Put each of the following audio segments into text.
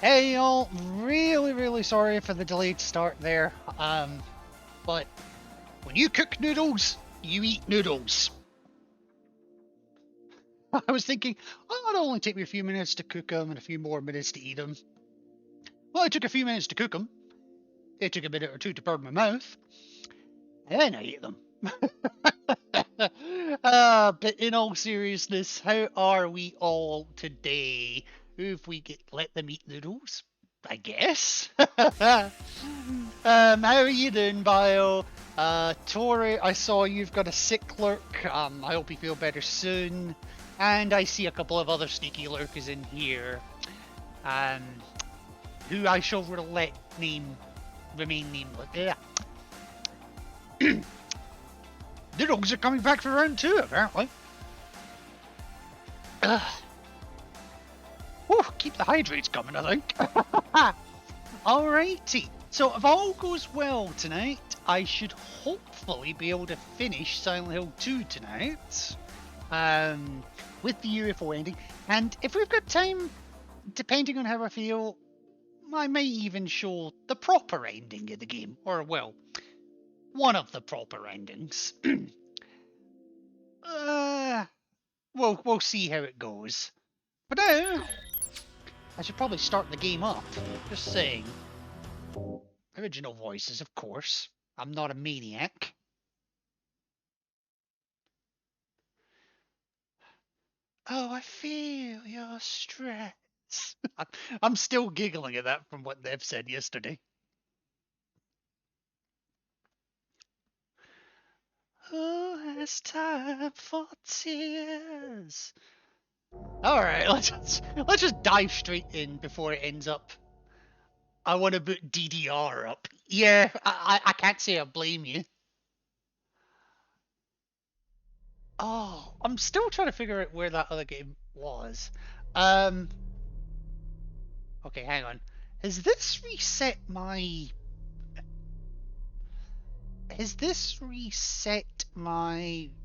Hey y'all, really sorry for the delayed start there. But when you cook noodles, you eat noodles. I was thinking, oh, it'll only take me a few minutes to cook them and a few more minutes to eat them. Well, it took a few minutes to cook them. It took a minute or two to burn my mouth. And then I ate them. But in all seriousness, how are we all today? If we let them eat noodles, I guess. How are you doing, Bio? Tori, I saw you've got a sick lurk. I hope you feel better soon. And I see a couple of other sneaky lurkers in here. Who I shall let remain nameless. Yeah. The dogs are coming back for round 2, apparently. Keep the hydrates coming, I think. Alrighty. So if all goes well tonight, I should hopefully be able to finish Silent Hill 2 tonight. With the UFO ending. And if we've got time, depending on how I feel, I may even show the proper ending of the game. Or, well, one of the proper endings. We'll see how it goes. But now, I should probably start the game up. Just saying. Original voices, of course. I'm not a maniac. Oh, I feel your stress. I'm still giggling at that from what they've said yesterday. Who has time for tears? Alright, let's just dive straight in before it ends up. I want to put DDR up. Yeah, I can't say I blame you. Oh, I'm still trying to figure out where that other game was. Okay, hang on. Has this reset my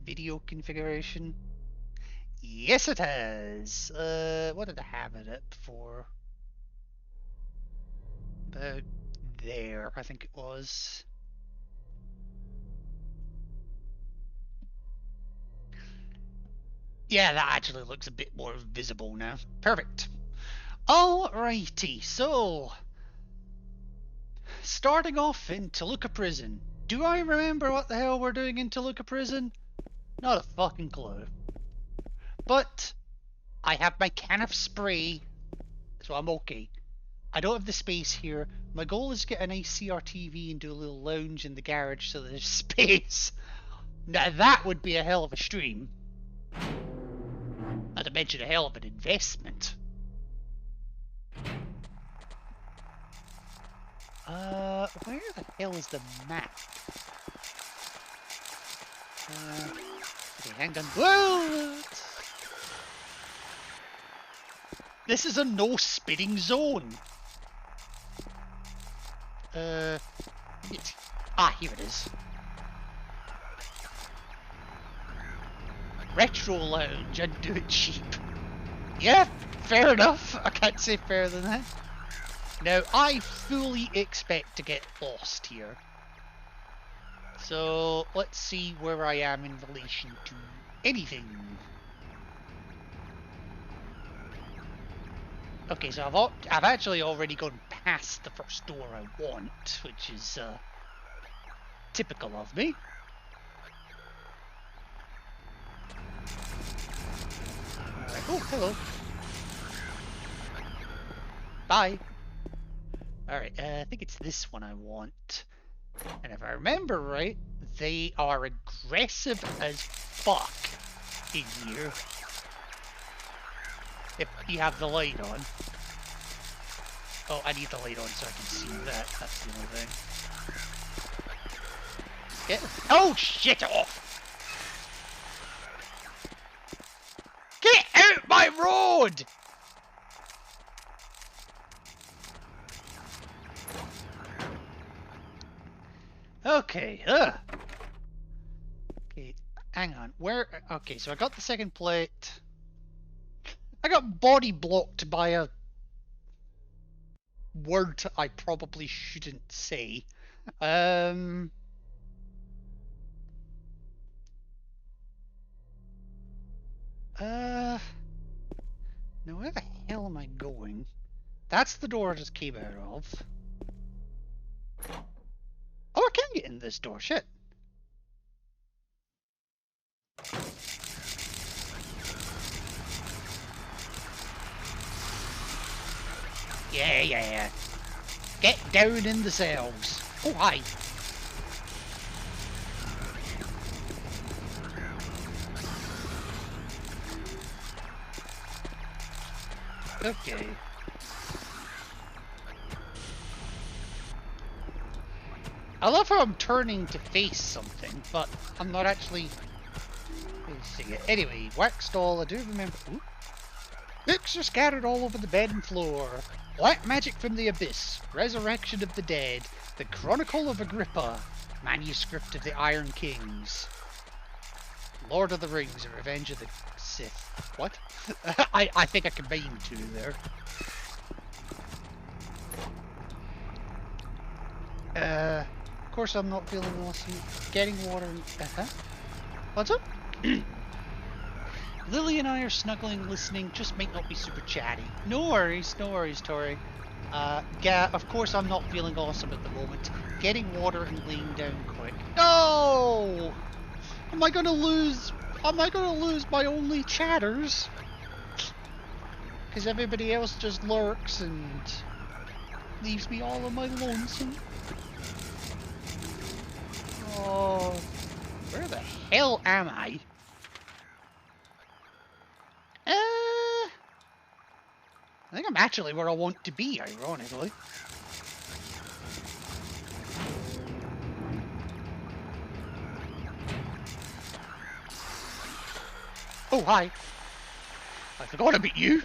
video configuration? Yes, it has. What did I have it up for? About there, I think it was. Yeah, that actually looks a bit more visible now. Perfect. Alrighty, so starting off in Toluca Prison. Do I remember what the hell we're doing in Toluca Prison? Not a fucking clue. But I have my can of spray, so I'm okay. I don't have the space here. My goal is to get a nice CRTV and do a little lounge in the garage so there's space. Now that would be a hell of a stream. Not to mention a hell of an investment. Where the hell is the map? Okay, hang on. What? This is a no spitting zone. Here it is. Retro lounge and do it cheap. Yeah, fair enough. I can't say fairer than that. Now, I fully expect to get lost here. So, let's see where I am in relation to anything. Okay, so I've actually already gone past the first door I want, which is typical of me. Alright. Oh, hello. Bye. Alright, I think it's this one I want. And if I remember right, they are aggressive as fuck in here. If you have the light on. Oh, I need the light on so I can see that. That's the only thing. Get. Oh, shit off! Get out my road! Okay, Okay, hang on. Where? Okay, so I got the second plate. I got body blocked by a word I probably shouldn't say. Um. Now where the hell am I going? That's the door I just came out of. Oh, I can get in this door. Shit. Yeah, yeah. Get down in the cells. Oh, hi. Okay. I love how I'm turning to face something, but I'm not actually facing it. Anyway, wax doll, I do remember. Ooh. Books are scattered all over the bed and floor. Black magic from the abyss. Resurrection of the dead. The Chronicle of Agrippa. Manuscript of the Iron Kings. Lord of the Rings, A Revenge of the Sith. What? I think I combined two there. Of course I'm not feeling awesome. Getting water and... What's up? Lily and I are snuggling, listening, just might not be super chatty. No worries, Tori. Yeah, of course I'm not feeling awesome at the moment. Getting water and laying down quick. No! Am I gonna lose my only chatters? Because everybody else just lurks and leaves me all on my lonesome. Oh, where the hell am I? I think I'm actually where I want to be, ironically. Oh, hi. I forgot about you.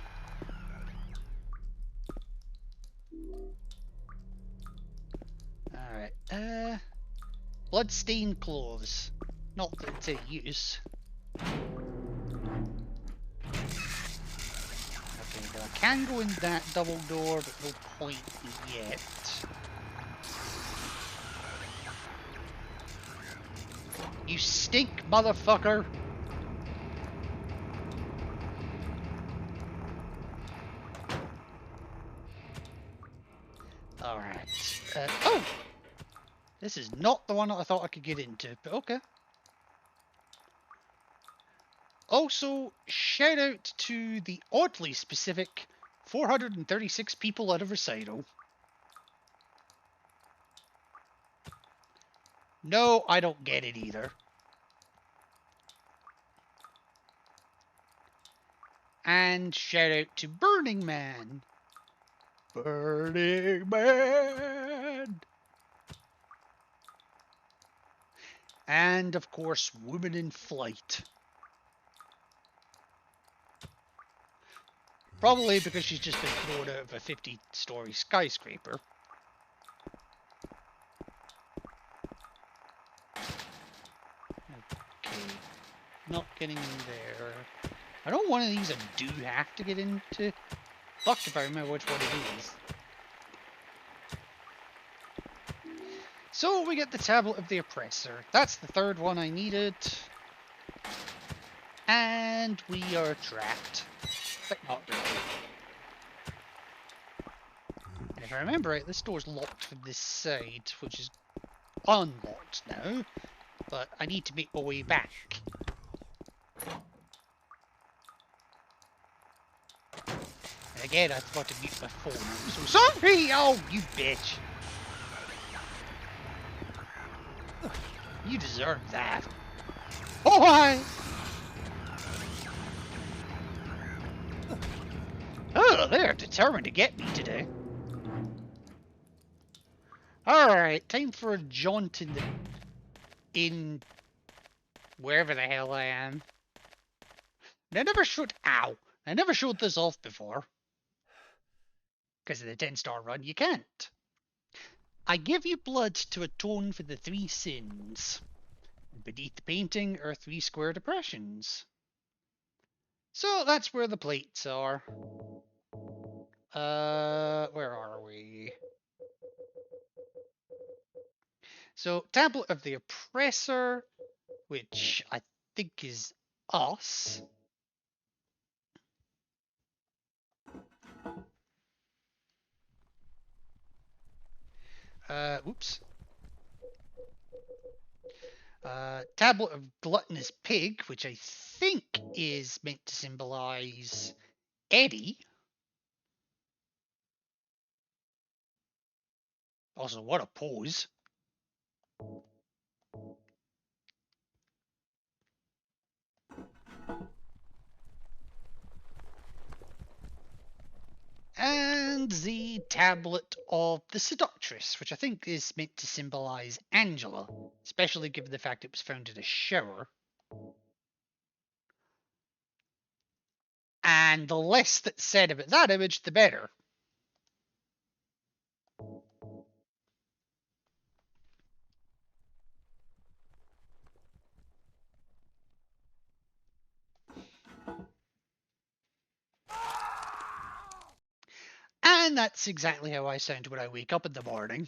Alright, bloodstained clothes. Not that it's any use. Okay, well I can go in that double door, but no point yet. You stink, motherfucker! Alright. Oh! This is not the one that I thought I could get into, but okay. Also, shout out to the oddly specific 436 people at a recital. No, I don't get it either. And shout out to Burning Man. Burning Man! And, of course, Woman in Flight. Probably because she's just been thrown out of a 50-story skyscraper. Okay. Not getting in there. I know one of these I do have to get into. Fuck if I remember which one it is. So we get the Tablet of the Oppressor. That's the third one I needed. And we are trapped. But not really. And if I remember right, this door's locked from this side, which is unlocked now. But I need to make my way back. And again, I forgot to mute my phone. I'm so sorry! Oh, you bitch! You deserve that. Oh, hi! Oh, they're determined to get me today. Alright, time for a jaunt in wherever the hell I am. And I never showed this off before. Because of the 10-star run, you can't. I give you blood to atone for the 3 sins. And beneath the painting are 3 square depressions. So that's where the plates are. Where are we? So, tablet of the oppressor, which I think is us. Oops. Tablet of gluttonous pig, which I think is meant to symbolize Eddie. Also, what a pose. And the tablet of the seductress, which I think is meant to symbolize Angela, especially given the fact it was found in a shower. And the less that's said about that image, the better. And that's exactly how I sound when I wake up in the morning.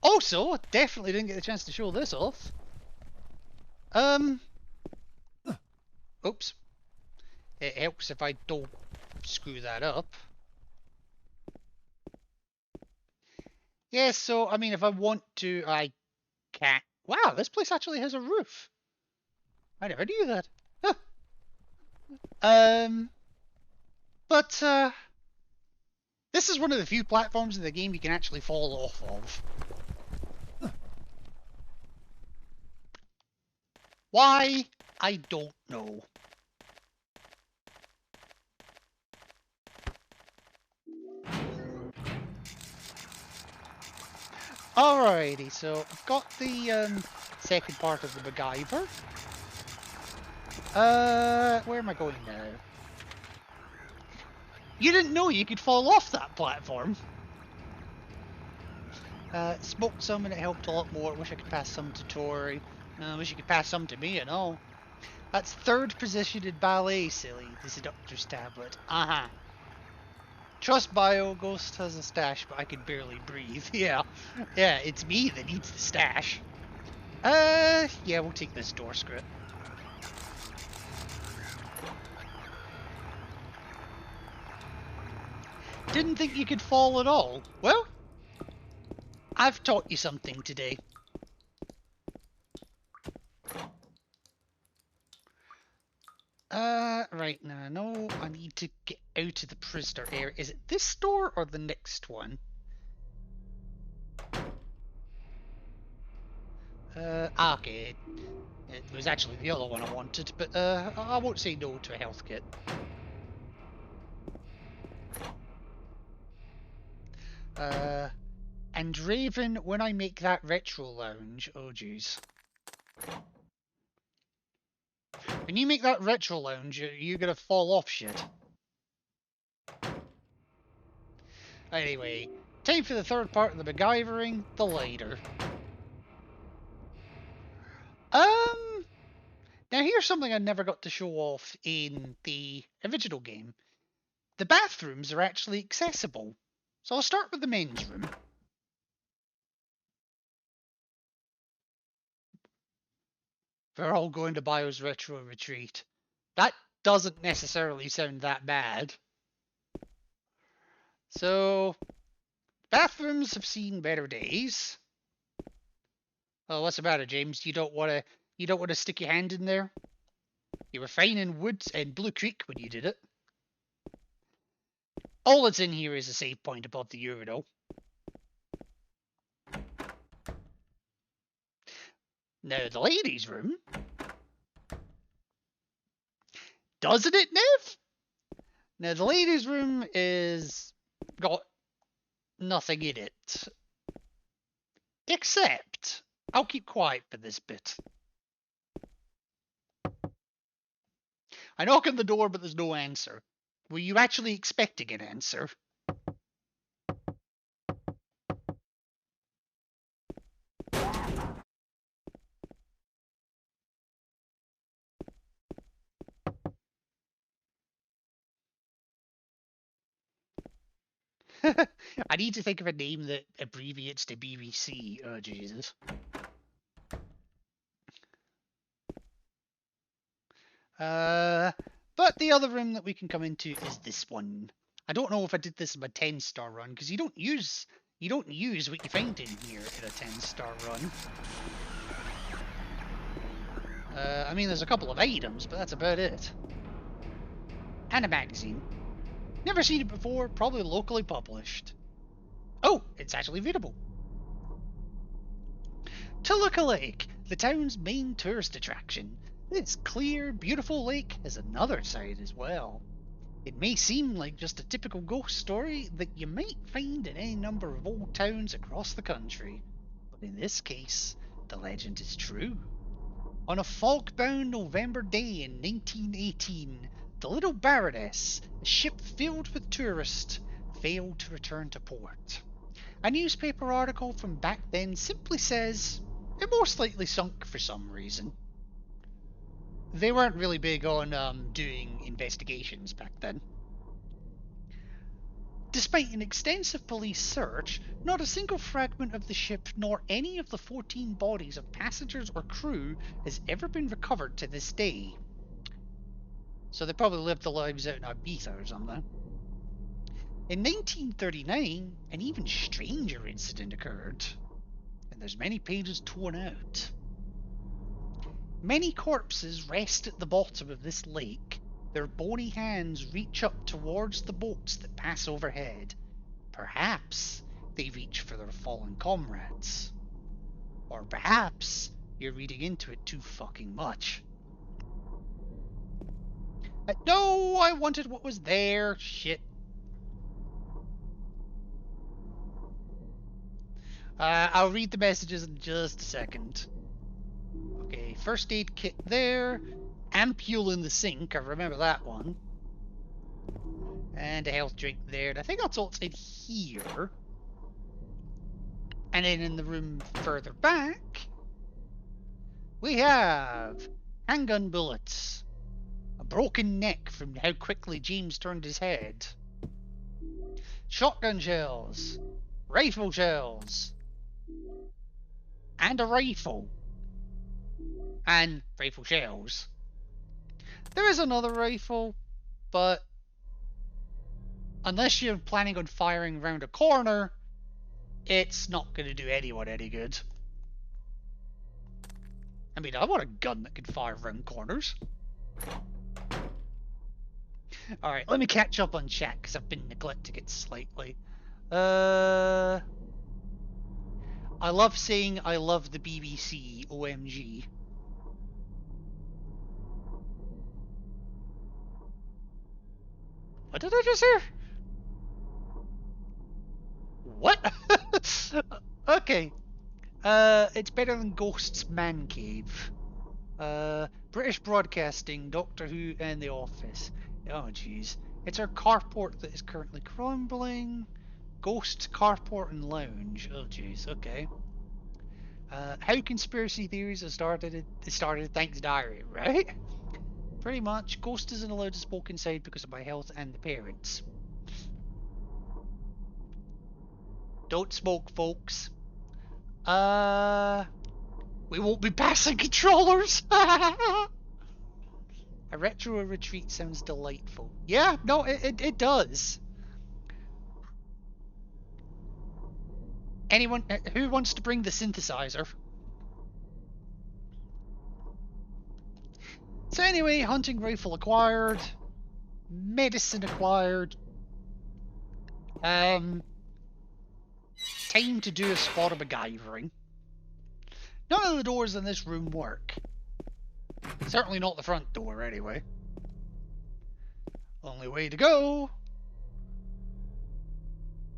Also, definitely didn't get the chance to show this off. Oops. It helps if I don't screw that up. Yeah, so, I mean, if I want to, I can. Wow, this place actually has a roof. I never knew that. Huh. Um, but, this is one of the few platforms in the game you can actually fall off of. Why? I don't know. Alrighty, so I've got the second part of the MacGyver. Where am I going now? You didn't know you could fall off that platform. Smoked some and it helped a lot more. Wish I could pass some to Tori. Wish you could pass some to me and all. That's third position in ballet, silly. The seductor's tablet. Uh-huh. Trust Bio, Ghost has a stash, but I can barely breathe. Yeah. Yeah, it's me that needs the stash. Yeah, we'll take this door script. Didn't think you could fall at all. Well, I've taught you something today. Right now, no, I need to get out of the prisoner area. Is it this door or the next one? Okay. It was actually the other one I wanted, but I won't say no to a health kit. And Raven, when I make that retro lounge, oh jeez. When you make that retro lounge, you're gonna fall off shit. Anyway, time for the third part of the MacGyvering, the lighter. Now here's something I never got to show off in the original game. The bathrooms are actually accessible. So I'll start with the men's room. We're all going to Bio's retro retreat. That doesn't necessarily sound that bad. So, bathrooms have seen better days. Oh, what's the matter, James? You don't want to stick your hand in there? You were fine in Woods and Blue Creek when you did it. All that's in here is a save point above the urinal. Now, the ladies' room. Doesn't it, Nev? Now, the ladies' room is got nothing in it. Except, I'll keep quiet for this bit. I knock on the door, but there's no answer. Were you actually expecting an answer? I need to think of a name that abbreviates to BBC. Oh, Jesus. But the other room that we can come into is this one. I don't know if I did this in a 10-star run, because you don't use what you find in here in a 10-star run. I mean, there's a couple of items, but that's about it. And a magazine. Never seen it before, probably locally published. Oh, it's actually readable. Toluca Lake, the town's main tourist attraction. This clear, beautiful lake has another side as well. It may seem like just a typical ghost story that you might find in any number of old towns across the country, but in this case, the legend is true. On a fog-bound November day in 1918, the Little Baroness, a ship filled with tourists, failed to return to port. A newspaper article from back then simply says it most likely sunk for some reason. They weren't really big on doing investigations back then. Despite an extensive police search, not a single fragment of the ship nor any of the 14 bodies of passengers or crew has ever been recovered to this day. So they probably lived their lives out in Ibiza or something. In 1939, an even stranger incident occurred, and there's many pages torn out. Many corpses rest at the bottom of this lake. Their bony hands reach up towards the boats that pass overhead. Perhaps they reach for their fallen comrades. Or perhaps you're reading into it too fucking much. No, I wanted what was there. Shit. I'll read the messages in just a second. Okay, first aid kit there. Ampule in the sink, I remember that one. And a health drink there. And I think that's all it's in here. And then in the room further back, we have handgun bullets. A broken neck from how quickly James turned his head. Shotgun shells. Rifle shells. And a rifle. And rifle shells. There is another rifle, but unless you're planning on firing around a corner, it's not going to do anyone any good. I mean, I want a gun that can fire around corners. Alright, let me catch up on chat, because I've been neglecting it slightly. I love saying I love the BBC, OMG. What did I just hear? What? Okay. It's better than Ghost's Man Cave. British Broadcasting, Doctor Who, and The Office. Oh, jeez. It's our carport that is currently crumbling. Ghost, carport, and lounge. Oh, jeez. Okay. How conspiracy theories have started? It started thanks diary, right? Pretty much. Ghost isn't allowed to smoke inside because of my health and the parents. Don't smoke, folks. We won't be passing controllers. A retro retreat sounds delightful. Yeah, no, it does. Anyone who wants to bring the synthesizer? So anyway, hunting rifle acquired, medicine acquired. Time to do a spot of MacGyvering. None of the doors in this room work. Certainly not the front door, anyway. Only way to go.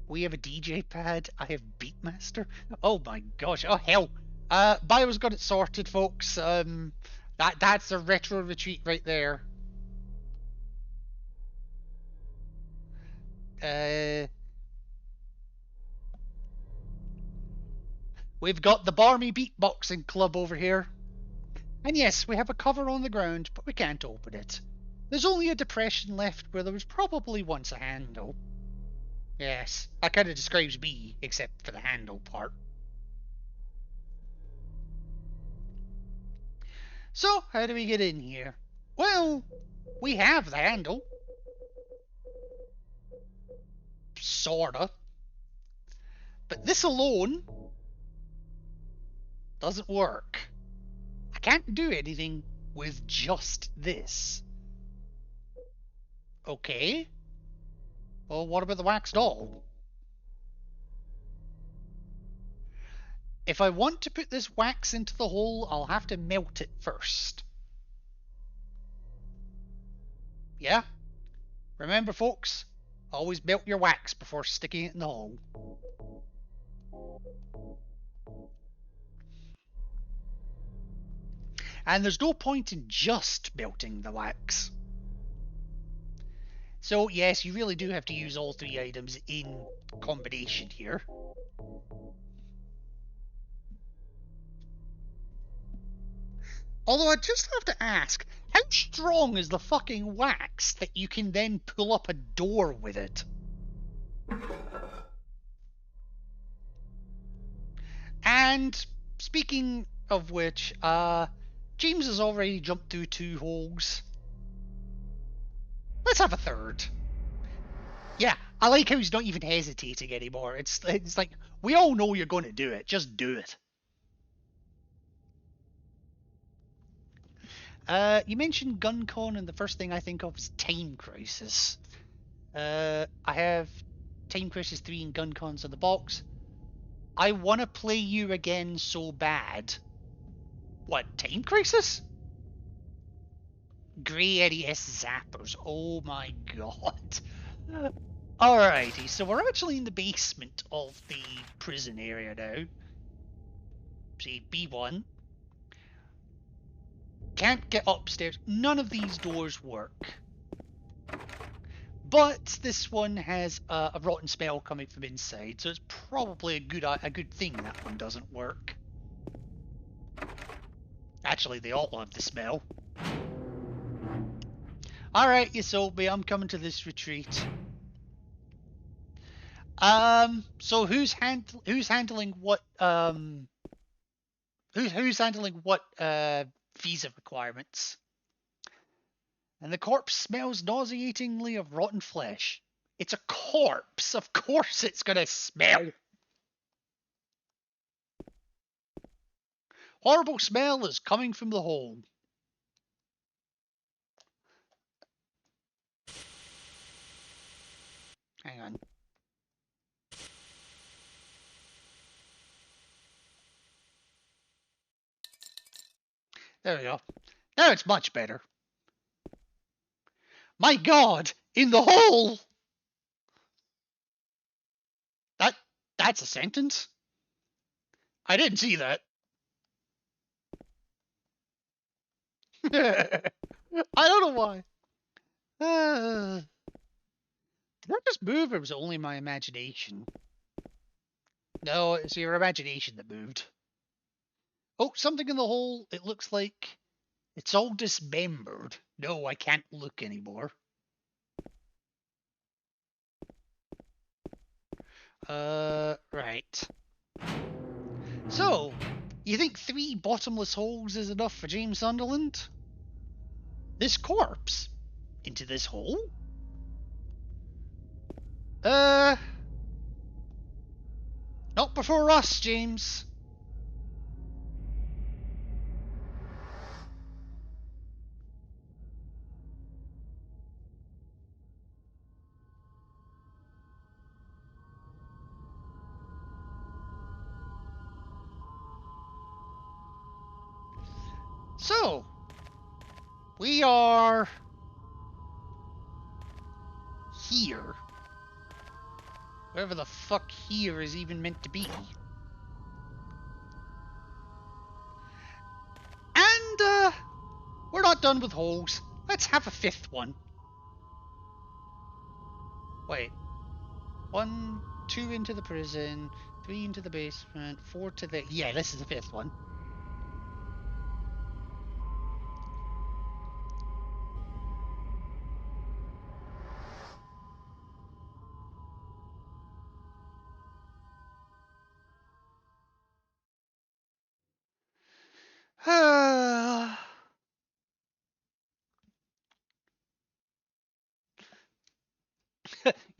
We have a DJ pad. I have Beatmaster. Oh my gosh. Oh hell. Bio's got it sorted, folks. That's a retro retreat right there. We've got the Barmy Beatboxing Club over here. And yes, we have a cover on the ground, but we can't open it. There's only a depression left where there was probably once a handle. Yes, that kind of describes me, except for the handle part. So, how do we get in here? Well, we have the handle. Sorta. But this alone doesn't work. I can't do anything with just this. Okay. Well, what about the wax doll? If I want to put this wax into the hole, I'll have to melt it first. Yeah? Remember, folks, always melt your wax before sticking it in the hole. And there's no point in just melting the wax. So, yes, you really do have to use all three items in combination here. Although I just have to ask, how strong is the fucking wax that you can then pull up a door with it? And speaking of which, James has already jumped through 2 holes. Let's have a third. Yeah, I like how he's not even hesitating anymore. It's like, we all know you're going to do it. Just do it. You mentioned GunCon, and the first thing I think of is Time Crisis. I have Time Crisis 3 and GunCons on the box. I want to play you again so bad. What, Time Crisis? Grey NES zappers. Oh my god. Alrighty, so we're actually in the basement of the prison area now. See, B1. Can't get upstairs. None of these doors work. But this one has a rotten smell coming from inside, so it's probably a good thing that one doesn't work. Actually, they all have the smell. Alright, you sold me. I'm coming to this retreat. So who's handling what who's handling what visa requirements? And the corpse smells nauseatingly of rotten flesh. It's a corpse. Of course it's gonna smell. Horrible smell is coming from the hole. Hang on. There we go. Now it's much better. My God! In the hole! That's a sentence? I didn't see that. I don't know why. Did that just move, or was it only my imagination? No, it's your imagination that moved. Oh, something in the hole. It looks like it's all dismembered. No, I can't look anymore. Right. So, you think 3 bottomless holes is enough for James Sunderland? This corpse? Into this hole? Not before us, James. So, we are here. Wherever the fuck here is even meant to be. And, we're not done with holes. Let's have a 5th one. Wait. 1, 2 into the prison, 3 into the basement, 4 to the... Yeah, this is the 5th one.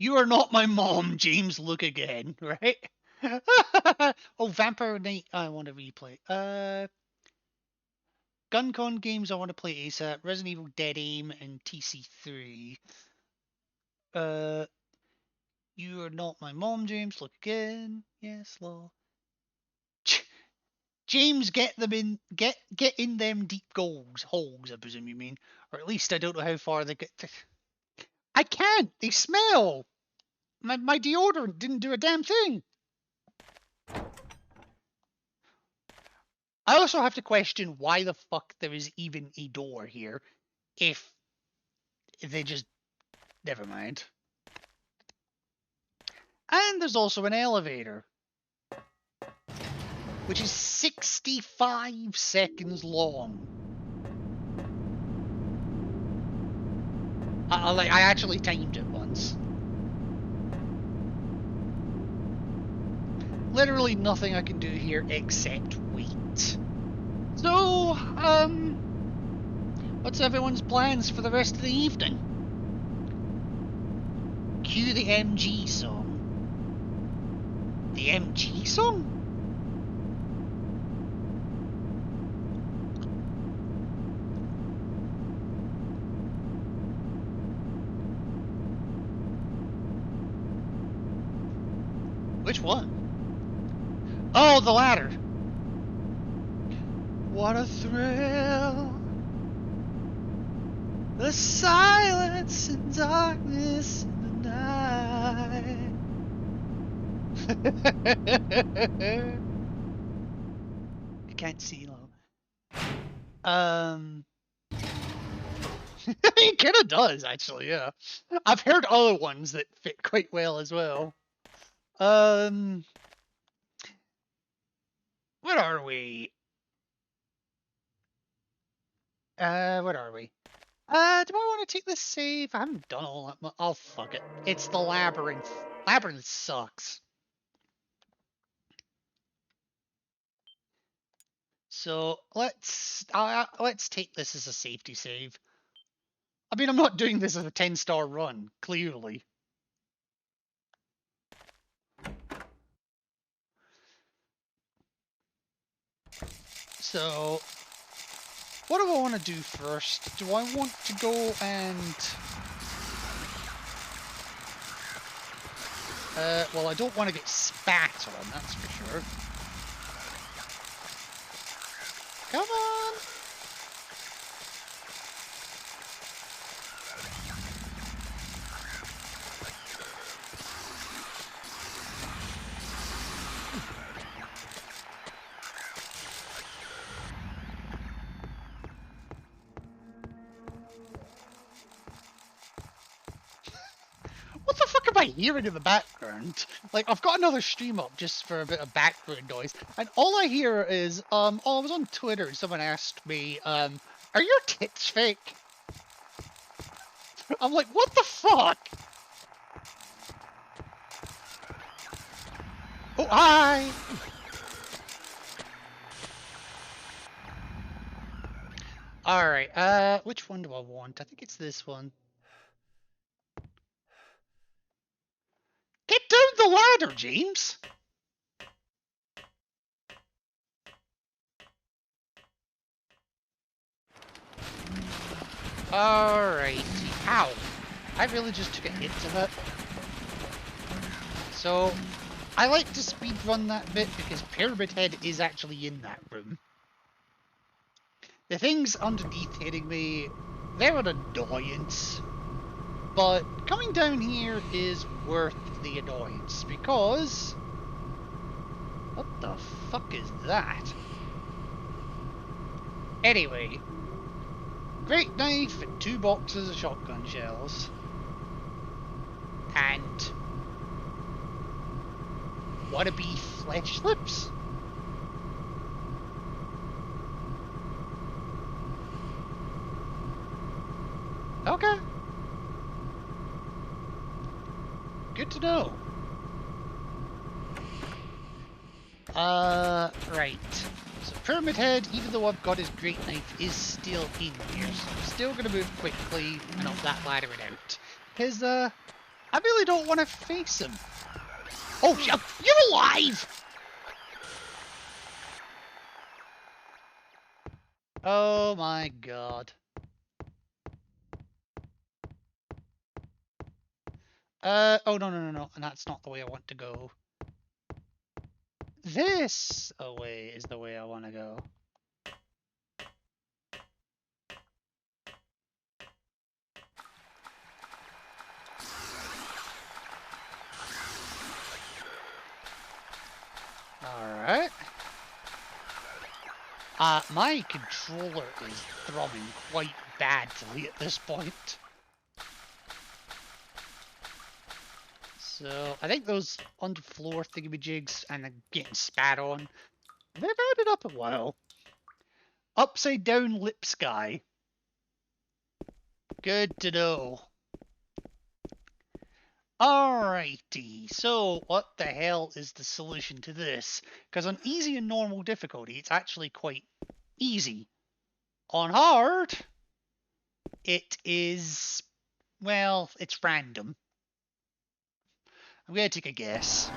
You are not my mom, James. Look again, right? Oh, Vampire Knight. I want to replay. GunCon games. I want to play ASAP. Resident Evil Dead Aim and TC3. You are not my mom, James. Look again. Yes, lol. James, get them in. Get in them deep holes. I presume you mean, or at least I don't know how far they get. I can't. They smell. My deodorant didn't do a damn thing. I also have to question why the fuck there is even a door here, if they just never mind. And there's also an elevator, which is 65 seconds long. I actually timed it once. Literally nothing I can do here except wait. So, what's everyone's plans for the rest of the evening? Cue the MG song. The MG song? Which one? Oh, the ladder. What a thrill. The silence and darkness in the night. I can't see low. It kind of does, actually, yeah. I've heard other ones that fit quite well as well. Where are we? What are we? Do I want to take this save? I haven't done all that much. Oh, fuck it. It's the labyrinth. Labyrinth sucks. So let's take this as a safety save. I mean, I'm not doing this as a 10-star run, clearly. So, what do I want to do first? Do I want to go and... well, I don't want to get spat on, that's for sure. Come on! What the fuck am I hearing in the background? Like, I've got another stream up just for a bit of background noise, and all I hear is, oh, I was on Twitter and someone asked me, are your tits fake? I'm like, what the fuck? Oh, hi! Alright, which one do I want? I think it's this one. Get down the ladder, James! Alright. Ow! I really just took a hit to that. So, I like to speedrun that bit because Pyramid Head is actually in that room. The things underneath hitting me, they're an annoyance. But coming down here is worth the annoyance because... what the fuck is that? Anyway, great knife and 2 boxes of shotgun shells. And... wannabe flesh slips? Okay. Good to know. Right. So Pyramid Head, even though I've got his great knife, is still in here. So I'm still gonna move quickly and up that ladder and out. Because, I really don't want to face him. Oh, you're alive! Oh my god. Oh no, and that's not the way I want to go. This way is the way I want to go. Alright. My controller is thrumming quite badly at this point. So, I think those underfloor thingamajigs and the getting spat on, they've added up a while. Upside down lip sky. Good to know. Alrighty, so what the hell is the solution to this? Because on easy and normal difficulty, it's actually quite easy. On hard, it is, well, it's random. I'm going to take a guess.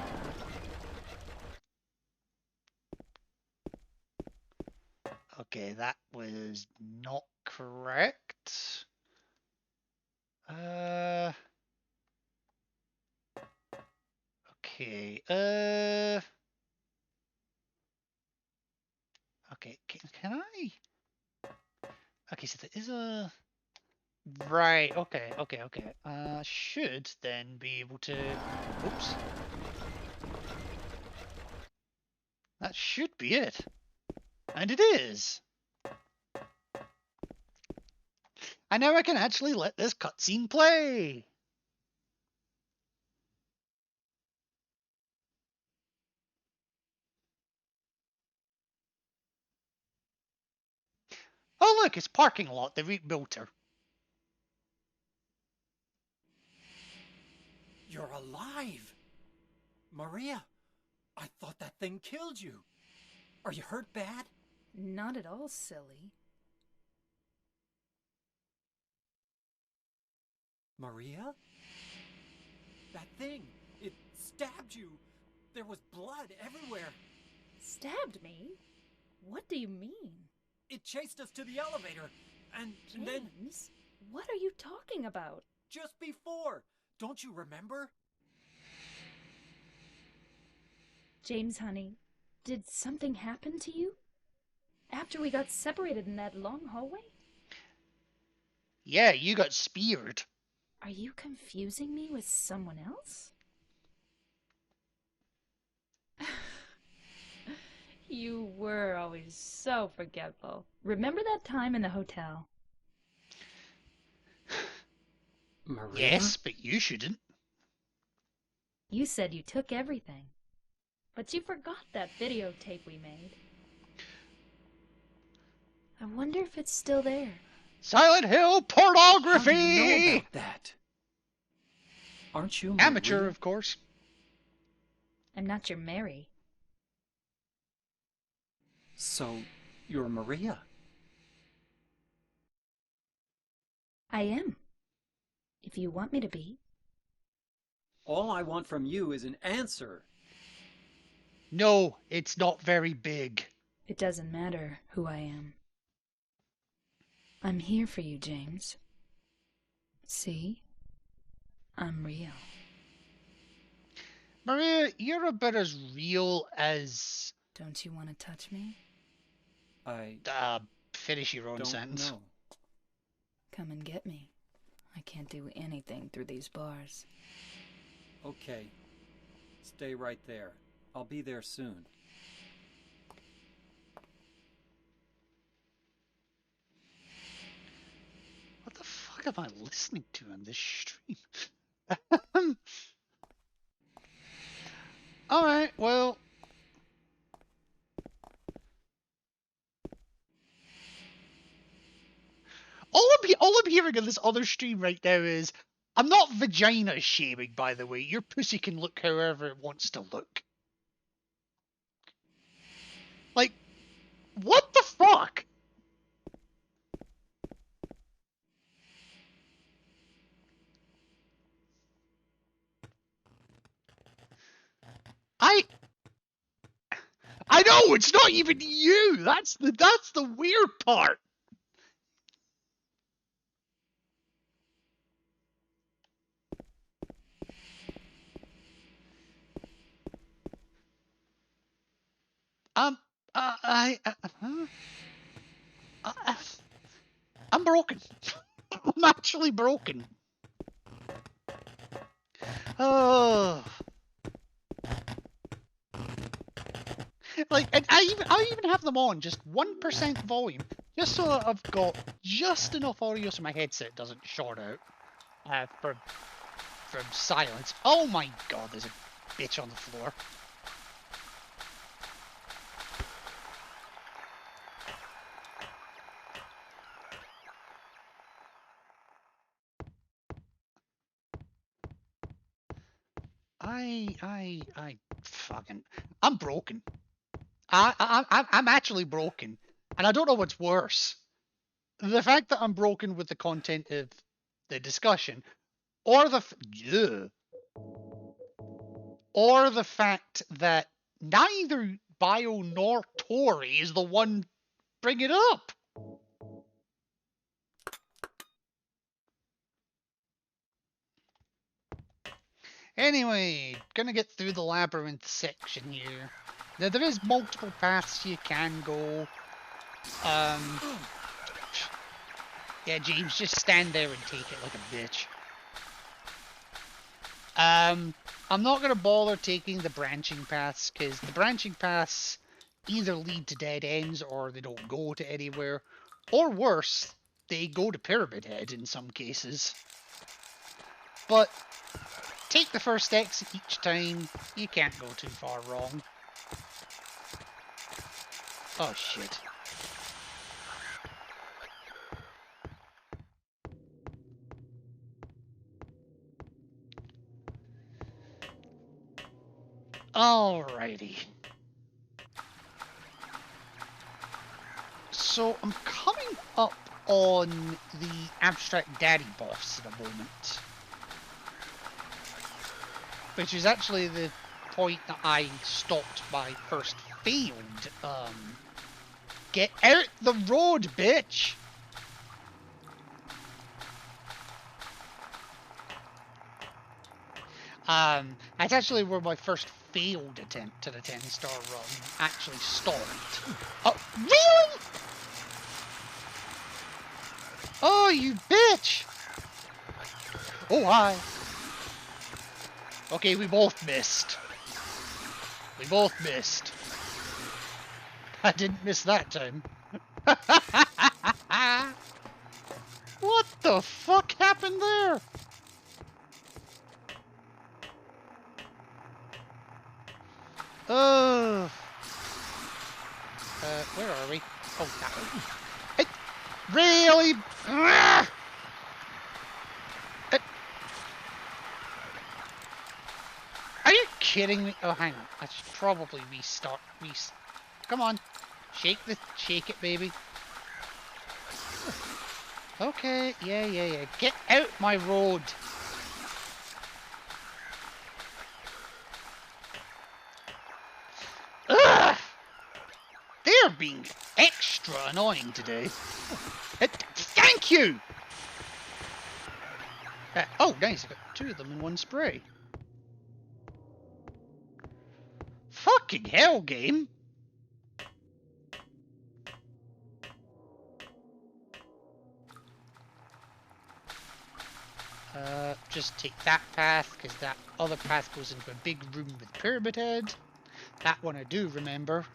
Okay, that was not correct. Okay, okay, can I? Okay, so there is a... Right, okay. Should then be able to... Oops. That should be it. And it is. And now I can actually let this cutscene play. Oh look, it's parking lot. They rebuilt her. You're alive! Maria, I thought that thing killed you. Are you hurt bad? Not at all, silly. Maria? That thing, it stabbed you. There was blood everywhere. Stabbed me? What do you mean? It chased us to the elevator, and then... James, what are you talking about? Just before! Don't you remember? James, honey, did something happen to you? After we got separated in that long hallway? Yeah, you got speared. Are you confusing me with someone else? You were always so forgetful. Remember that time in the hotel? Maria? Yes, but you shouldn't. You said you took everything. But you forgot that videotape we made. I wonder if it's still there. Silent Hill pornography! How do you know about that? Aren't you Maria? Amateur, of course. I'm not your Mary. So, you're Maria? I am. If you want me to be. All I want from you is an answer. No, it's not very big. It doesn't matter who I am. I'm here for you, James. See? I'm real. Maria, you're about as real as... Don't you want to touch me? I finish your own don't sentence. know. Come and get me. I can't do anything through these bars. Okay. Stay right there. I'll be there soon. What the fuck am I listening to on this stream? Alright, well... All I'm hearing on this other stream right now is, I'm not vagina shaming, by the way. Your pussy can look however it wants to look. Like, what the fuck? No, it's not even you. That's the weird part. Um, huh? Uh, I'm broken. I'm actually broken. Oh. Like, and I even have them on just 1% volume, just so that I've got just enough audio so my headset doesn't short out from silence. Oh my god, there's a bitch on the floor. Fucking, I'm broken. I'm actually broken, and I don't know what's worse: the fact that I'm broken with the content of the discussion, or ugh, or the fact that neither Bio nor Tori is the one bringing it up. Anyway, gonna get through the labyrinth section here. Now, there is multiple paths you can go. Yeah, James, just stand there and take it like a bitch. I'm not gonna bother taking the branching paths, because the branching paths either lead to dead ends or they don't go to anywhere. Or worse, they go to Pyramid Head in some cases. But take the first exit each time, you can't go too far wrong. Oh shit. Alrighty. So I'm coming up on the Abstract Daddy boss in a moment. Which is actually the point that I stopped my first failed. Get out the road, bitch! That's actually where my first failed attempt to the 10-star run actually started. Oh, really? Oh, you bitch! Oh, hi. Okay, we both missed. We both missed. I didn't miss that time. What the fuck happened there? Oh. Where are we? Oh, that way. Hey, really? Are you kidding me? Oh, hang on. I should probably restart. Come on. Shake it, baby. Okay, yeah. Get out my road. Ugh! They're being extra annoying today. Thank you! Oh, nice. I got 2 of them in one spray. Fucking hell, game. Just take that path, because that other path goes into a big room with Pyramid Head. That one I do remember.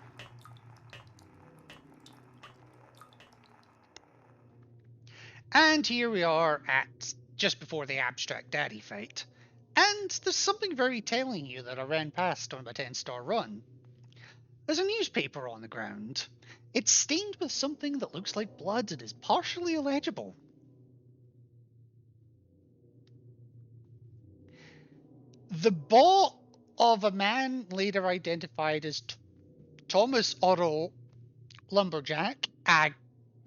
And here we are at just before the Abstract Daddy fight. And there's something very telling here that I ran past on my 10-star run. There's a newspaper on the ground. It's stained with something that looks like blood and is partially illegible. The bot of a man later identified as Thomas Otto Lumberjack, Ag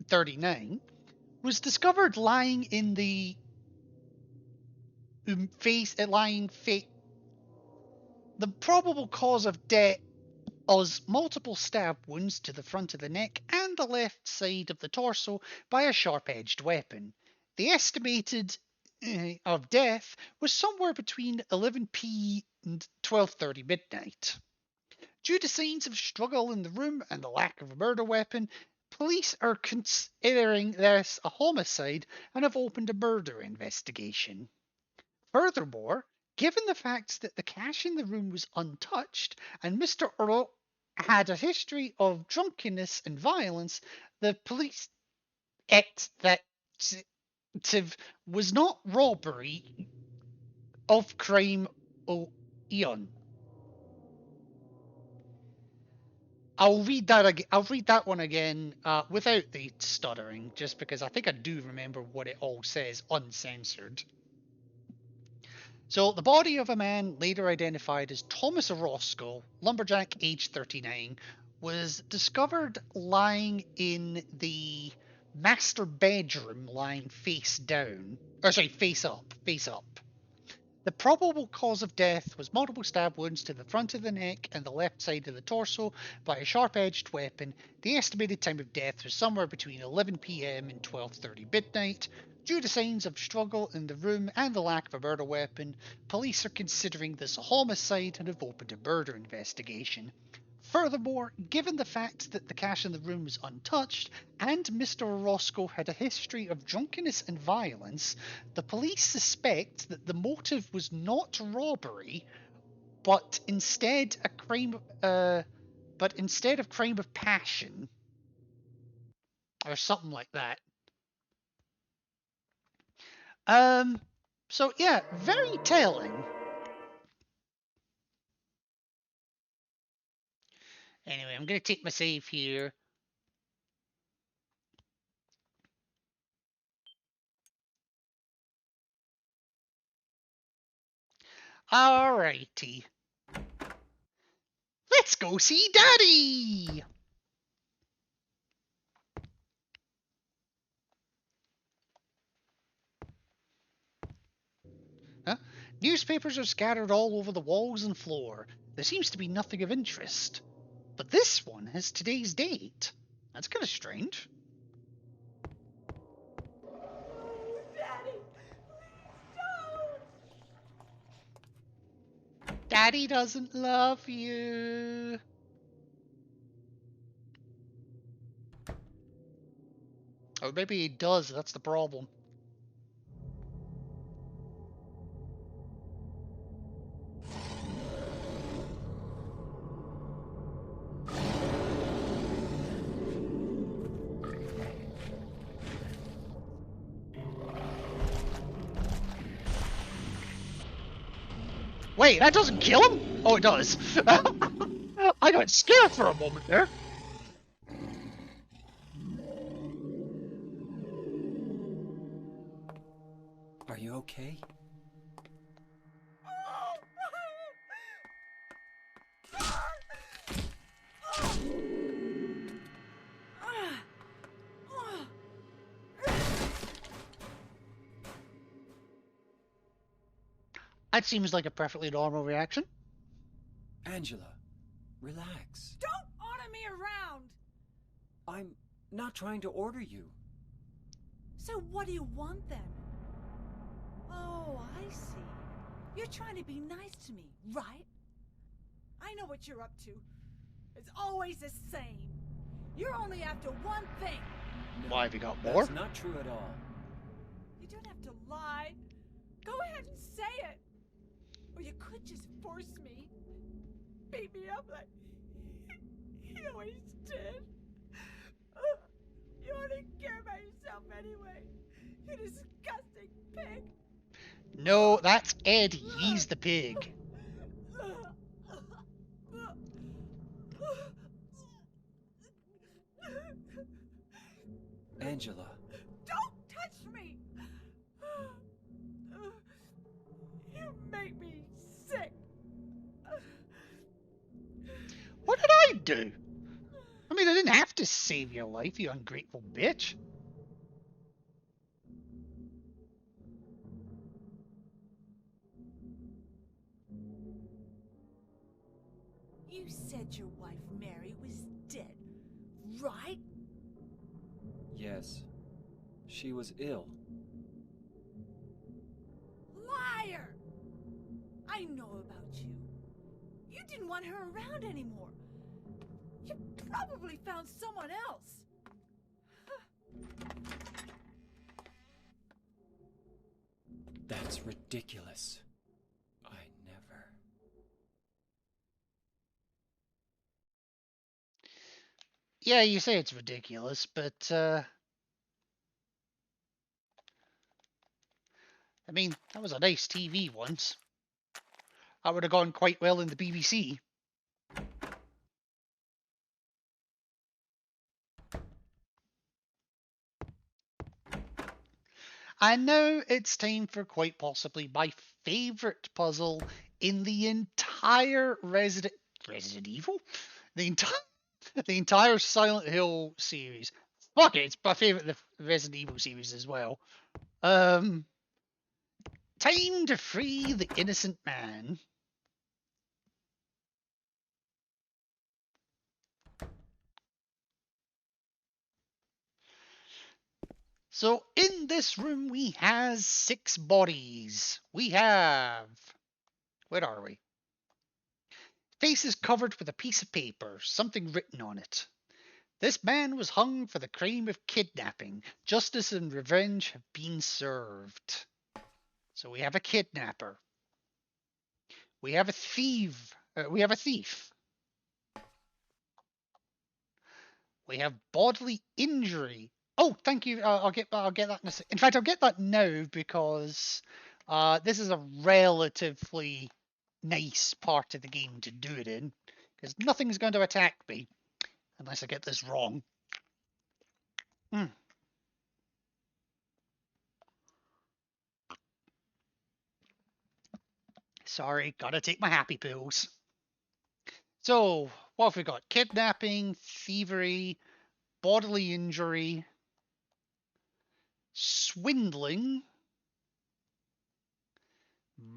39, was discovered lying in the the probable cause of death Oz multiple stab wounds to the front of the neck and the left side of the torso by a sharp-edged weapon. The estimated of death was somewhere between 11 p. and 12:30 midnight. Due to signs of struggle in the room and the lack of a murder weapon, police are considering this a homicide and have opened a murder investigation. Furthermore, given the fact that the cash in the room was untouched and Mr. Earl had a history of drunkenness and violence, the police that was not robbery of crime o eon. I'll read that again. I'll read that one again without the stuttering, just because I think I do remember what it all says, uncensored. So, the body of a man later identified as Thomas Orozco, lumberjack, age 39, was discovered lying in the master bedroom, lying face down. Or sorry, face up. Face up. The probable cause of death was multiple stab wounds to the front of the neck and the left side of the torso by a sharp-edged weapon. The estimated time of death was somewhere between 11 p.m. and 12:30 midnight. Due to signs of struggle in the room and the lack of a murder weapon, police are considering this a homicide and have opened a murder investigation. Furthermore, given the fact that the cash in the room was untouched and Mr. Orozco had a history of drunkenness and violence, the police suspect that the motive was not robbery, but instead a crime of passion or something like that. So yeah, very telling. Anyway, I'm gonna take my save here. Alrighty. Let's go see Daddy! Huh? Newspapers are scattered all over the walls and floor. There seems to be nothing of interest. But this one has today's date. That's kind of strange. Daddy, please don't! Daddy doesn't love you. Or maybe he does, that's the problem. Wait, that doesn't kill him? Oh, it does. I got scared for a moment there. Are you okay? That seems like a perfectly normal reaction. Angela, relax. Don't order me around! I'm not trying to order you. So what do you want then? Oh, I see. You're trying to be nice to me, right? I know what you're up to. It's always the same. You're only after one thing. No, Why, have you got more? That's not true at all. You don't have to lie. Go ahead and say it. Or you could just force me. Beat me up like he always did. You only care about yourself anyway. You disgusting pig. No, that's Eddie. He's the pig. Angela. Don't touch me! You make me sick. What did I do? I mean, I didn't have to save your life, you ungrateful bitch. You said your wife Mary was dead, right? Yes. She was ill. Liar! I know about you. You didn't want her around anymore. You probably found someone else. That's ridiculous. I never... Yeah, you say it's ridiculous, but, I mean, that was a nice TV once. That would have gone quite well in the BBC. And now it's time for quite possibly my favourite puzzle in the entire Resident Evil? The entire Silent Hill series. Fuck it, it's my favourite the Resident Evil series as well. Time to free the innocent man. So in this room we has 6 bodies. We have... Where are we? Face is covered with a piece of paper, something written on it. This man was hung for the crime of kidnapping. Justice and revenge have been served. So we have a kidnapper. We have a thief. We have a thief. We have bodily injury. Oh, thank you. I'll get that in a second. In fact, I'll get that now because this is a relatively nice part of the game to do it in, because nothing's going to attack me unless I get this wrong. Sorry, gotta take my happy pills. So, what have we got? Kidnapping, thievery, bodily injury, swindling,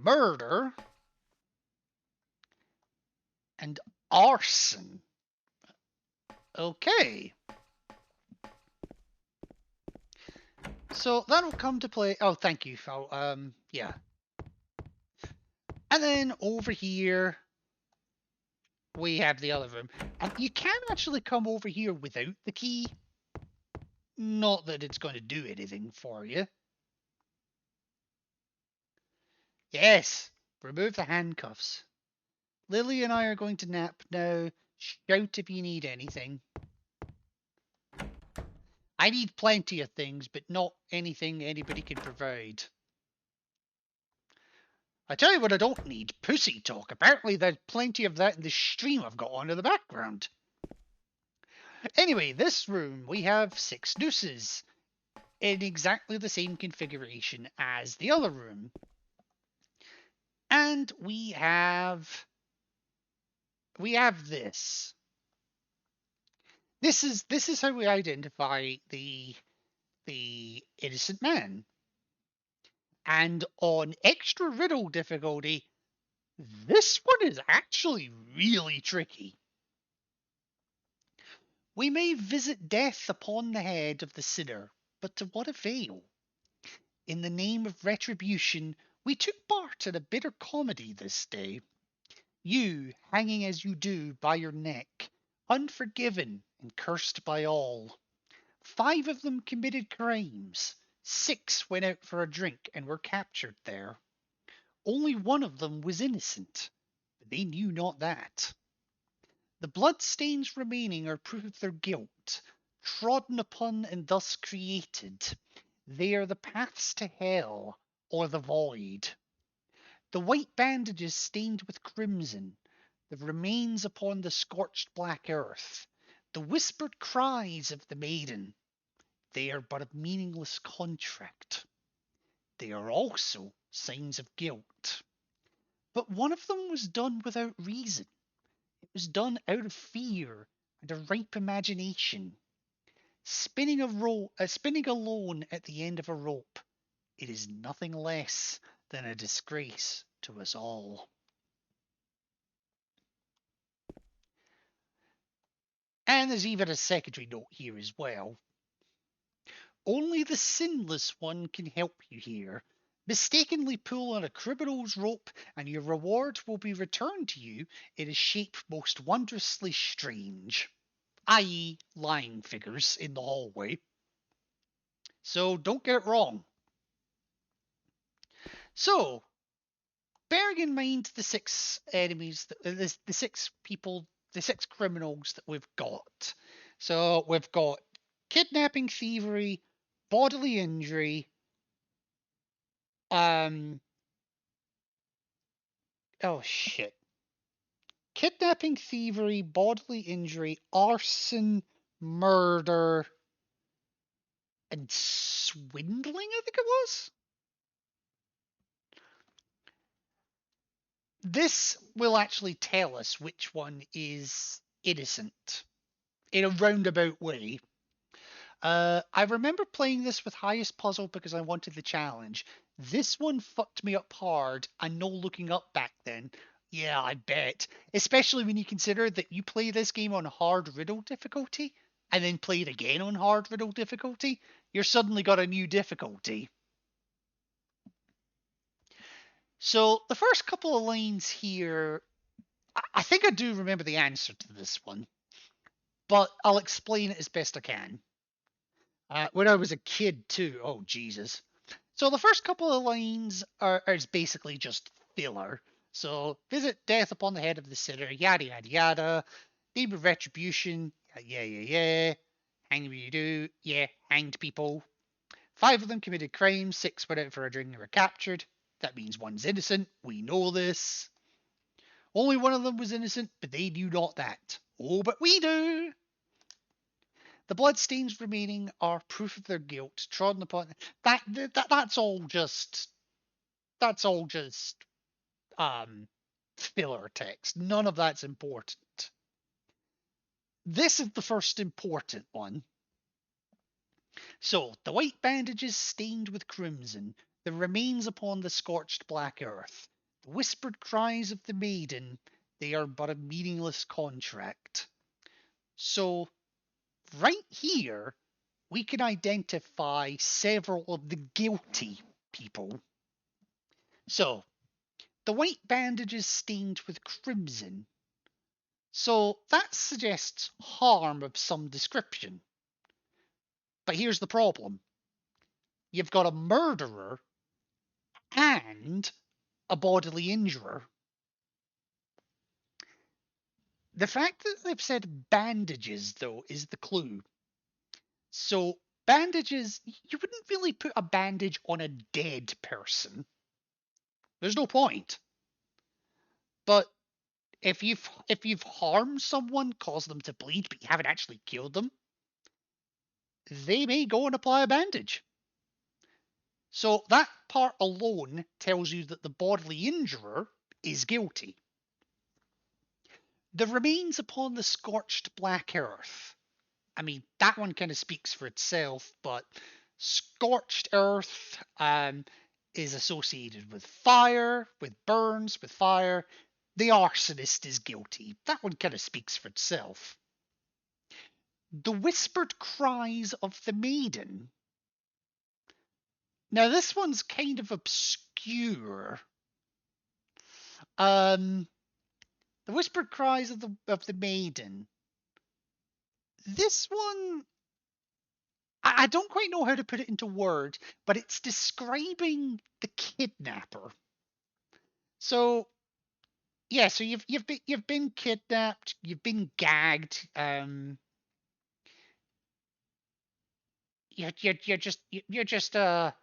murder, and arson. Okay. So that'll come to play. Oh, thank you. Yeah. And then over here, we have the other room. And you can actually come over here without the key. Not that it's going to do anything for you. Yes, remove the handcuffs. Lily and I are going to nap now. Shout if you need anything. I need plenty of things, but not anything anybody can provide. I tell you what I don't need, pussy talk. Apparently there's plenty of that in the stream I've got on in the background. Anyway, this room, we have 6 nooses in exactly the same configuration as the other room. And we have this. This is how we identify the innocent man. And on extra riddle difficulty, this one is actually really tricky. We may visit death upon the head of the sinner, but to what avail? In the name of retribution, we took part in a bitter comedy this day. You, hanging as you do by your neck, unforgiven and cursed by all. 5 of them committed crimes. 6 went out for a drink and were captured there. Only 1 of them was innocent, but they knew not that. The bloodstains remaining are proof of their guilt, trodden upon and thus created. They are the paths to hell or the void. The white bandages stained with crimson, the remains upon the scorched black earth, the whispered cries of the maiden. They are but a meaningless contract. They are also signs of guilt. But one of them was done without reason. It was done out of fear and a ripe imagination. Spinning alone at the end of a rope, it is nothing less than a disgrace to us all. And there's even a secondary note here as well. Only the sinless one can help you here. Mistakenly pull on a criminal's rope, and your reward will be returned to you in a shape most wondrously strange, i.e., lying figures in the hallway. So don't get it wrong. So, bearing in mind the six enemies, the six people, the six criminals that we've got. So we've got kidnapping, thievery, bodily injury, oh shit. Kidnapping, thievery, bodily injury, arson, murder, and swindling, I think it was? This will actually tell us which one is innocent in a roundabout way. I remember playing this with highest puzzle because I wanted the challenge. This one fucked me up hard and no looking up back then. Yeah, I bet. Especially when you consider that you play this game on hard riddle difficulty and then play it again on hard riddle difficulty. You're suddenly got a new difficulty. So the first couple of lines here, I think I do remember the answer to this one, but I'll explain it as best I can. When I was a kid too. Oh Jesus. So the first couple of lines are basically just filler. So visit death upon the head of the sinner, yada yada yada. Name of retribution, yeah yeah yeah. Hang what you do, yeah, hanged people. 5 of them committed crimes, 6 went out for a drink and were captured. That means one's innocent. We know this. Only one of them was innocent, but they knew not that. Oh, but we do. The bloodstains remaining are proof of their guilt, trodden upon. That's all just filler text. None of that's important. This is the first important one. So, the white bandages stained with crimson, the remains upon the scorched black earth, the whispered cries of the maiden, they are but a meaningless contract. So, right here, we can identify several of the guilty people. So, the white bandages stained with crimson. So, that suggests harm of some description. But here's the problem. You've got a murderer and a bodily injurer. The fact that they've said bandages, though, is the clue. So, bandages, you wouldn't really put a bandage on a dead person. There's no point. But if you've harmed someone, caused them to bleed, but you haven't actually killed them, they may go and apply a bandage. So that part alone tells you that the bodily injurer is guilty. The remains upon the scorched black earth. I mean, that one kind of speaks for itself, but scorched earth is associated with fire, with burns, with fire. The arsonist is guilty. That one kind of speaks for itself. The whispered cries of the maiden. Now, this one's kind of obscure. The whispered cries of the maiden. This one, I don't quite know how to put it into words, but it's describing the kidnapper. So, yeah, so you've been kidnapped, you've been gagged. You're just a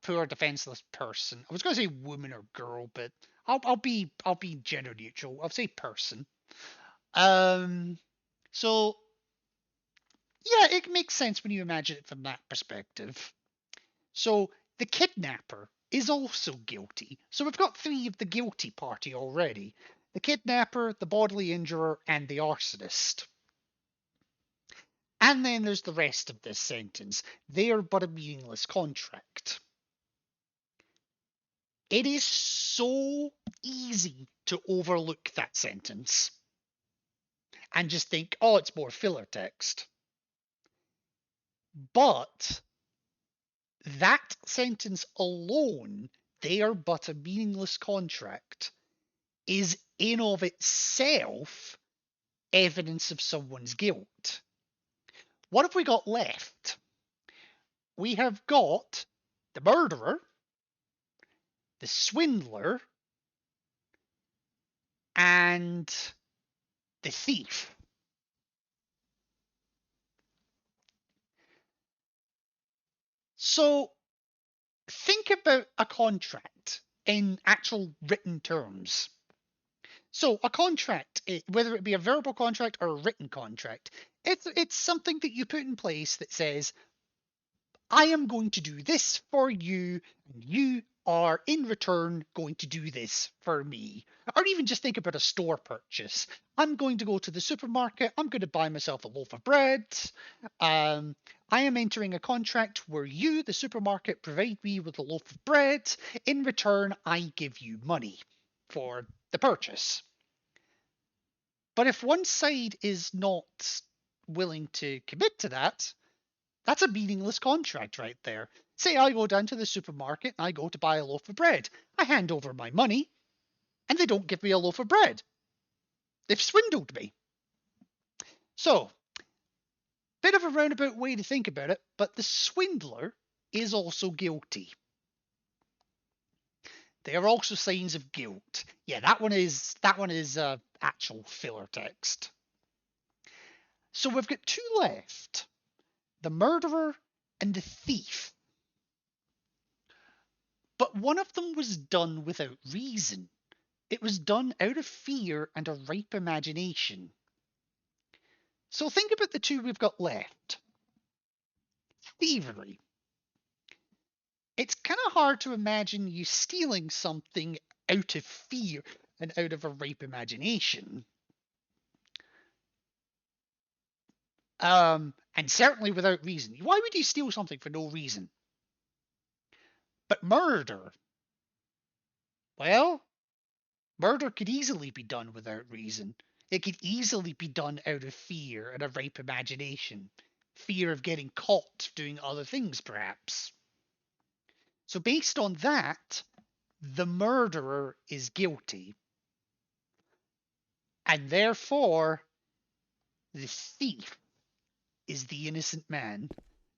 poor defenseless person. I was going to say woman or girl, but I'll be gender neutral. I'll say person. So yeah, it makes sense when you imagine it from that perspective. So the kidnapper is also guilty. So we've got 3 of the guilty party already. The kidnapper, the bodily injurer, and the arsonist. And then there's the rest of this sentence. They are but a meaningless contract. It is so easy to overlook that sentence. and just think, oh, it's more filler text. But that sentence alone, they are but a meaningless contract, is in of itself evidence of someone's guilt. What have we got left? We have got the murderer, the swindler, and the thief. So think about a contract in actual written terms. So a contract, whether it be a verbal contract or a written contract, it's something that you put in place that says, I am going to do this for you, and you are in return going to do this for me. Or even just think about a store purchase. I'm going to go to the supermarket, I'm going to buy myself a loaf of bread. I am entering a contract where you, the supermarket, provide me with a loaf of bread. In return, I give you money for the purchase. But if one side is not willing to commit to that, that's a meaningless contract right there. Say I go down to the supermarket and I go to buy a loaf of bread. I hand over my money and they don't give me a loaf of bread. They've swindled me. So, bit of a roundabout way to think about it, but the swindler is also guilty. There are also signs of guilt. Yeah, that one is actual filler text. So we've got two left. The murderer and the thief. But one of them was done without reason. It was done out of fear and a ripe imagination. So think about the two we've got left. Thievery. It's kind of hard to imagine you stealing something out of fear and out of a ripe imagination. And certainly without reason. Why would you steal something for no reason? But murder, well, murder could easily be done without reason. It could easily be done out of fear and a ripe imagination. Fear of getting caught doing other things, perhaps. So based on that, the murderer is guilty. And therefore, the thief is the innocent man.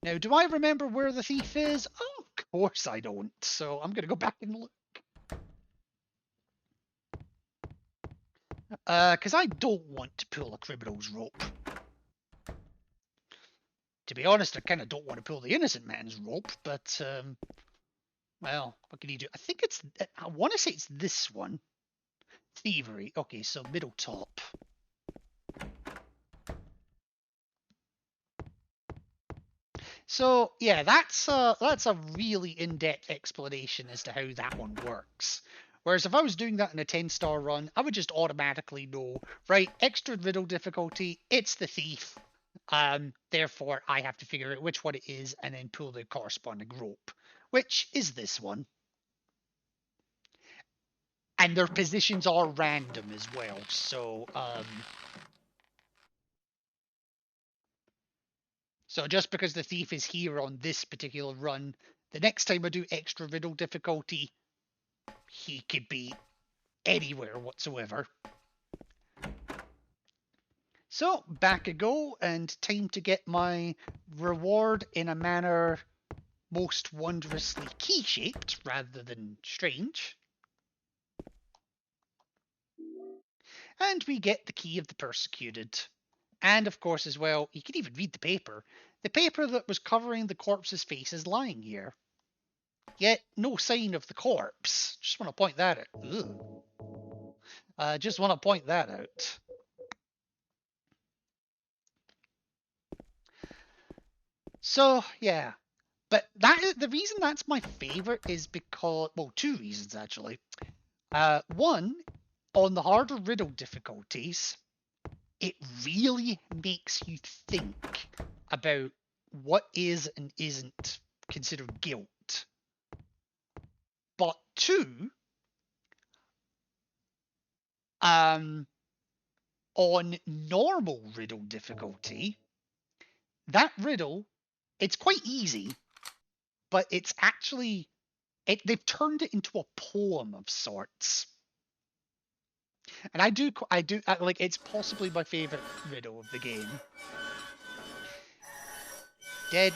Now, do I remember where the thief is? Oh, of course I don't. So I'm going to go back and look. Because I don't want to pull a criminal's rope. To be honest, I kind of don't want to pull the innocent man's rope, but, well, what can you do? I think I want to say it's this one. Thievery. Okay, so middle top. So, yeah, that's a really in-depth explanation as to how that one works. Whereas if I was doing that in a 10-star run, I would just automatically know, right, extra riddle difficulty, it's the thief. Therefore, I have to figure out which one it is and then pull the corresponding rope, which is this one. And their positions are random as well, so just because the thief is here on this particular run, the next time I do extra riddle difficulty, he could be anywhere whatsoever. So, back I go, and time to get my reward in a manner most wondrously key-shaped rather than strange. And we get the key of the persecuted. And of course as well, you can even read the paper. The paper that was covering the corpse's face is lying here. Yet, no sign of the corpse. Just want to point that out. Just want to point that out. So, yeah. But the reason that's my favorite is because, well, two reasons actually. One, on the harder riddle difficulties, it really makes you think about what is and isn't considered guilt. But two, on normal riddle difficulty, that riddle, it's quite easy, but it's actually, they've turned it into a poem of sorts. And I do like, it's possibly my favorite riddle of the game. Dead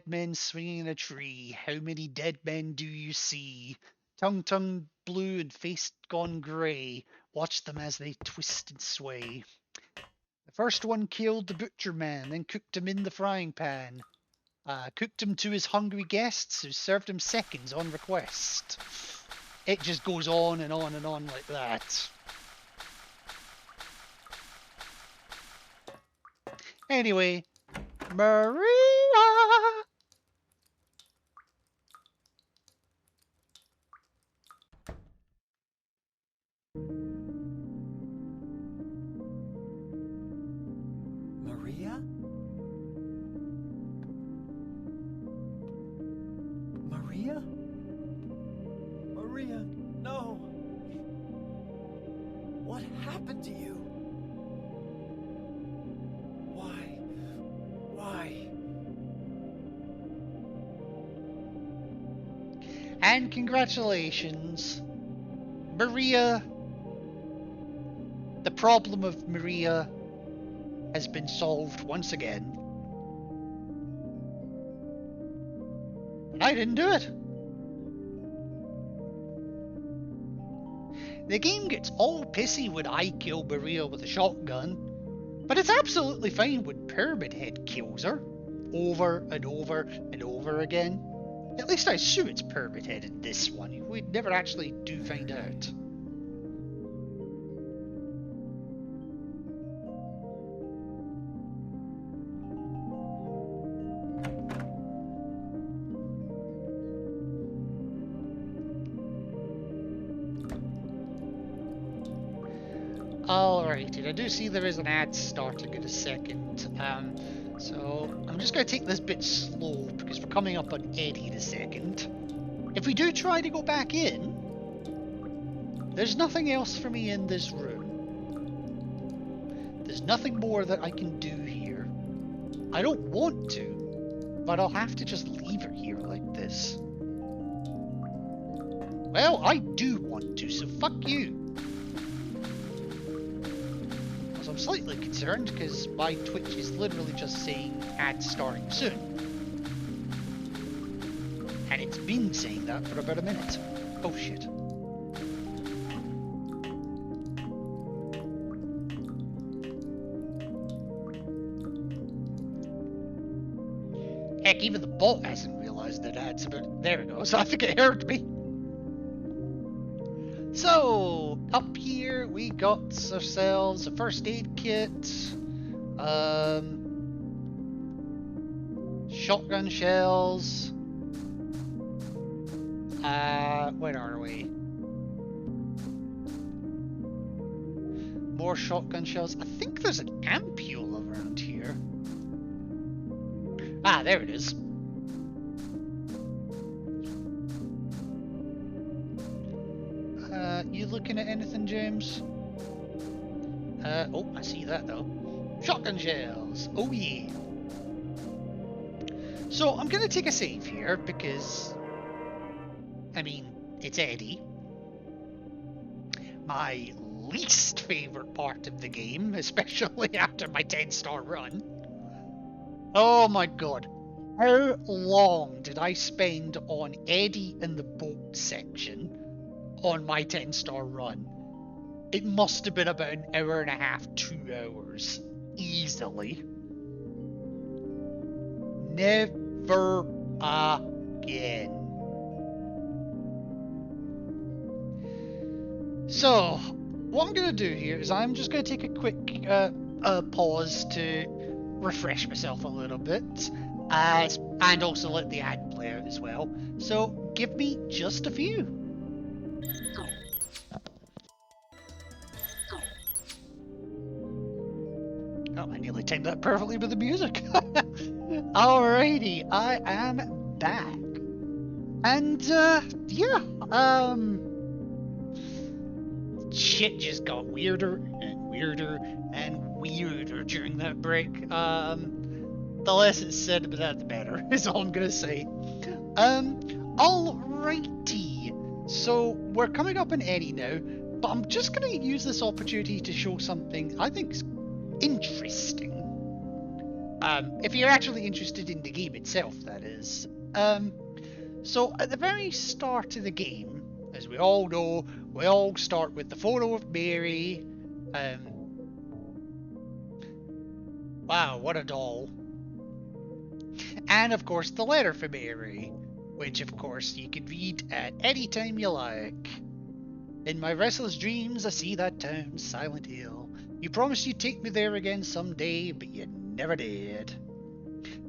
men swinging in a tree. How many dead men do you see? Tongue blue and face gone grey. Watch them as they twist and sway. The first one killed the butcher man, then cooked him in the frying pan. Cooked him to his hungry guests, who served him seconds on request. It just goes on and on and on like that. Anyway, Maria! Maria? Maria? Maria, no! What happened to you? Why? And congratulations, Maria. The problem of Maria has been solved once again. And I didn't do it. The game gets all pissy when I kill Maria with a shotgun, but it's absolutely fine when Pyramid Head kills her, over and over and over again. At least I assume it's Pyramid Head in this one. We never actually do find out. Alrighty, I do see there is an ad starting in a second, so I'm just going to take this bit slow because we're coming up on Eddie in a second. If we do try to go back in, there's nothing else for me in this room. There's nothing more that I can do here. I don't want to, but I'll have to just leave her here like this. Well, I do want to, so fuck you. I'm slightly concerned because my Twitch is literally just saying ad starting soon. And it's been saying that for about a minute. Oh shit. Heck, even the bot hasn't realised that ads about. There we go, so I think it heard me. So, up here we got ourselves a first aid kit, shotgun shells, where are we? More shotgun shells. I think there's an ampule around here. Ah, there it is. You looking at anything, James? Oh, I see that though. Shotgun shells. Oh yeah. So I'm gonna take a save here because, I mean, it's Eddie. My least favorite part of the game, especially after my 10-star run. Oh my god. How long did I spend on Eddie in the boat section on my 10-star run? It must have been about an hour and a half, 2 hours. Easily. Never again. So, what I'm going to do here is I'm just going to take a quick pause to refresh myself a little bit. And also let the ad play out as well. So, give me just a few. Oh, I nearly timed that perfectly with the music. Alrighty, I am back. And, yeah, shit just got weirder and weirder weirder during that break. The less it's said about that, the better, is all I'm gonna say. Alrighty. So we're coming up on Eddie now, but I'm just gonna use this opportunity to show something I think is interesting. If you're actually interested in the game itself, that is. So at the very start of the game, as we all know, we all start with the photo of Mary. Wow, what a doll. And of course the letter for Mary, which of course you can read at any time you like. In my restless dreams I see that town, Silent Hill. You promised you'd take me there again someday, but you never did.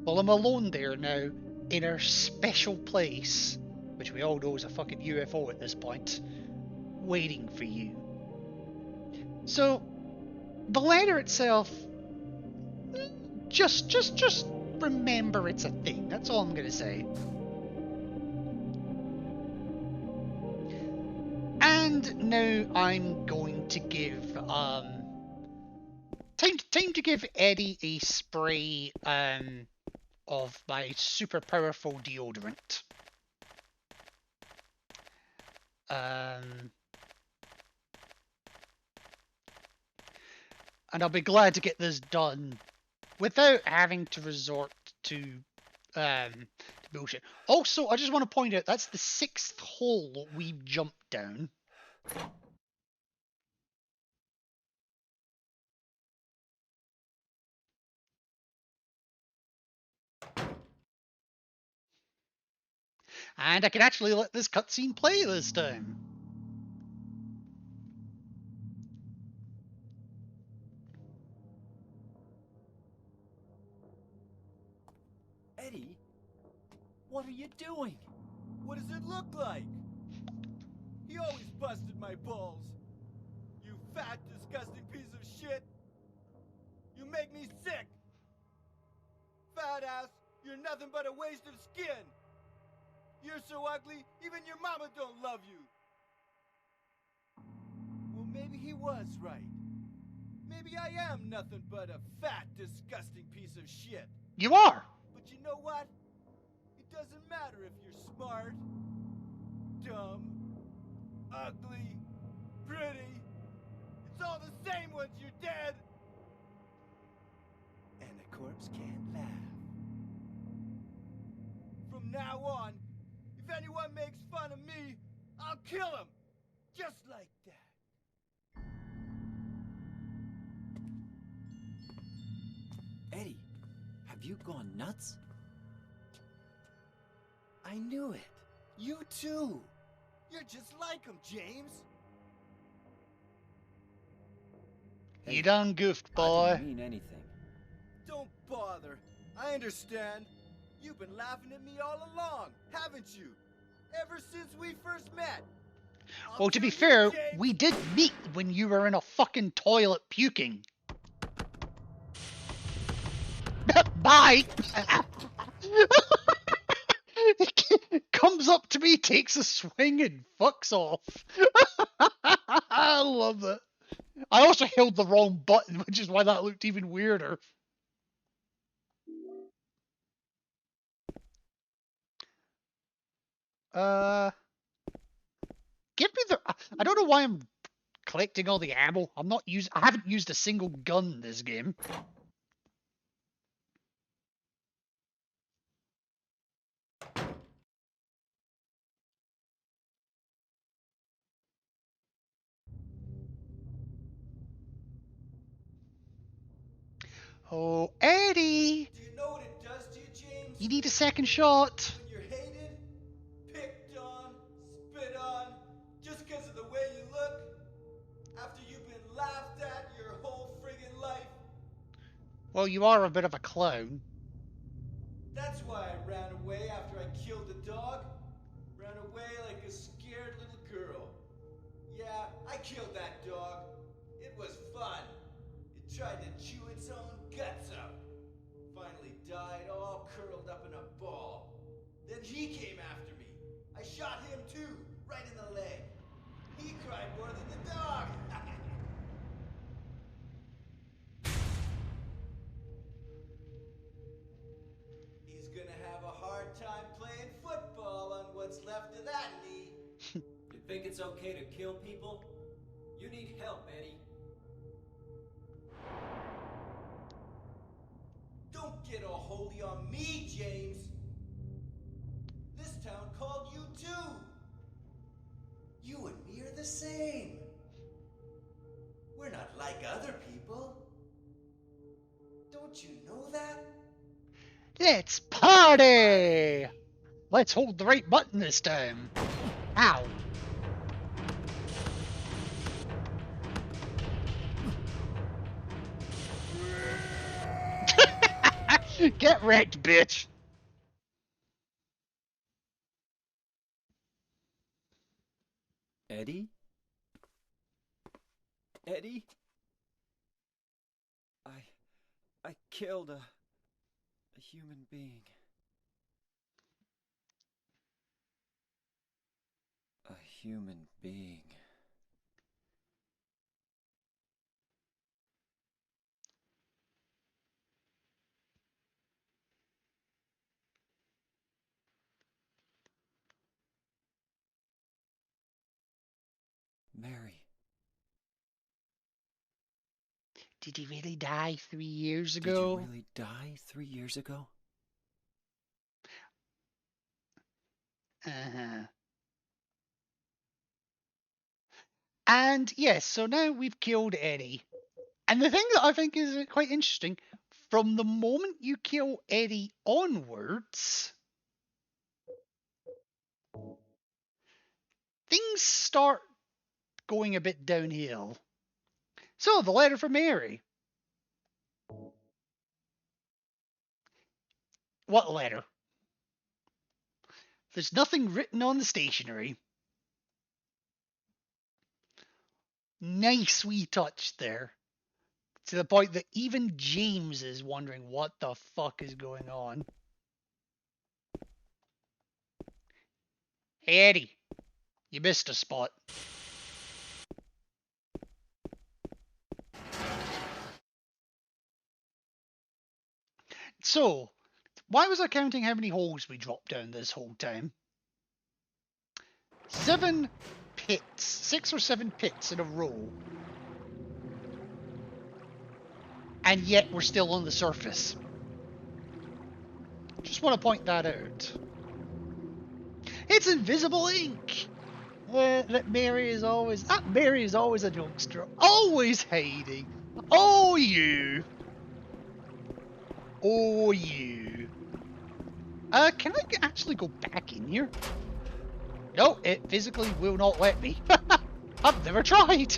Well, I'm alone there now, in our special place, which we all know is a fucking UFO at this point, waiting for you. So, the letter itself, just remember it's a thing. That's all I'm gonna say. And now I'm going to give time to give Eddie a spray of my super powerful deodorant. And I'll be glad to get this done without having to resort to bullshit. Also, I just want to point out that's the 6th hole we've jumped down. And I can actually let this cutscene play this time. Eddie, what are you doing? What does it look like? He always busted my balls. You fat, disgusting piece of shit. You make me sick. Fat ass, you're nothing but a waste of skin. You're so ugly, even your mama don't love you. Well, maybe he was right. Maybe I am nothing but a fat, disgusting piece of shit. You are. But you know what? It doesn't matter if you're smart, dumb, ugly, pretty. It's all the same once you're dead. And a corpse can't laugh. From now on, if anyone makes fun of me, I'll kill him. Just like that. Eddie, have you gone nuts? I knew it. You too. You're just like him, James. You done goofed, I boy. didn't mean anything. Don't bother. I understand. You've been laughing at me all along, haven't you? Ever since we first met. Well, to be fair, we did meet when you were in a fucking toilet puking. Bye! Comes up to me, takes a swing, and fucks off. I love it. I also held the wrong button, which is why that looked even weirder. Give me the... I don't know why I'm collecting all the ammo. I haven't used a single gun in this game. Oh, Eddie! Do you know what it does to you, James? You need a second shot. When you're hated, picked on, spit on, just because of the way you look, after you've been laughed at your whole friggin' life. Well, you are a bit of a clown. That's why I ran away after I killed the dog. Ran away like a scared little girl. Yeah, I killed that dog. It was fun. It tried to chew its own guts out. Finally died all curled up in a ball. Then he came after me. I shot him too, right in the leg. He cried more than the dog. it's okay to kill people? You need help, Eddie. Don't get all holy on me, James. This town called you too. You and me are the same. We're not like other people. Don't you know that? Let's party! Let's hold the right button this time. Ow. Get wrecked, bitch. Eddie? Eddie? I killed a human being. A human being. Mary. Did he really die 3 years Did ago? you really die 3 years ago? Uh-huh. And yes, so now we've killed Eddie. And the thing that I think is quite interesting, from the moment you kill Eddie onwards, things start going a bit downhill. So, the letter from Mary. What letter? There's nothing written on the stationery. Nice wee touch there. To the point that even James is wondering what the fuck is going on. Hey Eddie, you missed a spot. So, why was I counting how many holes we dropped down this whole time? 7 pits. 6 or 7 pits in a row. And yet we're still on the surface. Just want to point that out. It's invisible ink! That Mary is always... Mary is always a jokester. Always hiding. Oh, you. Oh, you. Can I actually go back in here? No, it physically will not let me. I've never tried.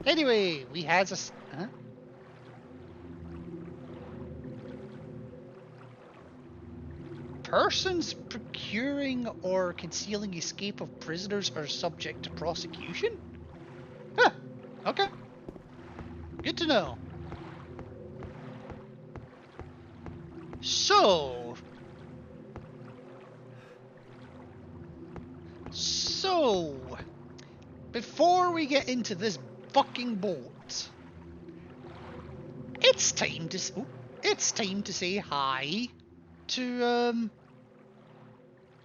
Anyway, we has a... Huh? Persons procuring or concealing escape of prisoners are subject to prosecution? Huh. Okay. Good to know. So, before we get into this fucking boat, it's time to say hi to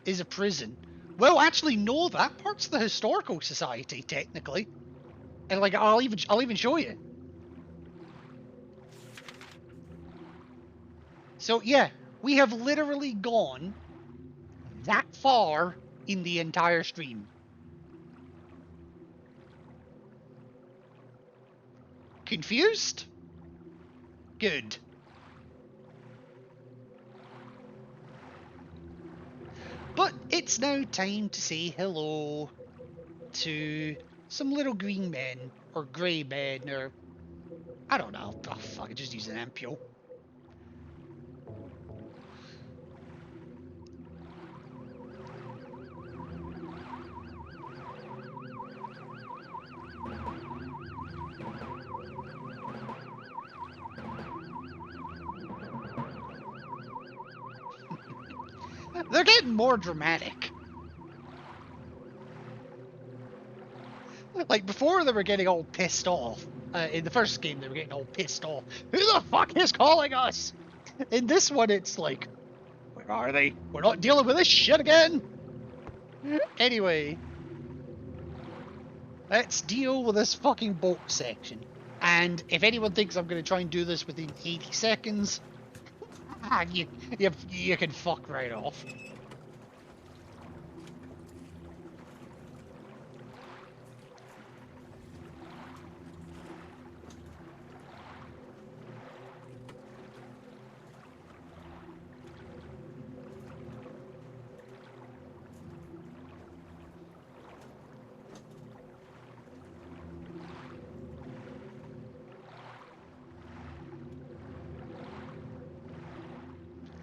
is a prison. Well, actually, no, that part's the historical society technically, and like I'll even show you. So yeah, we have literally gone that far in the entire stream. Confused? Good. But it's now time to say hello to some little green men, or grey men, or... I don't know. Oh, fuck, I just use an ampule. They're getting more dramatic. Like, before they were getting all pissed off. In the first game, they were getting all pissed off. Who the fuck is calling us? In this one, it's like, where are they? We're not dealing with this shit again. Anyway, let's deal with this fucking boat section. And if anyone thinks I'm going to try and do this within 80 seconds, you can fuck right off.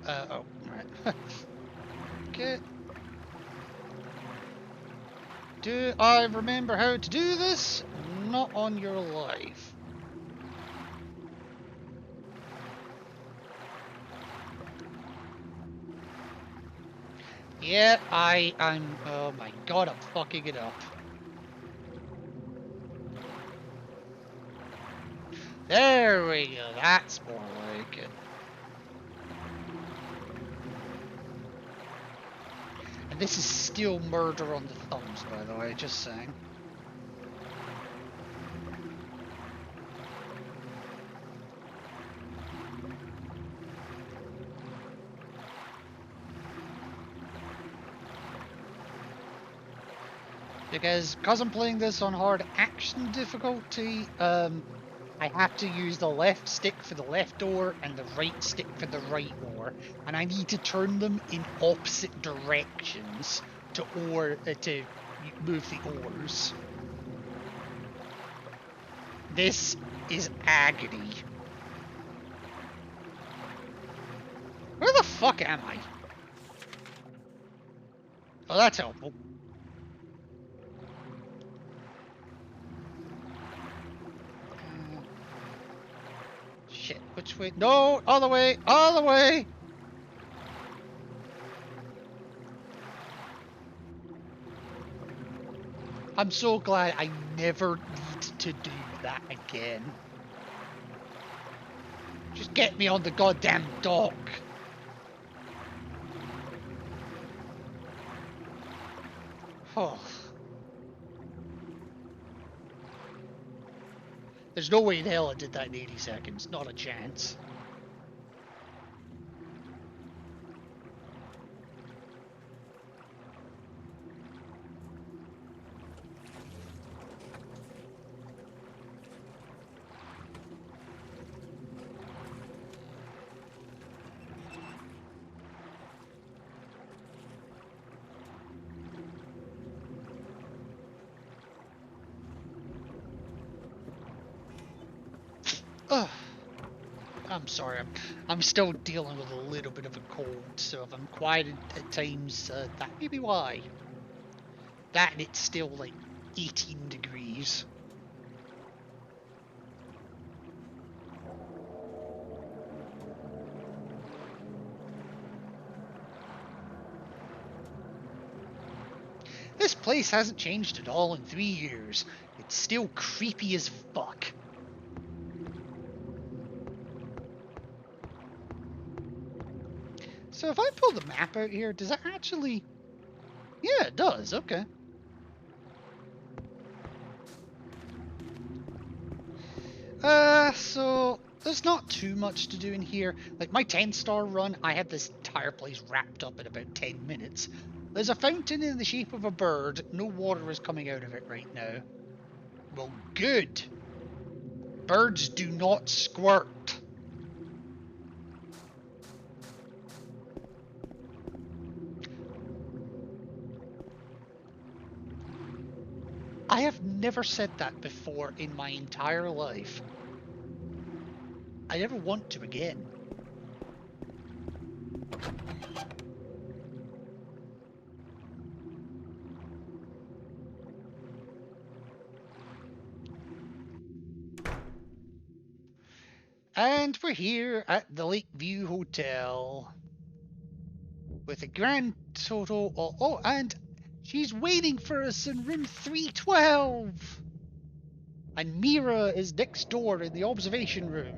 Oh, right. Okay. Do I remember how to do this? Not on your life. Yeah, I'm, oh my god, I'm fucking it up. There we go, that's more like it. And this is still murder on the thumbs, by the way, just saying. Because I'm playing this on hard action difficulty, I have to use the left stick for the left door and the right stick for the right door, and I need to turn them in opposite directions to move the oars. This is agony. Where the fuck am I? Oh, that's helpful. Shit, which way? No, all the way, all the way! I'm so glad I never need to do that again. Just get me on the goddamn dock. Oh. There's no way in hell I did that in 80 seconds. Not a chance. Ugh. I'm sorry, I'm still dealing with a little bit of a cold, so if I'm quiet at times, that may be why. That and it's still like 18 degrees. This place hasn't changed at all in 3 years. It's still creepy as fuck. So if I pull the map out here, does that actually... Yeah, it does, okay. So there's not too much to do in here. Like my 10-star run, I had this entire place wrapped up in about 10 minutes. There's a fountain in the shape of a bird. No water is coming out of it right now. Well, good. Birds do not squirt. I have never said that before in my entire life. I never want to again. And we're here at the Lakeview Hotel. With a grand total of... Oh, and she's waiting for us in room 312! And Mira is next door in the observation room.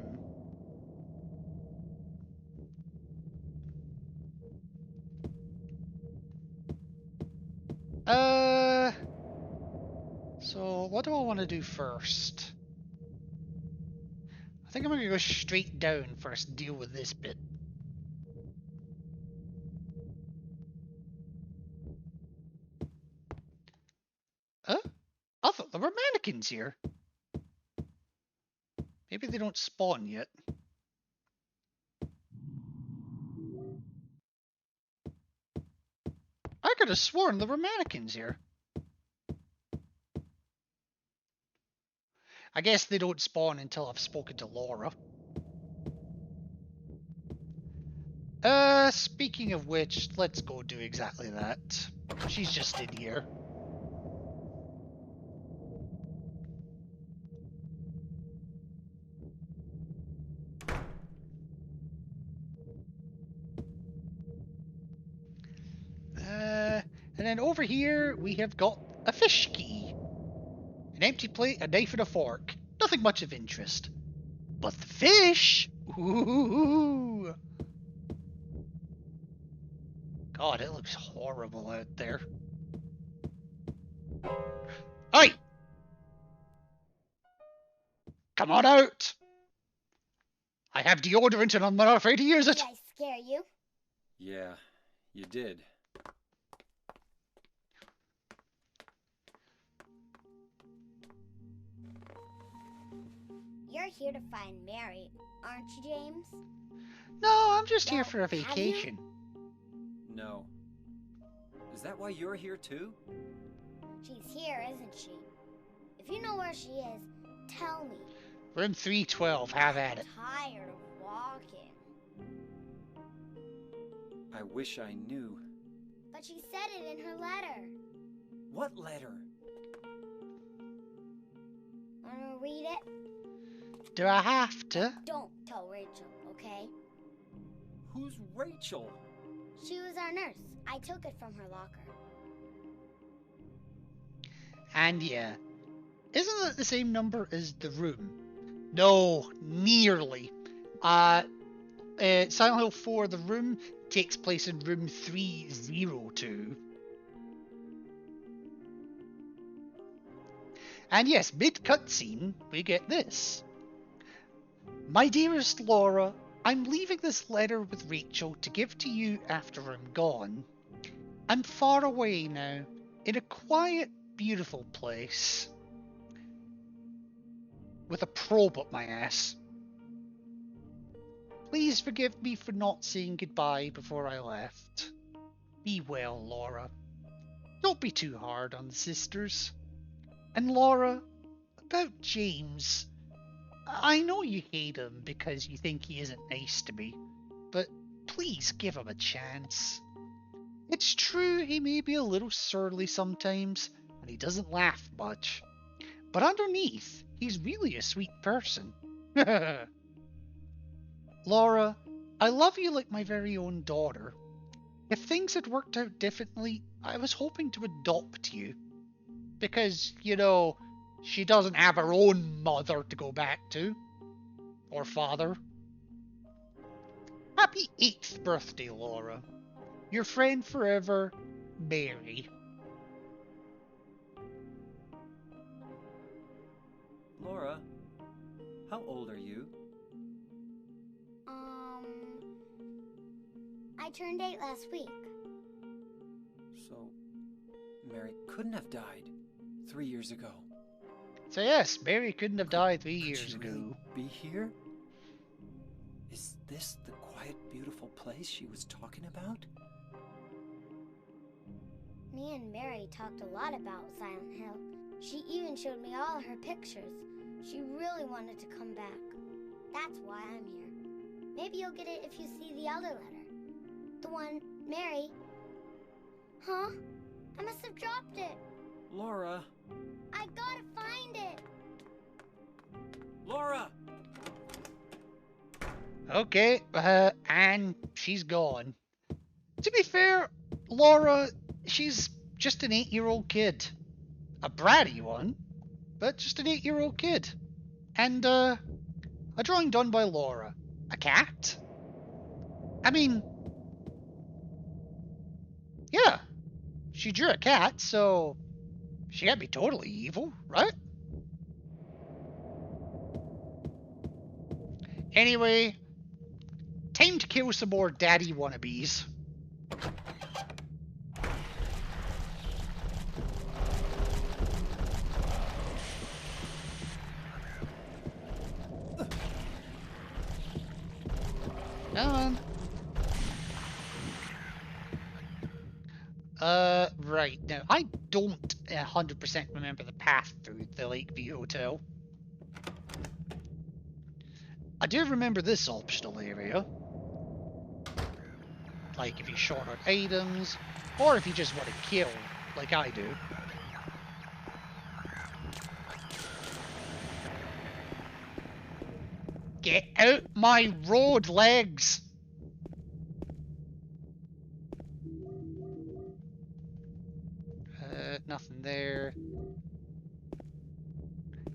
what do I want to do first? I think I'm going to go straight down first, deal with this bit. Huh? I thought there were mannequins here. Maybe they don't spawn yet. I could have sworn there were mannequins here. I guess they don't spawn until I've spoken to Laura. Speaking of which, let's go do exactly that. She's just in here. And then over here, we have got a fish key. An empty plate, a knife, and a fork. Nothing much of interest. But the fish! Ooh! God, it looks horrible out there. Hey! Come on out! I have deodorant and I'm not afraid to use it! Did I scare you? Yeah, you did. You're here to find Mary, aren't you, James? No, I'm just here Well, for a have you? vacation. No. Is that why you're here too? She's here, isn't she? If you know where she is, tell me. Room 312, have at it. I'm tired of walking. I wish I knew. But she said it in her letter. What letter? Wanna read it? Do I have to? Don't tell Rachel, okay? Who's Rachel? She was our nurse. I took it from her locker. And yeah, isn't that the same number as the room? No, nearly. Silent Hill 4, the room takes place in room 302. And yes, mid-cutscene, we get this. My dearest Laura, I'm leaving this letter with Rachel to give to you after I'm gone. I'm far away now, in a quiet, beautiful place. With a probe up my ass. Please forgive me for not saying goodbye before I left. Be well, Laura. Don't be too hard on the sisters. And Laura, about James, I know you hate him because you think he isn't nice to me, but please give him a chance. It's true he may be a little surly sometimes, and he doesn't laugh much, but underneath, he's really a sweet person. Laura, I love you like my very own daughter. If things had worked out differently, I was hoping to adopt you. Because, you know, she doesn't have her own mother to go back to. Or father. Happy 8th birthday, Laura. Your friend forever, Mary. Laura, how old are you? I turned 8 last week. So, Mary couldn't have died 3 years ago. So yes, Mary couldn't have died 3 Could years she ago. really be here? Is this the quiet, beautiful place she was talking about? Me and Mary talked a lot about Silent Hill. She even showed me all her pictures. She really wanted to come back. That's why I'm here. Maybe you'll get it if you see the other letter. The one, Mary. Huh? I must have dropped it. Laura! I gotta find it. Laura! Okay, and she's gone. To be fair, Laura, she's just an 8-year-old kid. A bratty one, but just an 8-year-old kid. And, a drawing done by Laura. A cat? I mean, yeah, she drew a cat, so she can't be totally evil, right? Anyway, time to kill some more daddy wannabes. Come on. Right. Now, I don't 100% remember the path through the Lakeview Hotel. I do remember this optional area. Like if you short out items, or if you just want to kill, like I do. Get out my road, legs! Nothing there.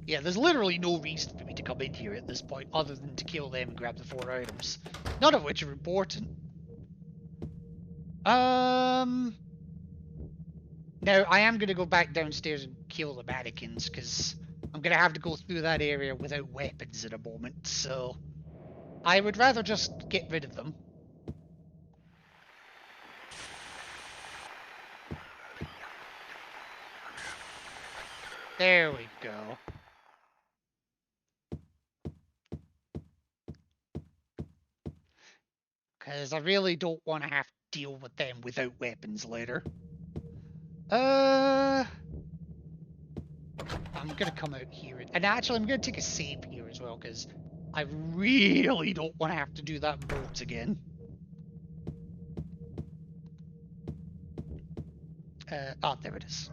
Yeah, there's literally no reason for me to come in here at this point other than to kill them and grab the 4 items. None of which are important. Now, I am going to go back downstairs and kill the mannequins, because I'm going to have to go through that area without weapons in a moment, so I would rather just get rid of them. There we go. Because I really don't want to have to deal with them without weapons later. I'm gonna come out here, and actually I'm gonna take a save here as well, because I really don't want to have to do that bolt again. Oh, there it is.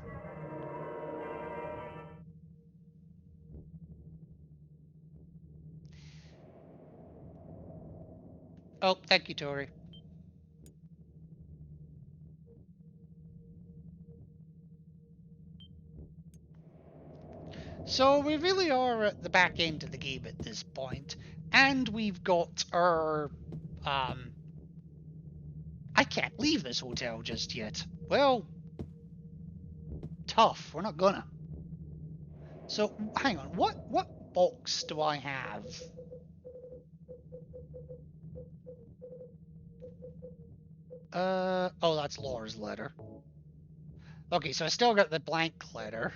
Oh, thank you, Tori. So we really are at the back end of the game at this point, and we've got our, I can't leave this hotel just yet. Well, tough, we're not gonna. So, hang on, what box do I have? Oh, that's Laura's letter. Okay, so I still got the blank letter.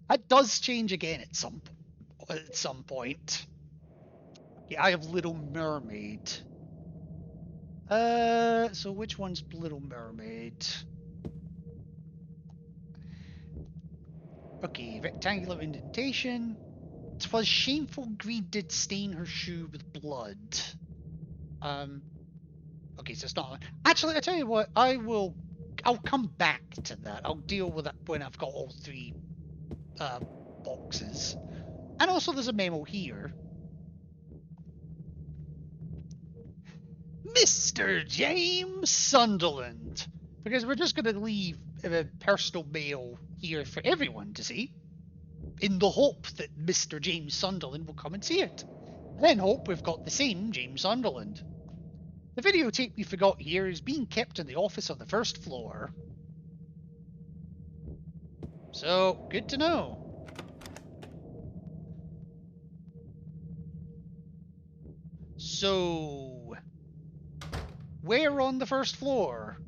That does change again at some point. Yeah, I have Little Mermaid. So which one's Little Mermaid? Okay, rectangular indentation. 'Twas shameful greed did stain her shoe with blood. Okay, so it's not. Actually, I tell you what, I'll come back to that. I'll deal with that when I've got all 3 boxes. And also, there's a memo here. Mr. James Sunderland. Because we're just going to leave a personal mail here for everyone to see, in the hope that Mr. James Sunderland will come and see it. And then hope we've got the same James Sunderland. The videotape we forgot here is being kept in the office on the 1st floor. So, good to know. So, where on the 1st floor?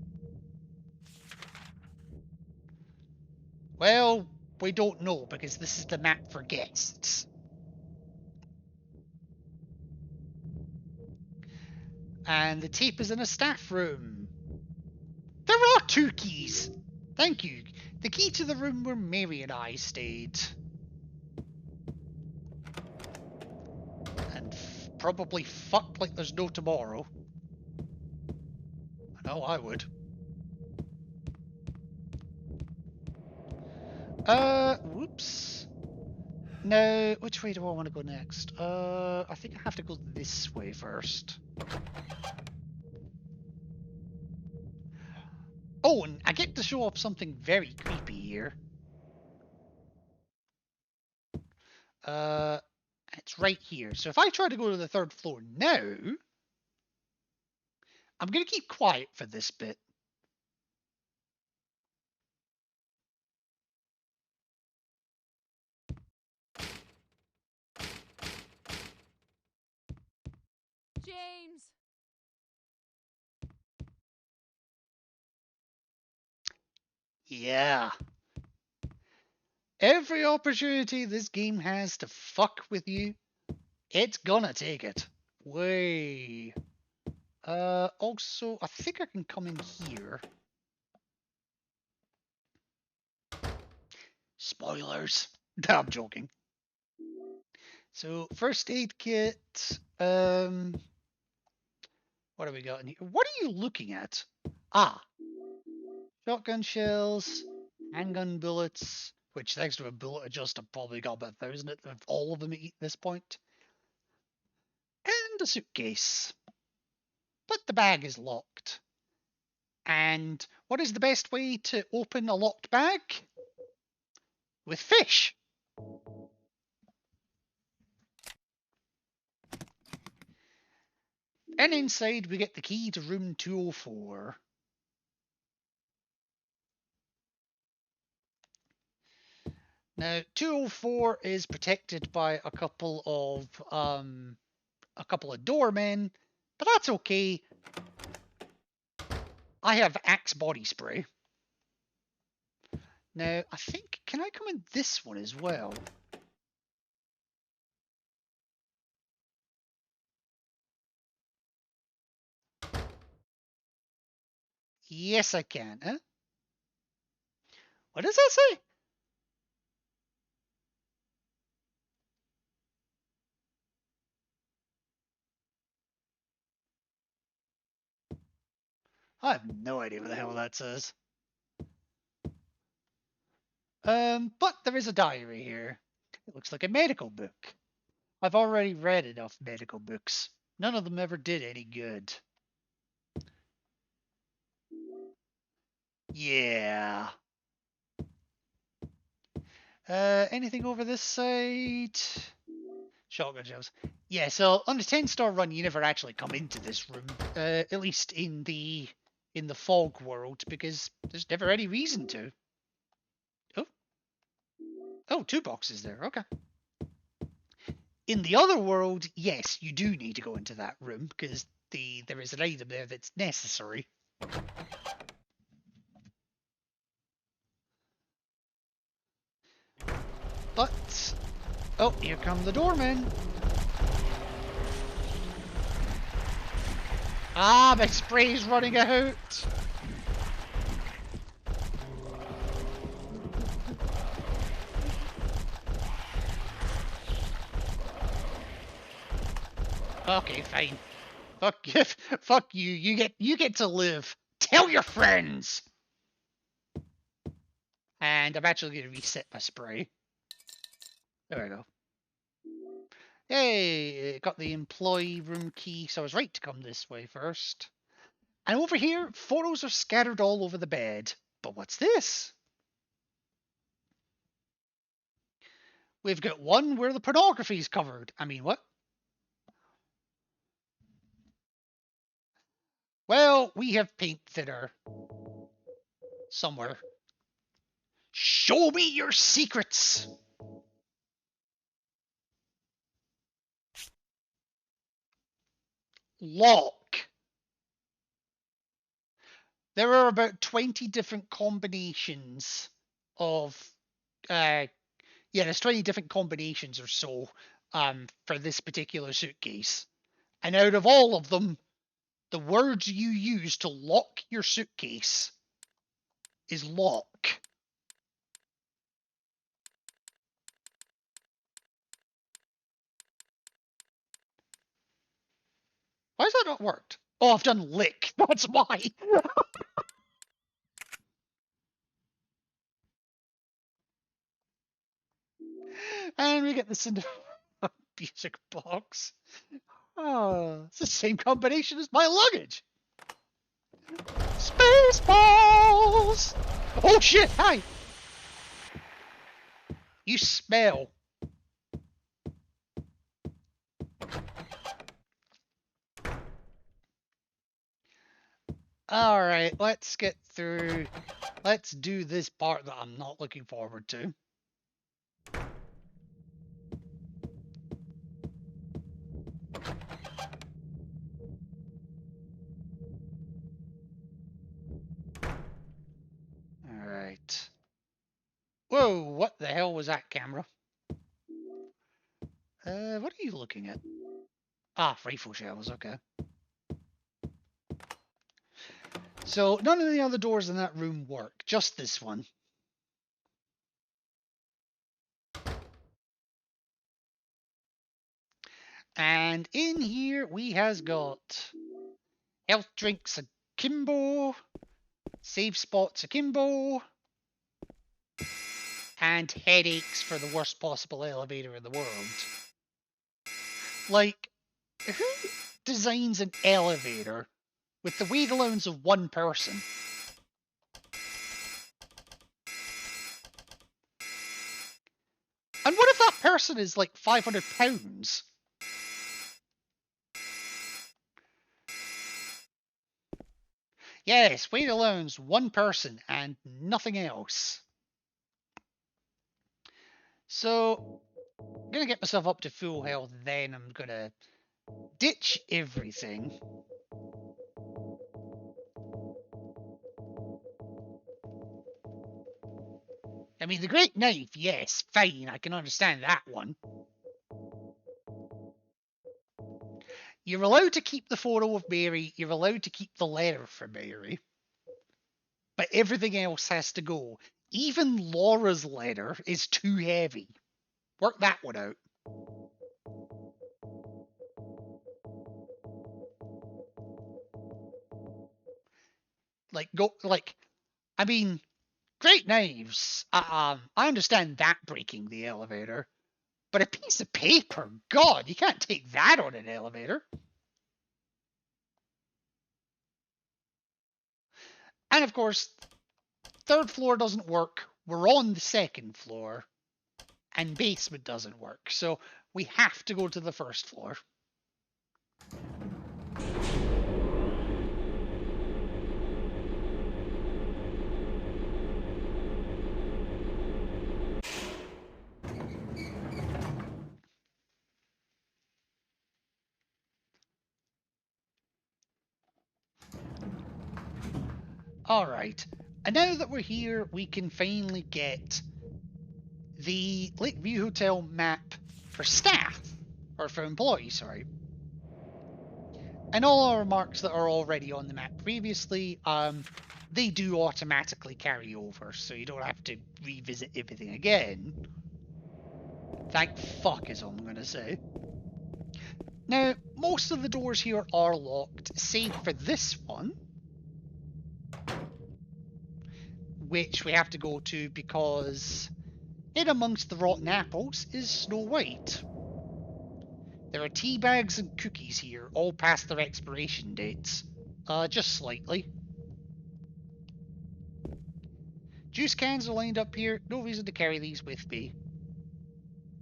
Well, we don't know, because this is the map for guests. And the tape is in a staff room. There are 2 keys! Thank you. The key to the room where Mary and I stayed. And probably fucked like there's no tomorrow. I know I would. Whoops. No, which way do I want to go next? I think I have to go this way first. Oh, and I get to show off something very creepy here. It's right here. So if I try to go to the 3rd floor now, I'm going to keep quiet for this bit. Yeah. Every opportunity this game has to fuck with you, it's gonna take it. Way. Also, I think I can come in here. Spoilers. I'm joking. So, first aid kit. What have we got in here? What are you looking at? Ah, shotgun shells, handgun bullets, which thanks to a bullet adjuster probably got about 1,000 of all of them at this point, and a suitcase. But the bag is locked. And what is the best way to open a locked bag? With fish. And inside we get the key to room 204. Now, 204 is protected by a couple of doormen, but that's okay. I have Axe body spray. Now, I think, can I come in this one as well? Yes, I can. Huh? What does that say? I have no idea what the hell that says. But there is a diary here. It looks like a medical book. I've already read enough medical books. None of them ever did any good. Yeah. Anything over this side? Shotgun shells. Yeah, so on the 10-star run, you never actually come into this room, at least in the fog world, because there's never any reason to. Oh, 2 boxes there. Okay. In the other world, yes, you do need to go into that room because there is an item there that's necessary. But oh, here come the doormen. Ah, my spray's running out. Okay, fine. Fuck you. Fuck you. You get to live. Tell your friends. And I'm actually going to reset my spray. There we go. Hey, got the employee room key, so I was right to come this way first. And over here, photos are scattered all over the bed. But what's this? We've got one where the pornography is covered. I mean, what? Well, we have paint thinner. Somewhere. Show me your secrets! Lock. There are about 20 different combinations of there's 20 different combinations or so for this particular suitcase. And out of all of them, the word you use to lock your suitcase is lock. Why has that not worked? Oh, I've done lick. That's why. And we get the Cinder music box. Oh, it's the same combination as my luggage. Spaceballs! Oh shit, hi! You smell. Alright, let's get through. Let's do this part that I'm not looking forward to. Alright. was that camera? What are you looking at? Ah, rifle shells, okay. So none of the other doors in that room work, just this one. And in here we has got health drinks akimbo, save spots akimbo, and headaches for the worst possible elevator in the world. Like, who designs an elevator with the weight allowance of one person? And what if that person is like 500 pounds? Yes, weight allowance, one person and nothing else. So, I'm gonna get myself up to full health, then I'm gonna ditch everything. I mean, the great knife, yes, fine, I can understand that one. You're allowed to keep the photo of Mary, you're allowed to keep the letter from Mary. But everything else has to go. Even Laura's letter is too heavy. Work that one out. I mean, great knives. I understand that breaking the elevator. But a piece of paper, God, you can't take that on an elevator. And of course, third floor doesn't work. We're on the second floor. And basement doesn't work. So we have to go to the first floor. Alright, and now that we're here, we can finally get the Lakeview Hotel map for staff, or for employees, sorry. And all our marks that are already on the map previously, they do automatically carry over, so you don't have to revisit everything again. Thank fuck is all I'm gonna say. Now, most of the doors here are locked, save for this one, which we have to go to because in amongst the rotten apples is Snow White. There are tea bags and cookies here, all past their expiration dates. Just slightly. Juice cans are lined up here, no reason to carry these with me.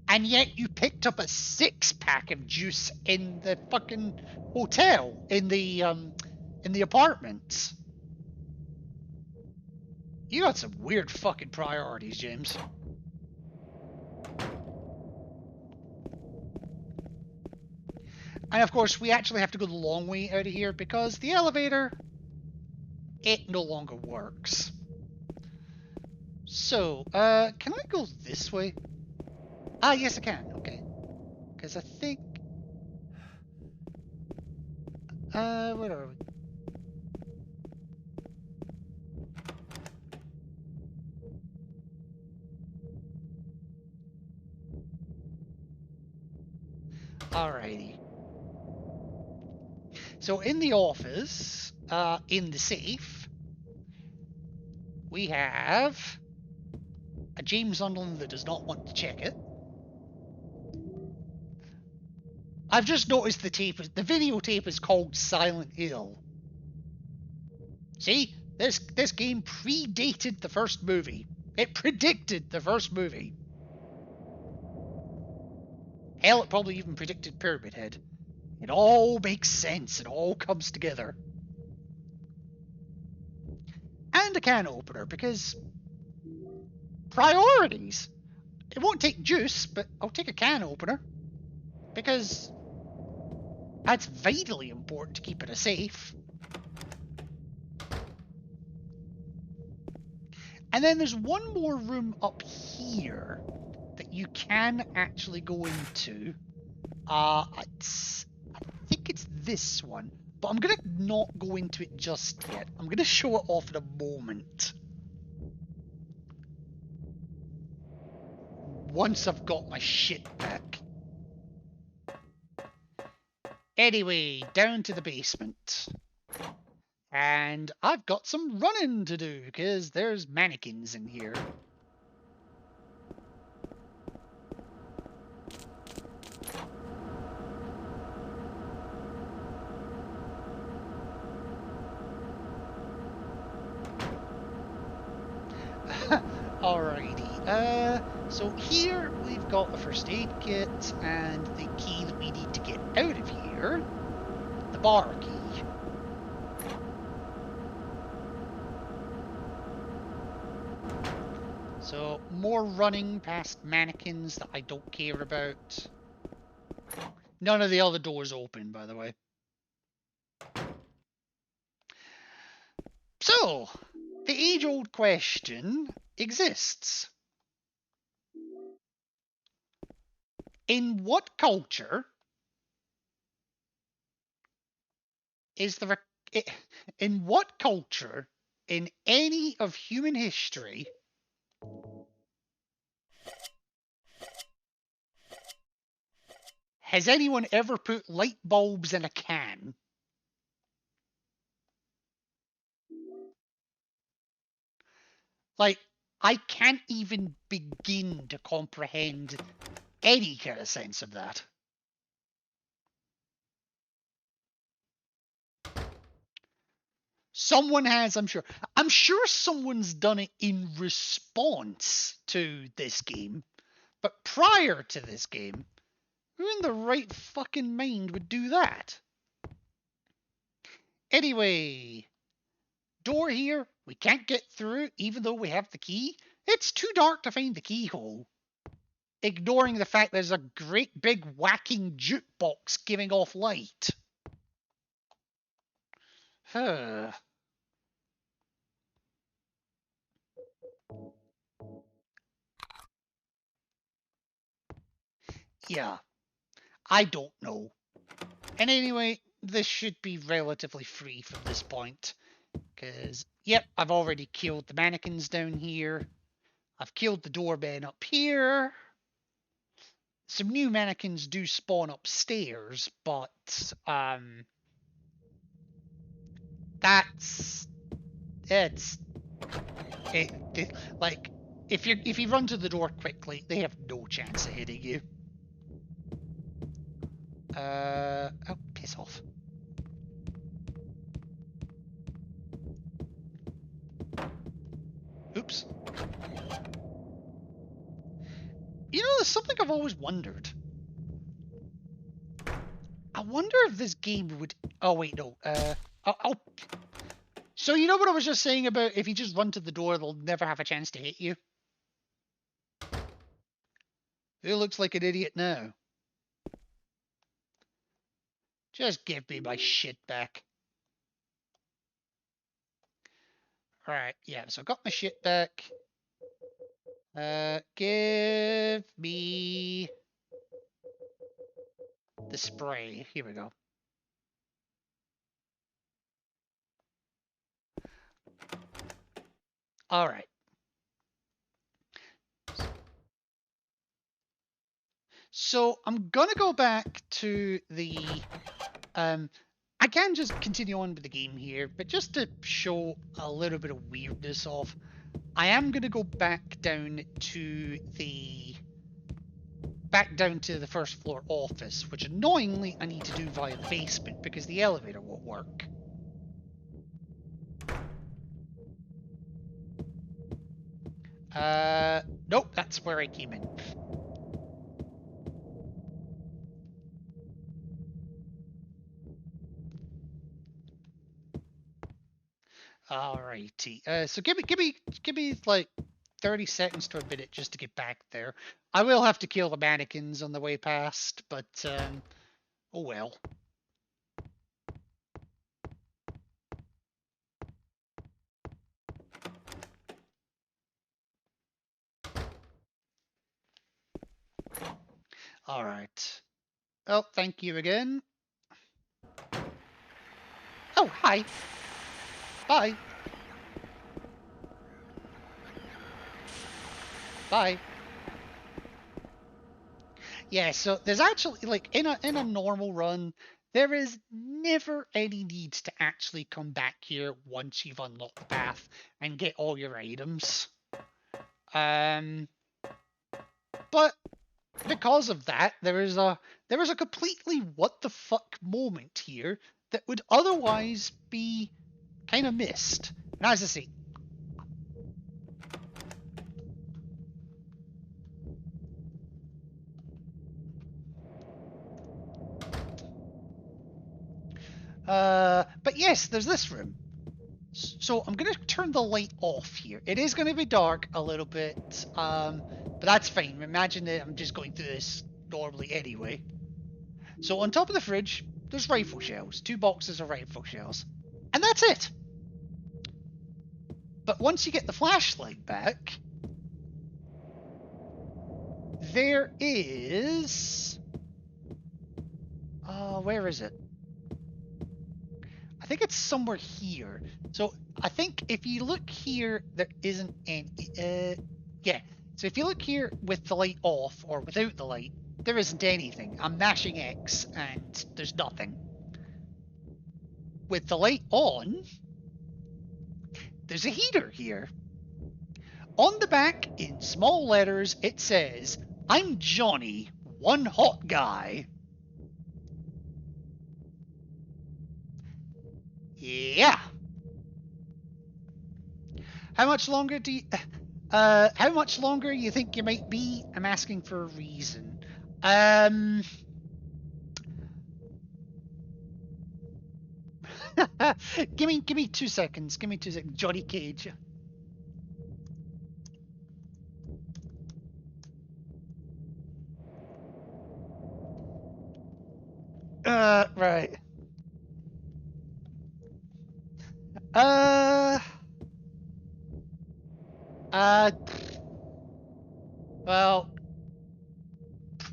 And yet you picked up a 6-pack of juice in the fucking hotel, in the apartments. You got some weird fucking priorities, James. And of course, we actually have to go the long way out of here because the elevator, it no longer works. So, can I go this way? Ah, yes I can, okay. Because I think... where are we? Alrighty. So in the office, in the safe, we have a James Sunderland that does not want to check it. I've just noticed the videotape is called Silent Hill. See, this game predated the first movie. It predicted the first movie. Hell, it probably even predicted Pyramid Head. It all makes sense. It all comes together. And a can opener, because... priorities! It won't take juice, but I'll take a can opener. Because... that's vitally important to keep in a safe. And then there's one more room up here. that you can actually go into. I think it's this one, but I'm gonna not go into it just yet. I'm gonna show it off in a moment. Once I've got my shit back. Anyway, down to the basement. And I've got some running to do, because there's mannequins in here. Alrighty, so here we've got a first aid kit and the key that we need to get out of here. The bar key. So, more running past mannequins that I don't care about. None of the other doors open, by the way. So, the age-old question exists. In what culture is the... In what culture in any of human history has anyone ever put light bulbs in a can? Like, I can't even begin to comprehend any kind of sense of that. Someone has, I'm sure. I'm sure someone's done it in response to this game. But prior to this game, who in the right fucking mind would do that? Anyway, door here. We can't get through even though we have the key. It's too dark to find the keyhole. Ignoring the fact there's a great big whacking jukebox giving off light. Huh. Yeah, I don't know. And anyway, this should be relatively free from this point. Because, yep, I've already killed the mannequins down here. I've killed the doorman up here. Some new mannequins do spawn upstairs, but, that's... like, if you run to the door quickly, they have no chance of hitting you. Oh, piss off. Oops. You know, there's something I've always wondered. I wonder if this game would... Oh, wait, no. So you know what I was just saying about if you just run to the door, they'll never have a chance to hit you? Who looks like an idiot now? Just give me my shit back. Alright, yeah, so I got my shit back. Give me the spray. Here we go. Alright. So I'm gonna go back to the... I can just continue on with the game here, but just to show a little bit of weirdness of... I am gonna go back down to the first floor office, which annoyingly I need to do via the basement because the elevator won't work. Nope, that's where I came in. Alrighty. So give me like 30 seconds to a minute just to get back there. I will have to kill the mannequins on the way past, but oh well. Alright. Oh, thank you again. Oh, hi. Bye. Bye. Yeah, so there's actually, like, in a normal run, there is never any need to actually come back here once you've unlocked the path and get all your items. But because of that, there is a completely what the fuck moment here that would otherwise be kind of missed. And as I say, but yes, there's this room. So I'm going to turn the light off here. It is going to be dark a little bit, but that's fine. Imagine that I'm just going through this normally anyway. So on top of the fridge, there's rifle shells. 2 boxes of rifle shells. And that's it. But once you get the flashlight back, there is... where is it? I think it's somewhere here. So I think if you look here, there isn't any... yeah. So if you look here with the light off, or without the light, there isn't anything. I'm mashing X, and there's nothing. With the light on, there's a heater here. On the back, in small letters, it says, "I'm Johnny, one hot guy." Yeah. How much longer do you... how much longer you think you might be? I'm asking for a reason. give me 2 seconds. Give me 2 seconds. Johnny Cage. Right. Well,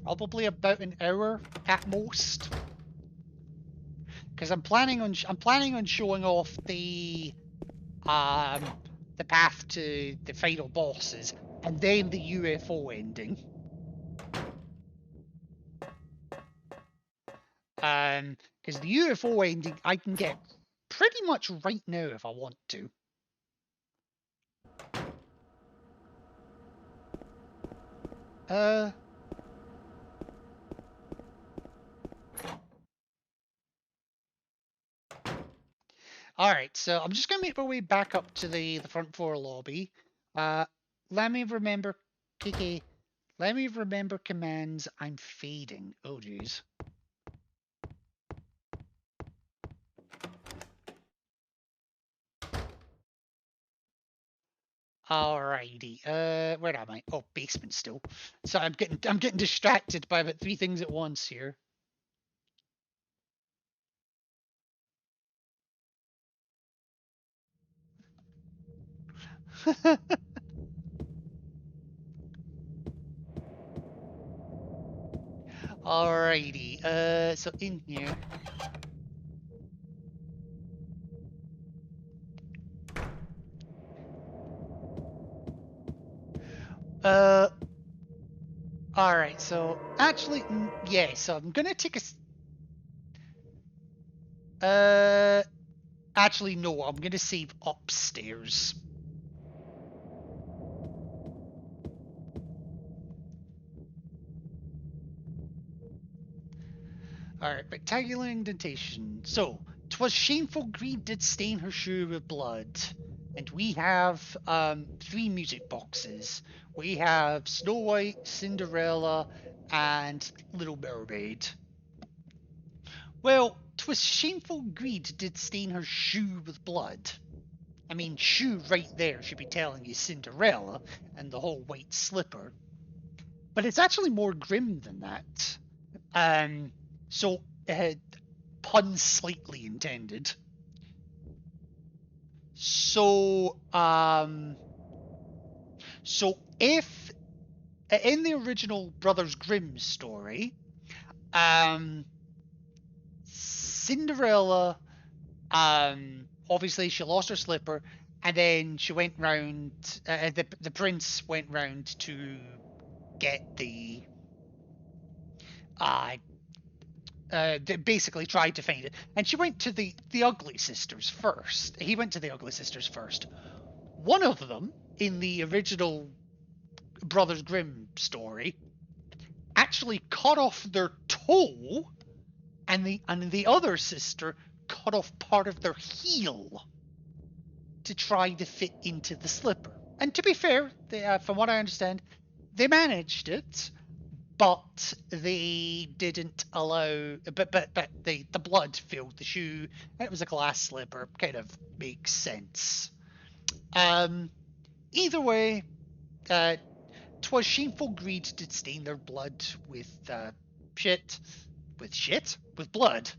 probably about an hour at most. Because I'm planning on showing off the path to the final bosses and then the UFO ending. Because the UFO ending I can get pretty much right now if I want to. Alright, so I'm just gonna make my way back up to the front floor lobby. Let me remember, Kiki, let me remember commands. I'm fading. Oh, jeez. Alrighty. Where am I? Oh, basement still. So I'm getting distracted by about 3 things at once here. Alrighty. So in here. Alright, so actually, yeah, so I'm gonna take a... actually, no, I'm gonna save upstairs. Alright, rectangular indentation. So, 'twas shameful greed did stain her shoe with blood. And we have 3 music boxes. We have Snow White, Cinderella, and Little Mermaid. Well, 'twas shameful greed did stain her shoe with blood. I mean, shoe right there should be telling you Cinderella and the whole white slipper. But it's actually more grim than that. So, pun slightly intended. So, so if in the original Brothers Grimm story, Cinderella, obviously she lost her slipper, and then she went round. The prince went round to get the. Basically tried to find it, and she went to the ugly sisters first. He went to the ugly sisters first. One of them in the original Brothers Grimm story actually cut off their toe, and the other sister cut off part of their heel to try to fit into the slipper. And to be fair, from what I understand, they managed it, but they didn't allow. But the blood filled the shoe, and it was a glass slipper. Kind of makes sense. Either way, 'twas shameful greed did stain their blood with with blood.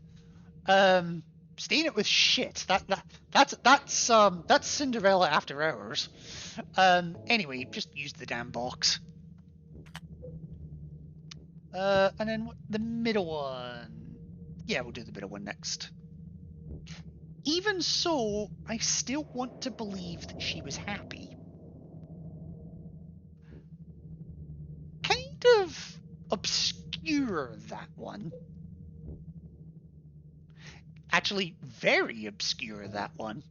Stain it with shit. That's Cinderella after hours. Anyway, just use the damn box. And then the middle one. Yeah, we'll do the middle one next. Even so, I still want to believe that she was happy. Kind of obscure, that one. Actually, very obscure, that one.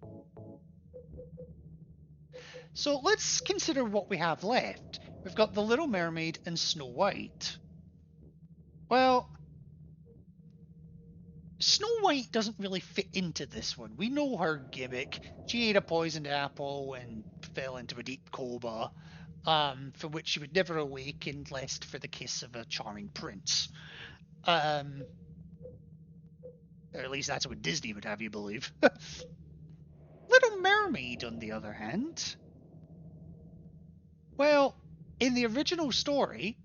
So let's consider what we have left. We've got The Little Mermaid and Snow White. Well, Snow White doesn't really fit into this one. We know her gimmick. She ate a poisoned apple and fell into a deep coma, from which she would never awake unless for the kiss of a charming prince. Or at least that's what Disney would have you believe. Little Mermaid, on the other hand, well, in the original story,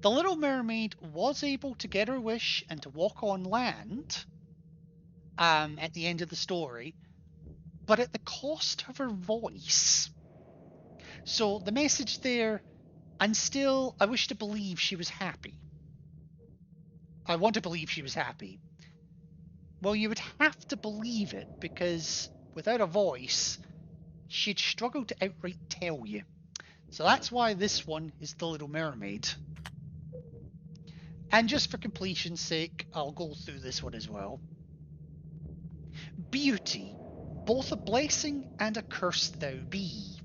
the Little Mermaid was able to get her wish and to walk on land at the end of the story, but at the cost of her voice. So the message there, I wish to believe she was happy. I want to believe she was happy. Well, you would have to believe it, because without a voice, she'd struggle to outright tell you. So that's why this one is The Little Mermaid. And just for completion's sake, I'll go through this one as well. Beauty, both a blessing and a curse thou be.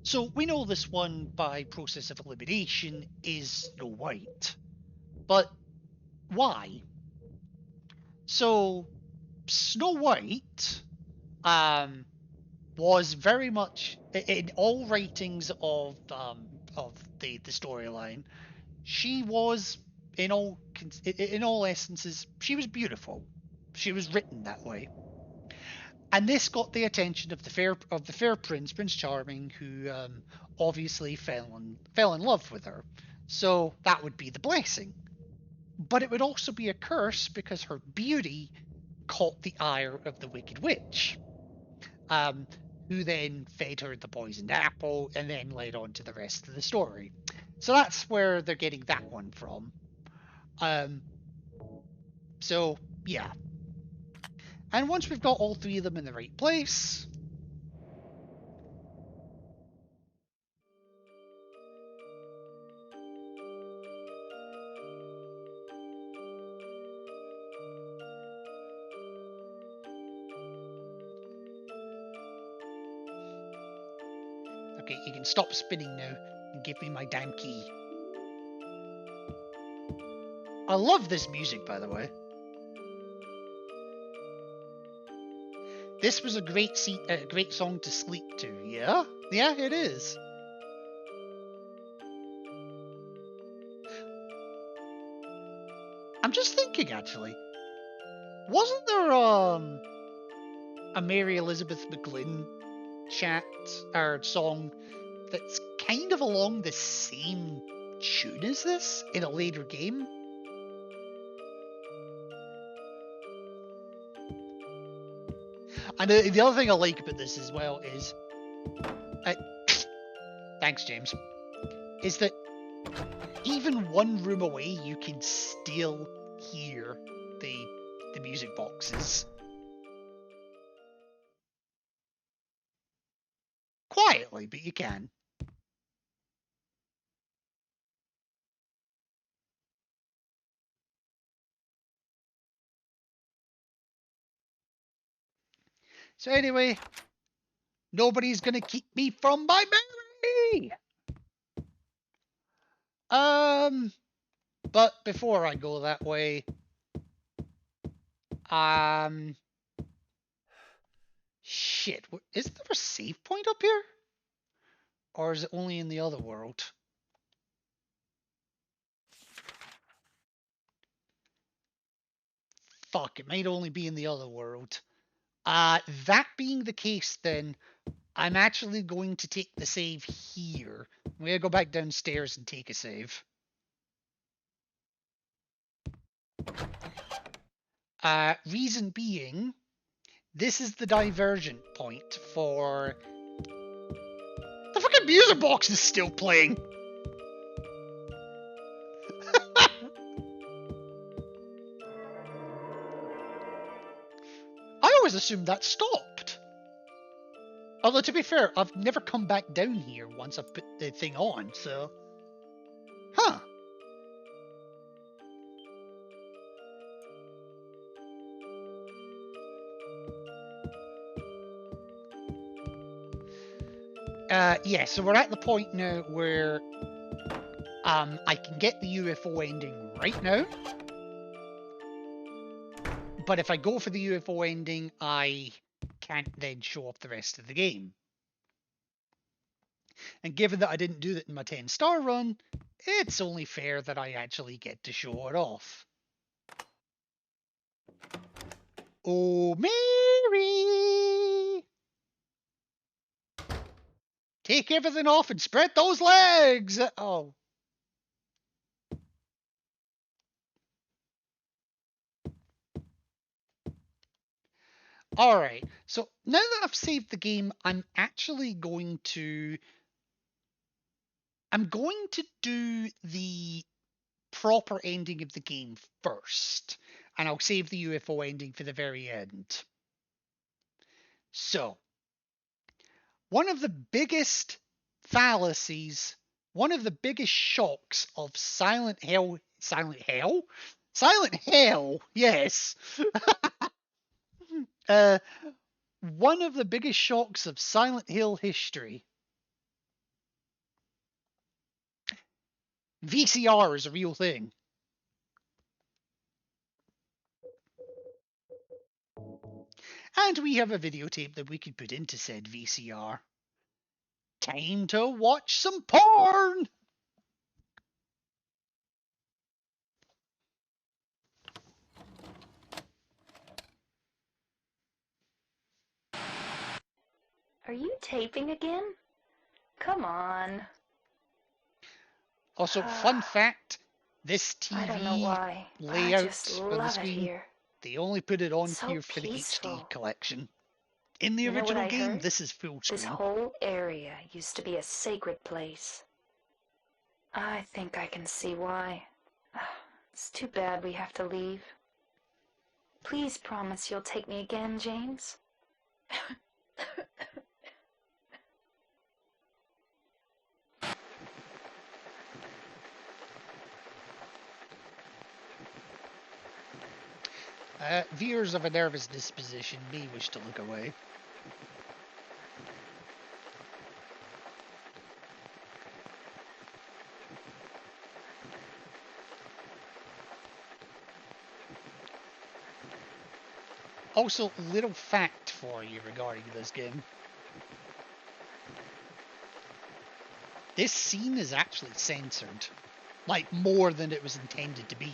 So we know this one by process of elimination is Snow White. But why? So Snow White was very much in all writings of the storyline. She was in all essences, she was beautiful. She was written that way, and this got the attention of the fair prince, Prince Charming, who obviously fell in love with her. So that would be the blessing. But it would also be a curse because her beauty caught the ire of the Wicked Witch, who then fed her the poisoned apple and then led on to the rest of the story. So that's where they're getting that one from. So, yeah. And once we've got all three of them in the right place, okay, you can stop spinning now and give me my damn key. I love this music, by the way. This was a great song to sleep to, yeah? Yeah, it is. I'm just thinking, actually. Wasn't there, a Mary Elizabeth McGlynn song that's kind of along the same tune as this in a later game? And the other thing I like about this as well is, thanks, James. is that even one room away, you can still hear the music boxes. Quietly, but you can. So anyway, nobody's gonna keep me from my memory! But before I go that way, shit, isn't there a save point up here? Or is it only in the other world? Fuck, it might only be in the other world. That being the case, then I'm actually going to take the save here. I'm gonna go back downstairs and take a save. Reason being, this is the divergent point for... The fucking music box is still playing! I always assumed that stopped. Although, to be fair, I've never come back down here once I've put the thing on, so... Huh. Yeah, so we're at the point now where I can get the UFO ending right now. But if I go for the UFO ending, I can't then show off the rest of the game. And given that I didn't do that in my 10-star run, it's only fair that I actually get to show it off. Oh, Mary! Take everything off and spread those legs! Oh. Alright, so now that I've saved the game, I'm going to do the proper ending of the game first, and I'll save the UFO ending for the very end. So, one of the biggest fallacies, one of the biggest shocks of Silent Hell, yes. One of the biggest shocks of Silent Hill history. VCR is a real thing. And we have a videotape that we could put into said VCR. Time to watch some porn! Are you taping again? Come on. Also, fun fact, this I don't know TV why. layout I just on the love it screen, here. they only put it on It's so here for the peaceful. HD collection. In the You know what original I game, heard? this is full This screen. whole area used to be a sacred place. I think I can see why. It's too bad we have to leave. Please promise you'll take me again, James. Viewers of a nervous disposition may wish to look away. Also, little fact for you regarding this game. This scene is actually censored. Like, more than it was intended to be.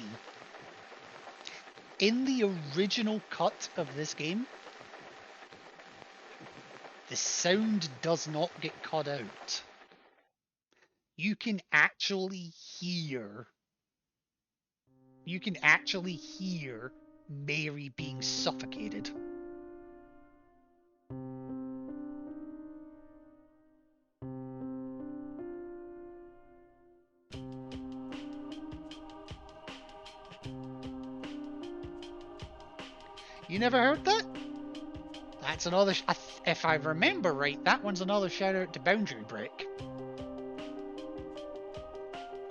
In the original cut of this game, the sound does not get cut out. You can actually hear Mary being suffocated. You never heard that? That's another. If I remember right, that one's another shout out to Boundary Break.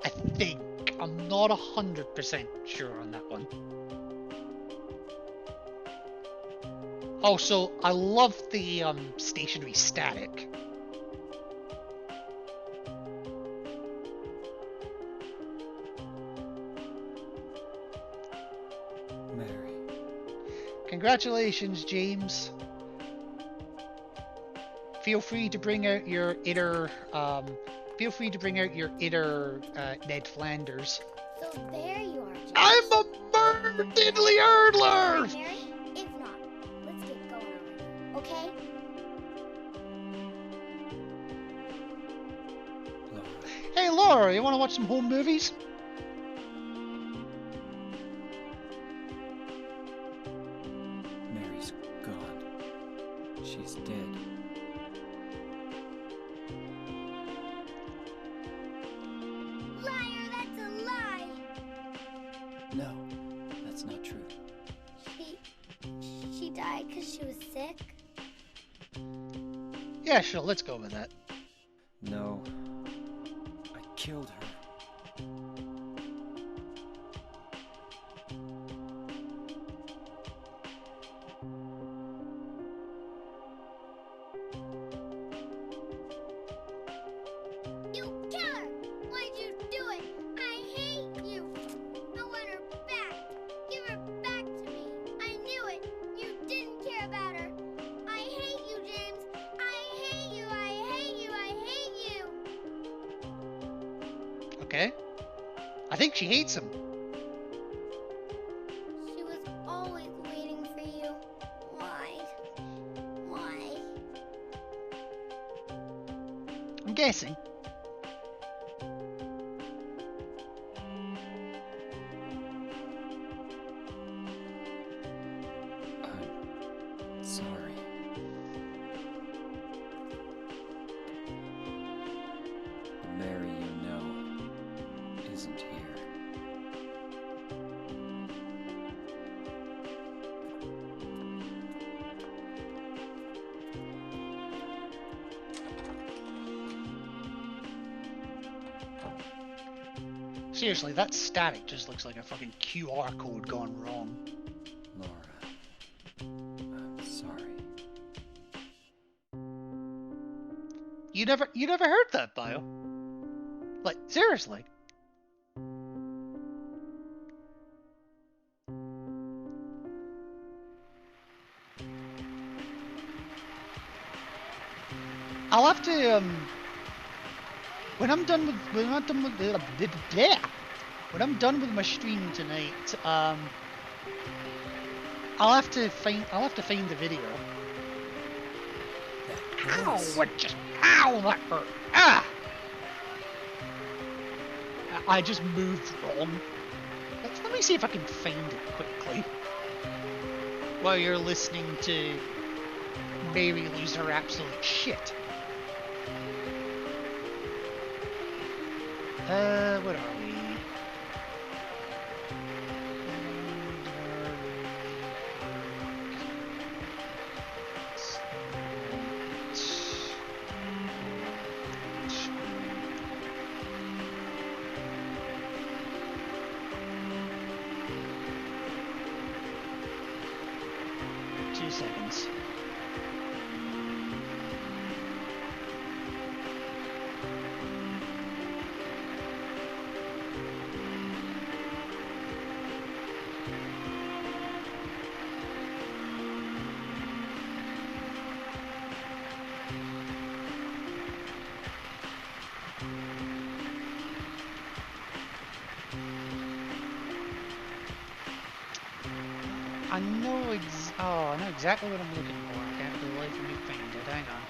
I think. I'm not 100% sure on that one. Also, I love the stationary static. Mary. Congratulations, James. Feel free to bring out your inner. Feel free to bring out your inner Ned Flanders. So there you are, James. I'm a bird diddly hurdler! Mary, if not, let's get going already, okay? Laura. Hey Laura, you want to watch some home movies? Mary's gone. She's dead. Liar, that's a lie! No, that's not true. She died because she was sick? Yeah, sure, let's go with that. No, I killed her. You killer! Why'd you do it? I hate you! I want her back! Give her back to me! I knew it! You didn't care about her! I hate you, James! I hate you! I hate you! I hate you! Okay. I think she hates him. She was always waiting for you. Why? Why? I'm guessing. I'm sorry. The Mary you know isn't here. Seriously, that static just looks like a fucking QR code gone wrong. Laura, I'm sorry. You never heard that, Bio? Like, seriously? I'll have to when I'm done with when I'm done with my stream tonight, I'll have to find the video. Ow! What just? Ow! That hurt. Ah! I just moved wrong. Let me see if I can find it quickly. While you're listening to Mary lose her absolute shit. What are we? Seconds. I know exactly what I'm looking for. I can't for the life of me find it. Hang on.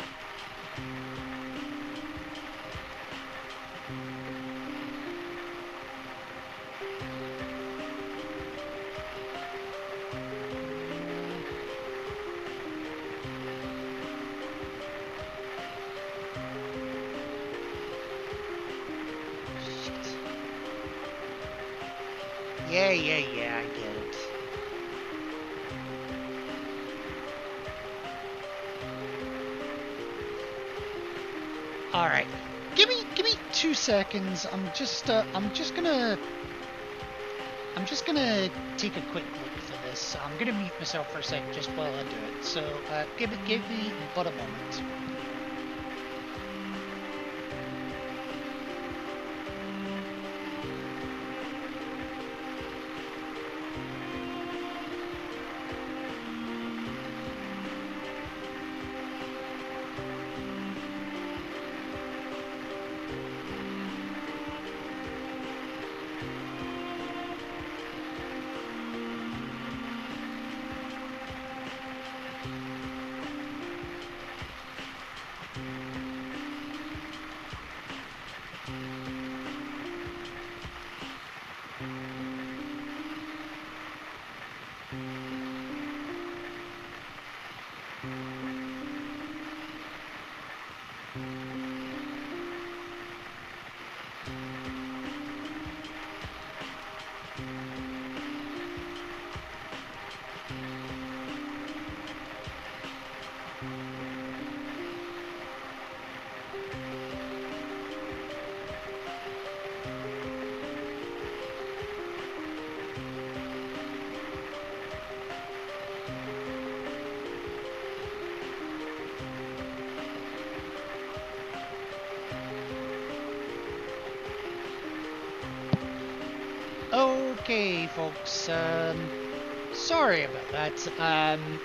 Shit. Yeah, I get it. All right, give me 2 seconds. I'm just gonna take a quick look for this. I'm gonna mute myself for a sec just while I do it. So give me but a moment. Okay, folks, sorry about that.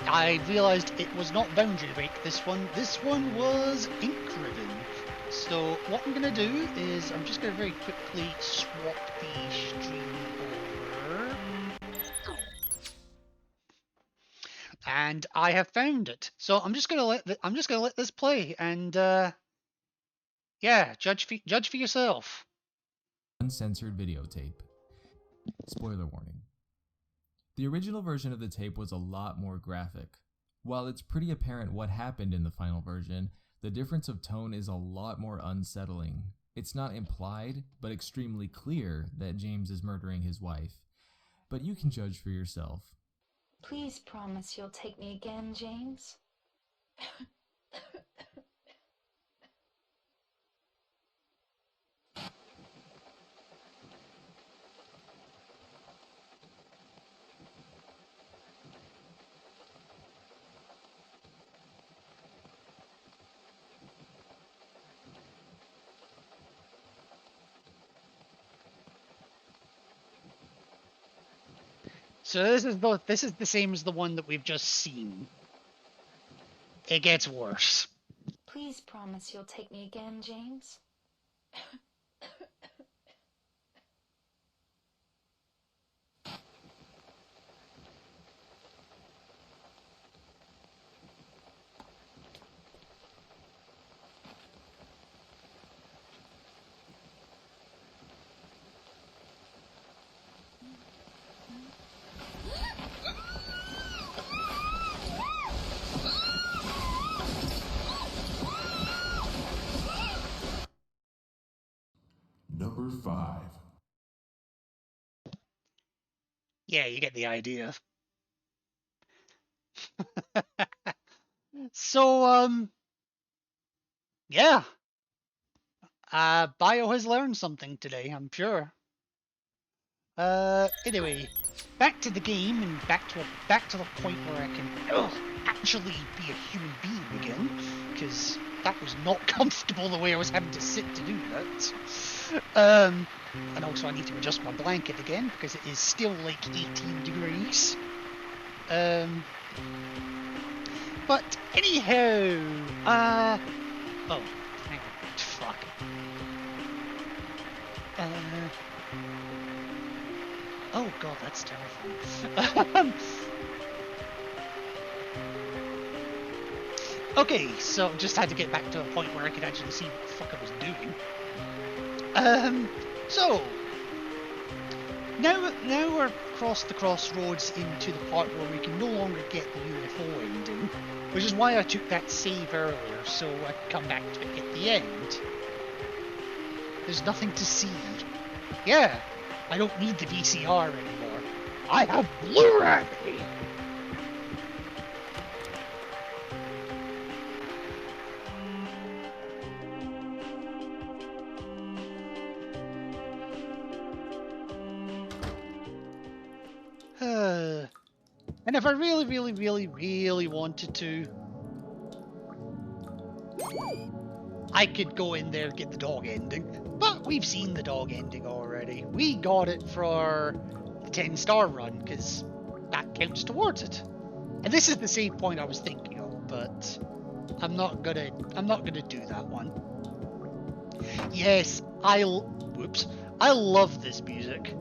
I realised it was not boundary break, this one. This one was ink ribbon. So what I'm going to do is I'm just going to very quickly swap the stream over. And I have found it. So I'm just going to let this play and yeah, judge for yourself. Uncensored videotape. Spoiler warning. The original version of the tape was a lot more graphic. While it's pretty apparent what happened in the final version, the difference of tone is a lot more unsettling. It's not implied, but extremely clear that James is murdering his wife. But you can judge for yourself. Please promise you'll take me again, James. So this is the same as the one that we've just seen. It gets worse. Please promise you'll take me again, James. Number 5. Yeah, you get the idea. So, yeah. Bio has learned something today, I'm sure. Anyway, back to the game and back to the point where I can actually be a human being again, because that was not comfortable the way I was having to sit to do that. And also I need to adjust my blanket again because it is still like 18 degrees. But anyhow, oh, hang on, fuck. Oh god, that's terrifying. Okay, so just had to get back to a point where I could actually see what the fuck I was doing. So now we're across the crossroads into the part where we can no longer get the UFO ending, which is why I took that save earlier, so I could come back to it at the end. There's nothing to see. Yeah, I don't need the VCR anymore. I have Blu-ray! And if I really, really, really, really wanted to, I could go in there and get the dog ending. But we've seen the dog ending already. We got it for the 10-star run, because that counts towards it. And this is the save point I was thinking of, but I'm not gonna do that one. Yes, I love this music.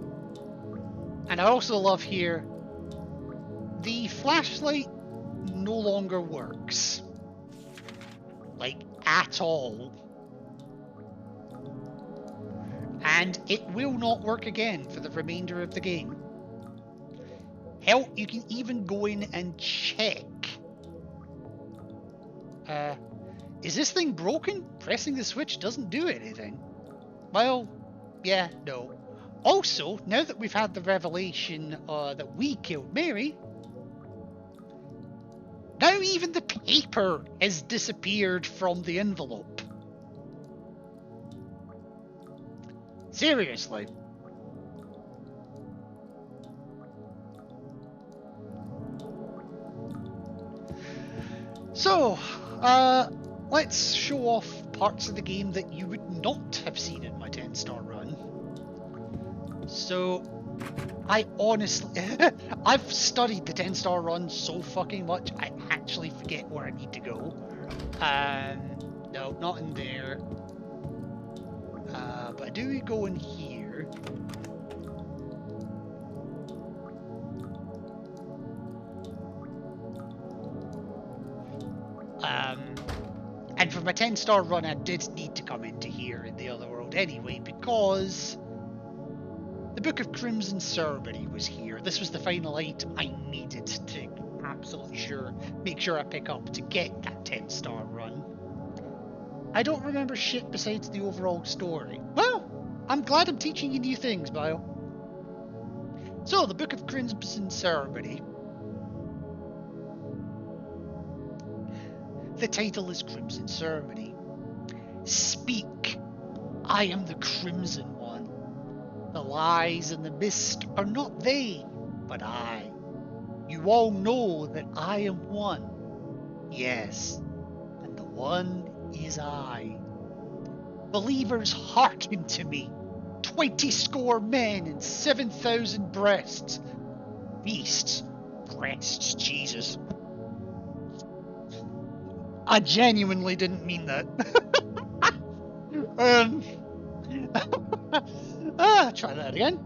And I also love here, the flashlight no longer works. Like, at all. And it will not work again for the remainder of the game. Hell, you can even go in and check. Is this thing broken? Pressing the switch doesn't do anything. Well, yeah, no. Also, now that we've had the revelation that we killed Mary, now even the paper has disappeared from the envelope. Seriously. So, let's show off parts of the game that you would not have seen in my 10-star run. So, I honestly... I've studied the 10-star run so fucking much, I actually forget where I need to go. No, not in there. But I do go in here. And for my 10-star run, I did need to come into here in the other world anyway, because the Book of Crimson Ceremony was here. This was the final item I needed to absolutely make sure I pick up to get that 10-star run. I don't remember shit besides the overall story. Well, I'm glad I'm teaching you new things, Bio. So, the Book of Crimson Ceremony. The title is Crimson Ceremony. Speak. I am the Crimson One. The lies and the mist are not they, but I. You all know that I am one. Yes, and the one is I. Believers, hearken to me. 20 score men and 7,000 breasts. Beasts. Breasts, Jesus. I genuinely didn't mean that. Try that again.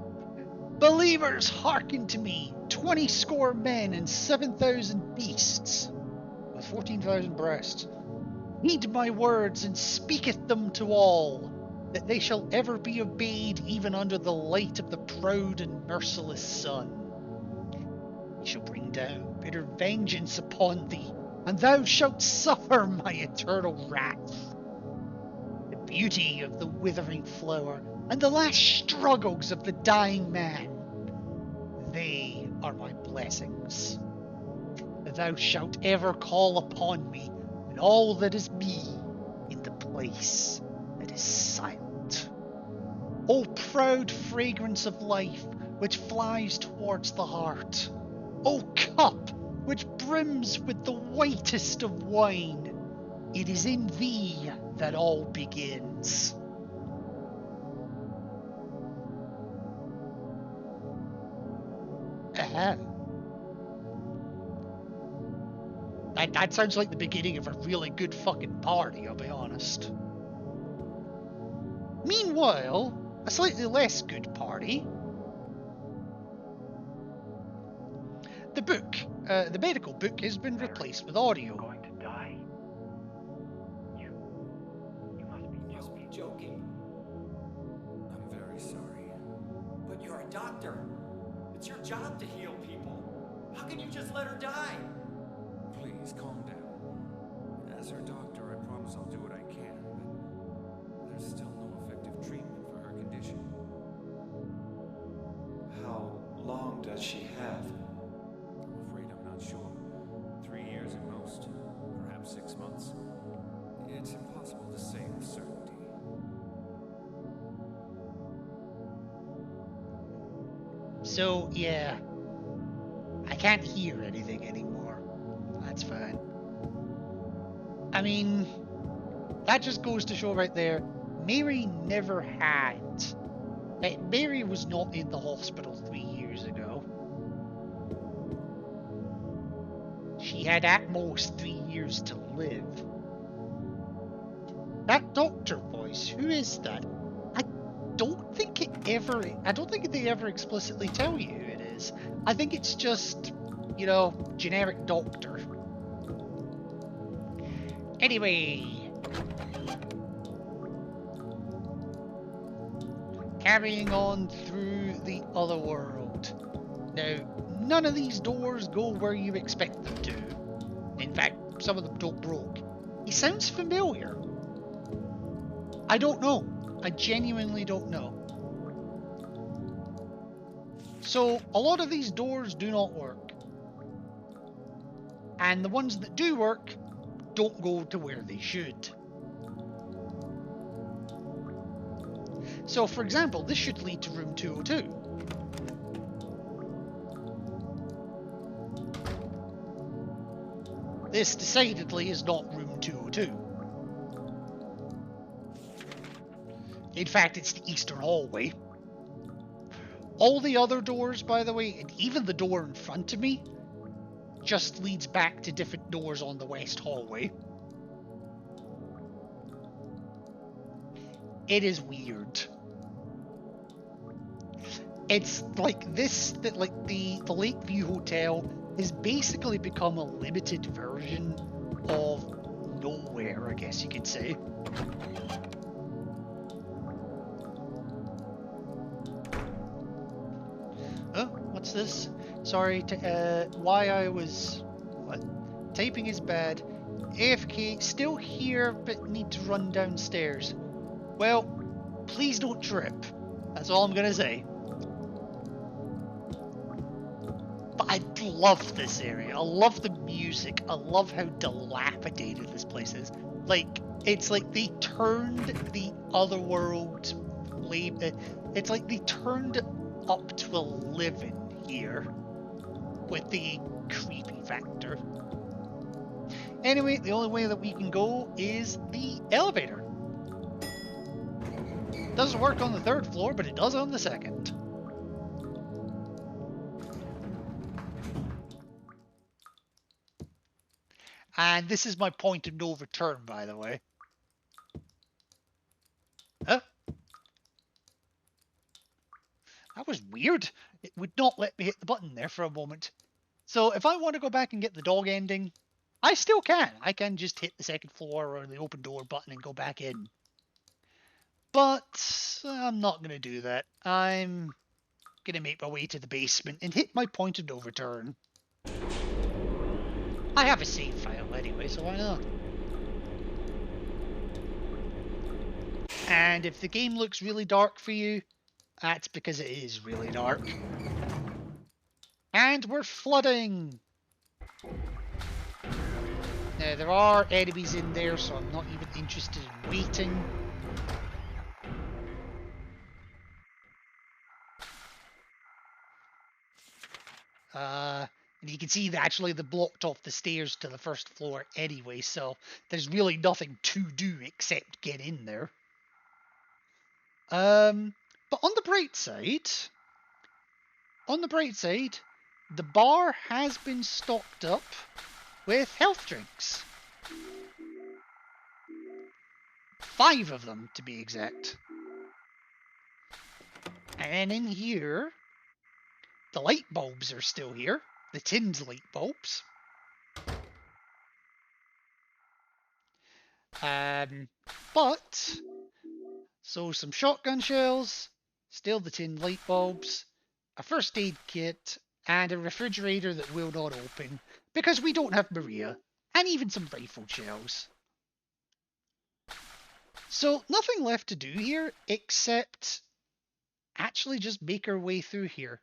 Believers, hearken to me. 20 score men and 7,000 beasts with 14,000 breasts. Heed my words and speaketh them to all, that they shall ever be obeyed even under the light of the proud and merciless sun. He shall bring down bitter vengeance upon thee, and thou shalt suffer my eternal wrath. The beauty of the withering flower, and the last struggles of the dying man, they are my blessings. Thou shalt ever call upon me, and all that is me, in the place that is silent. O proud fragrance of life, which flies towards the heart! O cup, which brims with the whitest of wine! It is in thee that all begins. That sounds like the beginning of a really good fucking party, I'll be honest. Meanwhile, a slightly less good party. The book, the medical book, has been replaced with audio. Going to die? You must be joking. I'm very sorry. But you're a doctor. It's your job to heal people. How can you just let her die? Please, calm down. As her doctor, I promise I'll do what I can, but there's still no effective treatment for her condition. How long does she have? I'm afraid I'm not sure. 3 years at most, perhaps 6 months. It's impossible to say with certainty. So, yeah. can't hear anything anymore. That's fine. I mean, that just goes to show right there, Mary never had. Mary was not in the hospital 3 years ago. She had at most 3 years to live. That doctor voice, who is that? I don't think they ever explicitly tell you who it is. I think it's just, you know, generic doctor. Anyway. Carrying on through the other world. Now, none of these doors go where you expect them to. In fact, some of them don't broke. He sounds familiar. I don't know. I genuinely don't know. So, a lot of these doors do not work. And the ones that do work don't go to where they should. So, for example, this should lead to room 202. This decidedly is not room 202. In fact, it's the eastern hallway. All the other doors, by the way, and even the door in front of me, just leads back to different doors on the west hallway. It is weird. It's like this, that like the Lakeview Hotel has basically become a limited version of nowhere, I guess you could say. Oh, what's this? Sorry, why I was... What? Typing is bad. AFK, still here, but need to run downstairs. Well, please don't trip. That's all I'm gonna say. But I love this area. I love the music. I love how dilapidated this place is. Like, it's like they turned the Otherworld... It's like they turned up to 11 here with the creepy factor. Anyway, the only way that we can go is the elevator. Doesn't work on the 3rd floor, but it does on the 2nd. And this is my point of no return, by the way. Huh? That was weird. It would not let me hit the button there for a moment. So if I want to go back and get the dog ending, I still can. I can just hit the 2nd floor or the open door button and go back in. But I'm not going to do that. I'm going to make my way to the basement and hit my point of no return. I have a save file anyway, so why not? And if the game looks really dark for you, that's because it is really dark. And we're flooding! Now, there are enemies in there, so I'm not even interested in waiting. And you can see that actually they blocked off the stairs to the 1st floor anyway, so there's really nothing to do except get in there. But on the bright side, the bar has been stocked up with health drinks. 5 of them, to be exact. And in here, the light bulbs are still here. The tinned light bulbs. But, so some shotgun shells, still the tinned light bulbs, a first aid kit, and a refrigerator that will not open, because we don't have Maria, and even some rifle shells. So, nothing left to do here, except actually just make our way through here.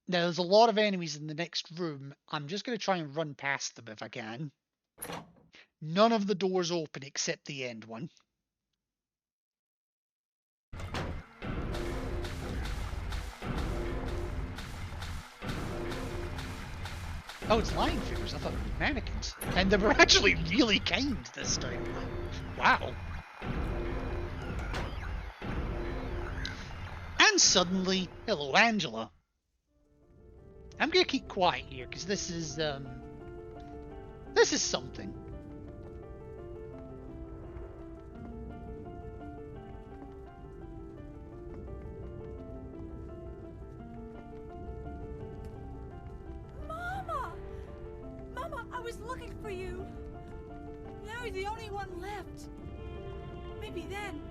Now, there's a lot of enemies in the next room. I'm just going to try and run past them if I can. None of the doors open except the end one. Oh, it's lion figures. I thought they were mannequins. And they were actually really kind this time. Wow. And suddenly, hello, Angela. I'm gonna keep quiet here, because this is something. Mama! Mama, I was looking for you. Now you're the only one left. Maybe then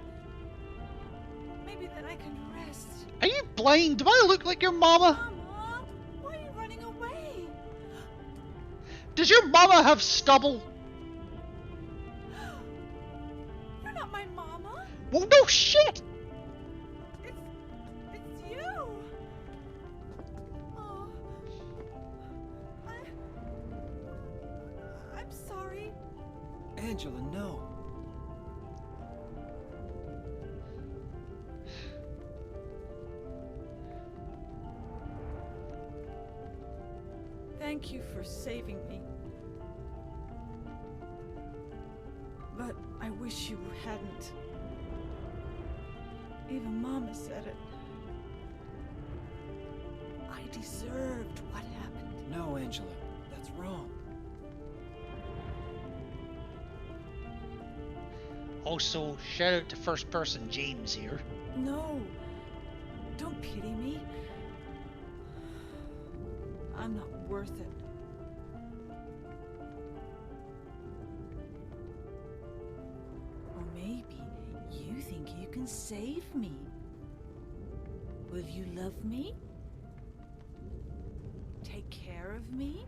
I can rest. Are you blind? Do I look like your mama? Mama, why are you running away? Does your mama have stubble? You're not my mama. Well, no shit! It's you. Oh, I'm sorry. Angela, no. Thank you for saving me. But I wish you hadn't. Even Mama said it. I deserved what happened. No, Angela, that's wrong. Also, shout out to first person James here. No. Don't pity me. I'm not worth it. Or maybe you think you can save me. Will you love me? Take care of me?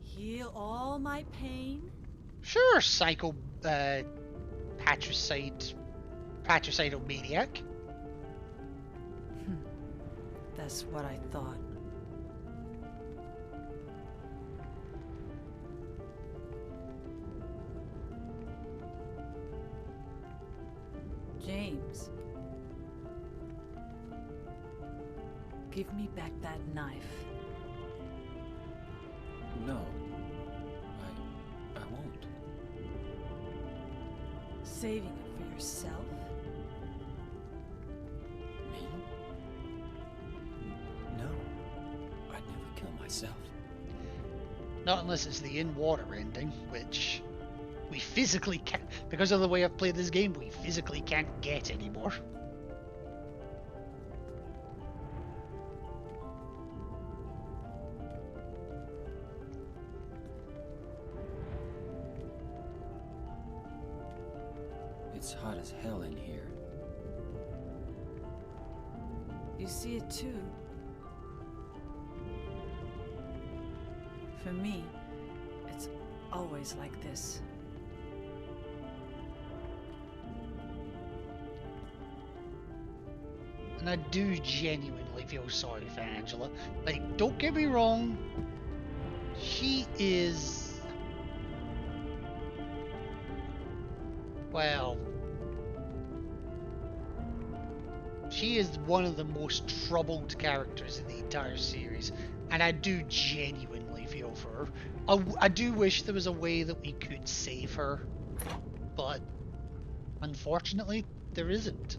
Heal all my pain? Sure, psycho, patricidal maniac. That's what I thought. James. Give me back that knife. No. I won't. Saving it for yourself? Me? No. I'd never kill myself. Not unless it's the in-water ending, which we physically can't, because of the way I've played this game, we physically can't get anymore. It's hot as hell in here. You see it too. For me, it's always like this. And I do genuinely feel sorry for Angela. Like, don't get me wrong, she is... well... she is one of the most troubled characters in the entire series, and I do genuinely feel for her. I do wish there was a way that we could save her, but unfortunately, there isn't.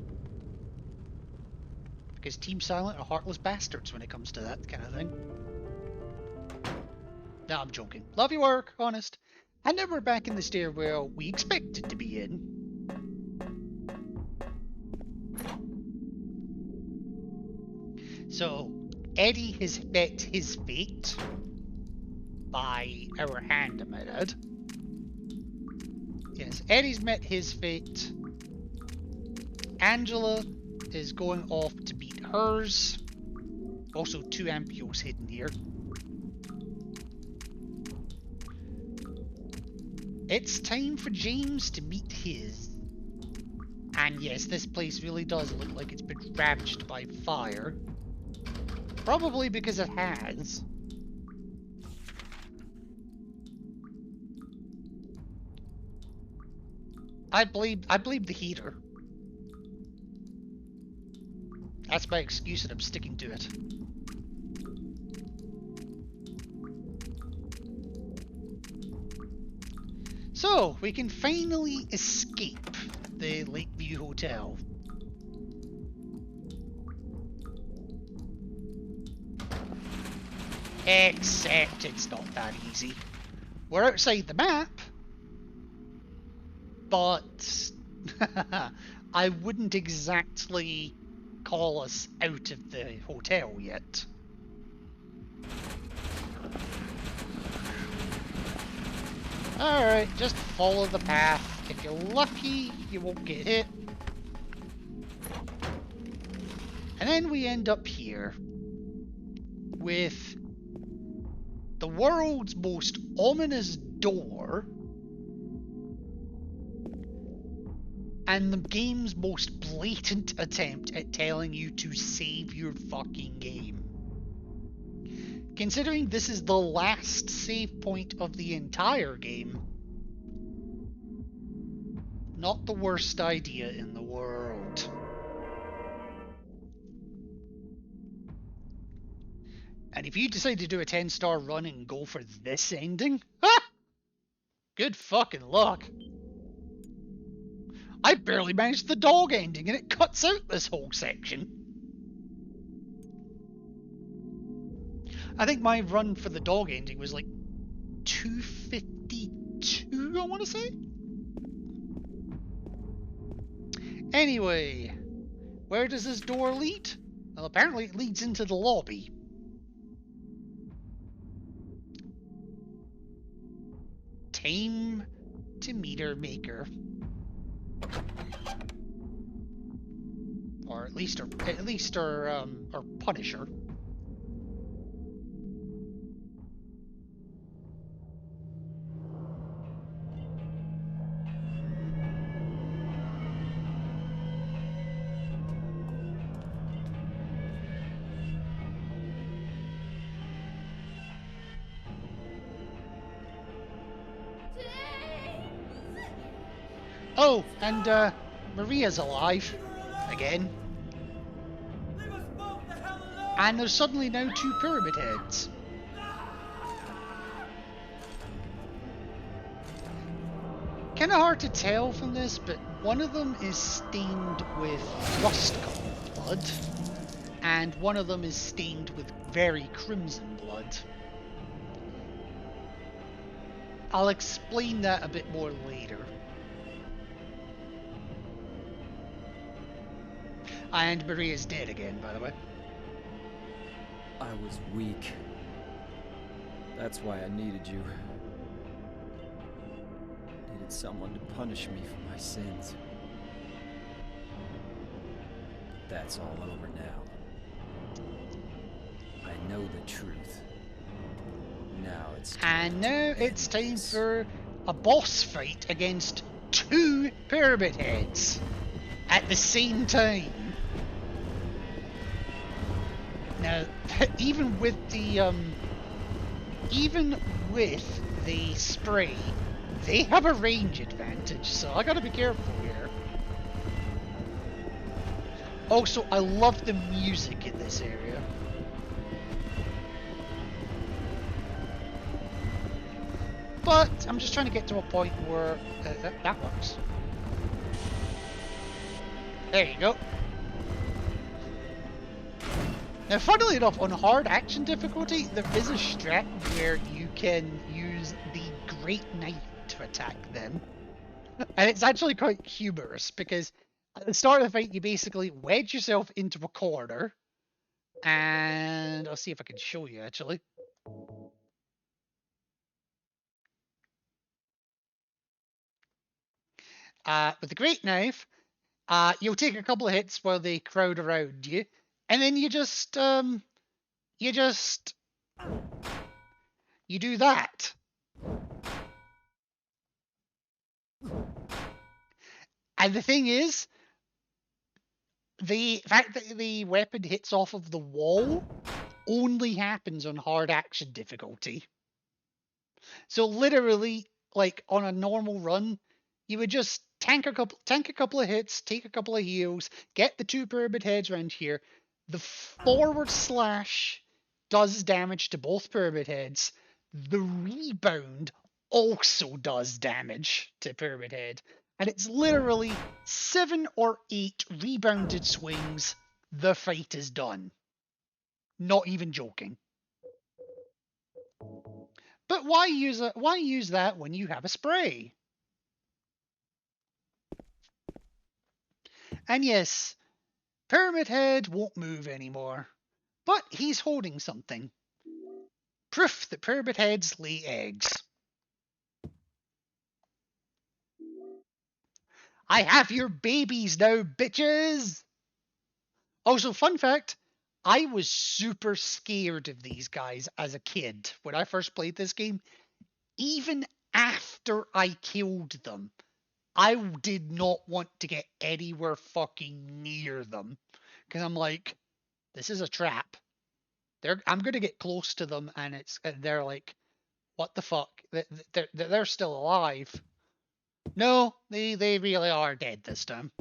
Because Team Silent are heartless bastards when it comes to that kind of thing. No, I'm joking. Love your work, honest. And now we're back in the stairwell we expected to be in. So, Eddie has met his fate by our hand, am I right? Yes, Eddie's met his fate. Angela is going off to beat hers. Also, 2 ampules hidden here. It's time for James to meet his. And yes, this place really does look like it's been ravaged by fire. Probably because it has. I blame the heater. That's my excuse and I'm sticking to it. So, we can finally escape the Lakeview Hotel. Except it's not that easy. We're outside the map, but I wouldn't exactly call us out of the hotel yet. Alright, just follow the path. If you're lucky, you won't get hit. And then we end up here with the world's most ominous door and the game's most blatant attempt at telling you to save your fucking game. Considering this is the last save point of the entire game, not the worst idea in the world. And if you decide to do a 10-star run and go for this ending, good fucking luck. I barely managed the dog ending and it cuts out this whole section. I think my run for the dog ending was like 252, I want to say? Anyway, where does this door lead? Well, apparently it leads into the lobby. Time to meet our maker. Or at least our punisher. Oh, and Maria's alive again. And there's suddenly now 2 pyramid heads. Kinda hard to tell from this, but one of them is stained with rust-colored blood, and one of them is stained with very crimson blood. I'll explain that a bit more later. And Maria's dead again, by the way. I was weak. That's why I needed you. Needed someone to punish me for my sins. But that's all over now. I know the truth. Now it's time it's time for a boss fight against 2 pyramid heads at the same time. Now, even with the spray, they have a range advantage, so I gotta be careful here. Also, I love the music in this area. But I'm just trying to get to a point where that works. There you go. Now, funnily enough, on hard action difficulty, there is a strat where you can use the Great Knife to attack them. And it's actually quite humorous, because at the start of the fight, you basically wedge yourself into a corner. And I'll see if I can show you, actually. With the Great Knife, you'll take a couple of hits while they crowd around you. And then you do that. And the thing is, the fact that the weapon hits off of the wall only happens on hard action difficulty. So literally, like on a normal run, you would just tank a couple of hits, take a couple of heals, get the 2 pyramid heads around here. The forward slash does damage to both pyramid heads. The rebound also does damage to Pyramid Head. And it's literally 7 or 8 rebounded swings, the fight is done. Not even joking. But why use that when you have a spray? And yes, Pyramid Head won't move anymore. But he's holding something. Proof that Pyramid Heads lay eggs. I have your babies now, bitches! Also, fun fact, I was super scared of these guys as a kid when I first played this game. Even after I killed them, I did not want to get anywhere fucking near them. Because I'm like, this is a trap. I'm going to get close to them and they're like, what the fuck? They're still alive. No, they really are dead this time.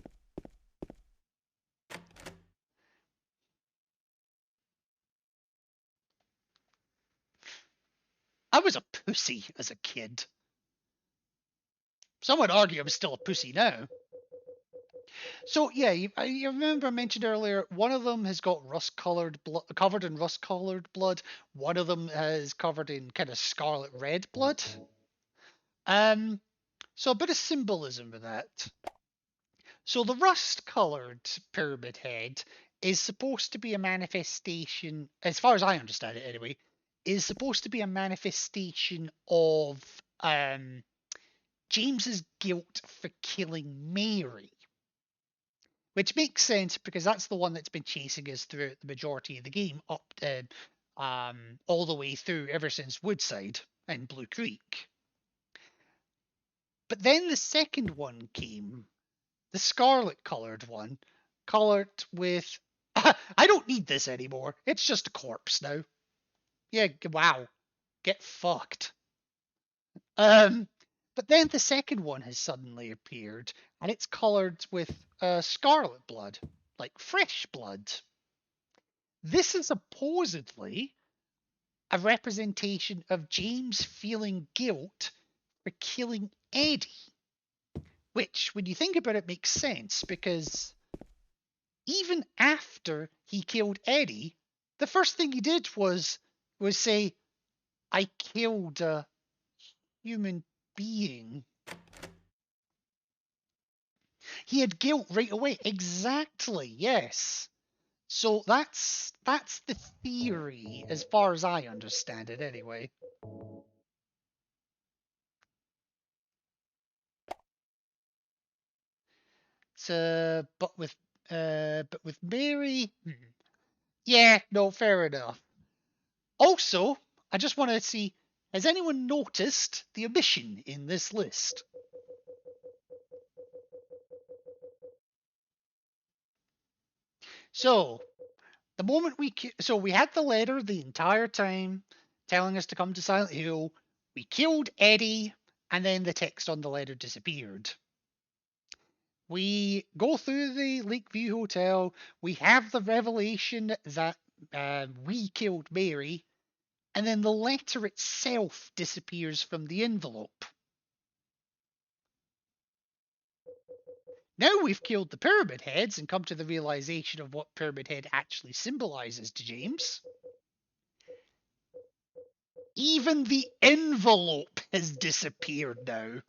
I was a pussy as a kid. Some would argue I'm still a pussy now. So yeah, you remember I mentioned earlier, one of them has got covered in rust-colored blood. One of them is covered in kind of scarlet red blood. So a bit of symbolism with that. So the rust-colored pyramid head is supposed to be a manifestation, as far as I understand it anyway, is supposed to be a manifestation of James's guilt for killing Mary. Which makes sense because that's the one that's been chasing us throughout the majority of the game, up to, all the way through ever since Woodside and Blue Creek. But then the second one came, the scarlet coloured one, coloured with... I don't need this anymore. It's just a corpse now. Yeah, wow. Get fucked. But then the second one has suddenly appeared, and it's coloured with scarlet blood, like fresh blood. This is supposedly a representation of James feeling guilt for killing Eddie. Which, when you think about it, makes sense, because even after he killed Eddie, the first thing he did was say, I killed a human being. He had guilt right away. Exactly, yes. So that's the theory, as far as I understand it, anyway. So, but with Mary, yeah, no, fair enough. Also, I just want to see, has anyone noticed the omission in this list? So, the moment we had the letter the entire time telling us to come to Silent Hill. We killed Eddie, and then the text on the letter disappeared. We go through the Lakeview Hotel. We have the revelation that we killed Mary, and then the letter itself disappears from the envelope. Now we've killed the Pyramid Heads and come to the realization of what Pyramid Head actually symbolizes to James. Even the envelope has disappeared now.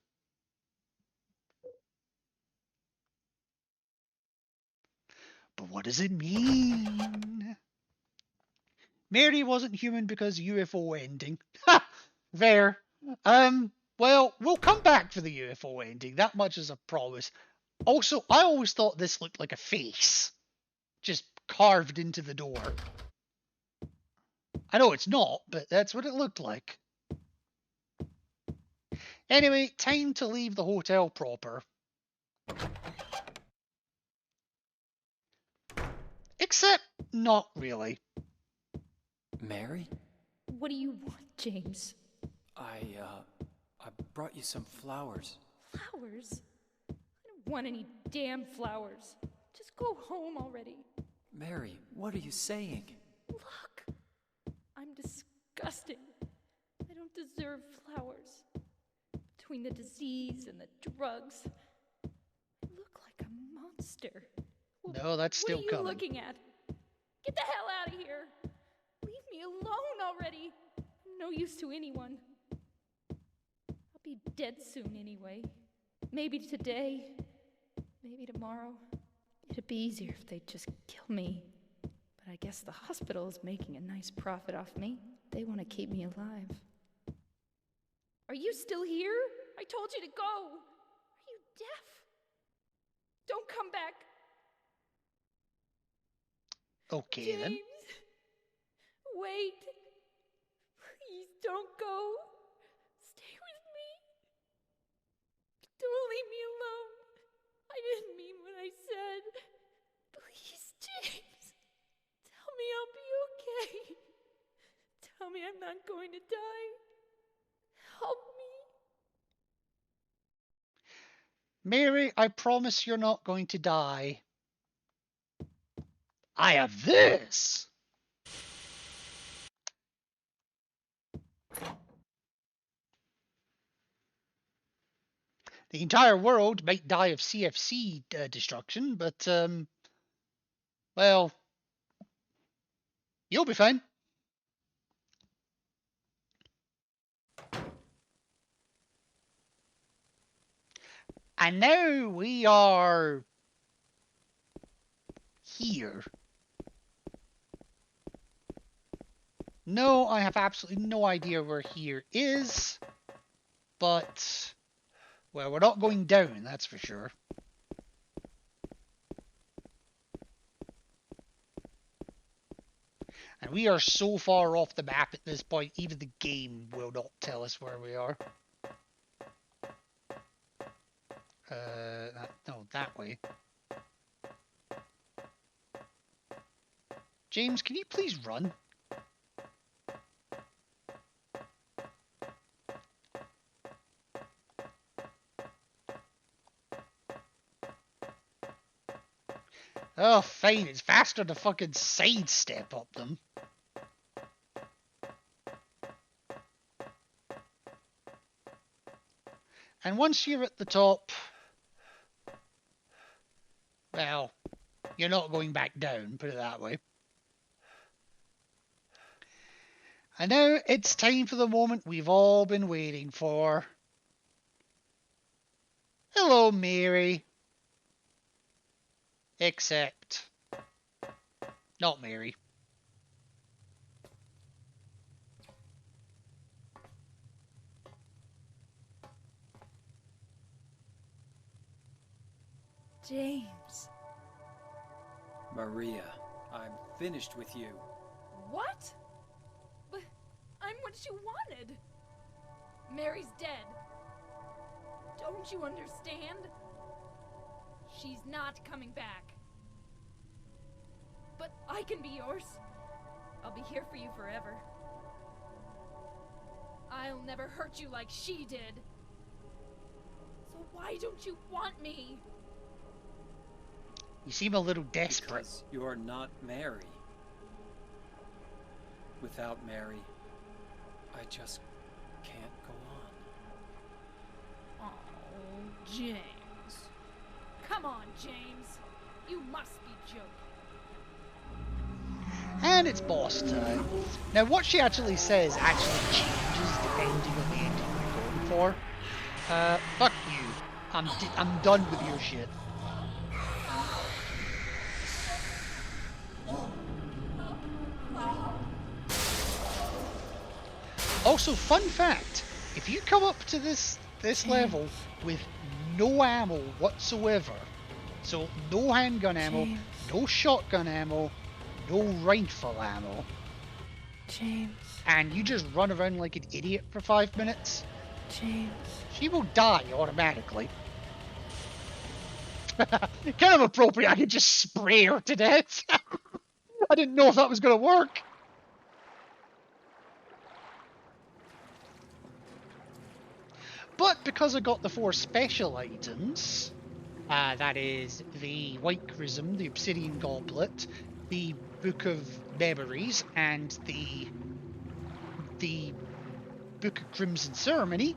But what does it mean? Mary wasn't human because UFO ending. Ha! There. Well, we'll come back for the UFO ending. That much is a promise. Also, I always thought this looked like a face. Just carved into the door. I know it's not, but that's what it looked like. Anyway, time to leave the hotel proper. Except, not really. Mary? What do you want, James? I brought you some flowers. Flowers? I don't want any damn flowers. Just go home already. Mary, what are you saying? Look, I'm disgusting. I don't deserve flowers. Between the disease and the drugs, I look like a monster. No, that's still What are you coming. looking at? Get the hell out of here! Leave me alone already! I'm no use to anyone. I'll be dead soon anyway. Maybe today, maybe tomorrow. It'd be easier if they'd just kill me. But I guess the hospital is making a nice profit off me. They want to keep me alive. Are you still here? I told you to go. Are you deaf? Don't come back. Okay, then. James, wait. Please don't go. Stay with me. Don't leave me alone. I didn't mean what I said. Please, James. Tell me I'll be okay. Tell me I'm not going to die. Help me. Mary, I promise you're not going to die. I have this! The entire world might die of CFC destruction, but, well, you'll be fine. And now we are here. No, I have absolutely no idea where here is, but, well, we're not going down, that's for sure. And we are so far off the map at this point, even the game will not tell us where we are. No, that way. James, can you please run? Oh, fine, it's faster to fucking sidestep up them. And once you're at the top, well, you're not going back down, put it that way. And now it's time for the moment we've all been waiting for. Hello, Mary. Except, not Mary. James. Maria, I'm finished with you. What? But I'm what you wanted. Mary's dead. Don't you understand? She's not coming back. But I can be yours. I'll be here for you forever. I'll never hurt you like she did. So why don't you want me? You seem a little desperate. Because you're not Mary. Without Mary, I just can't go on. Oh, James. Come on, James. You must be joking. And it's boss time. Now, what she actually says actually changes depending on the ending you're going for. Fuck you. I'm done with your shit. Also, fun fact, if you come up to this level with no ammo whatsoever, so no handgun ammo, no shotgun ammo, no rifle ammo, James. and you just run around like an idiot for 5 minutes, James. she will die automatically. Kind of appropriate, I could just spray her to death. I didn't know if that was going to work. But because I got the 4 special items, that is the White Chrism, the Obsidian Goblet, the Book of Memories, and the Book of Crimson Ceremony,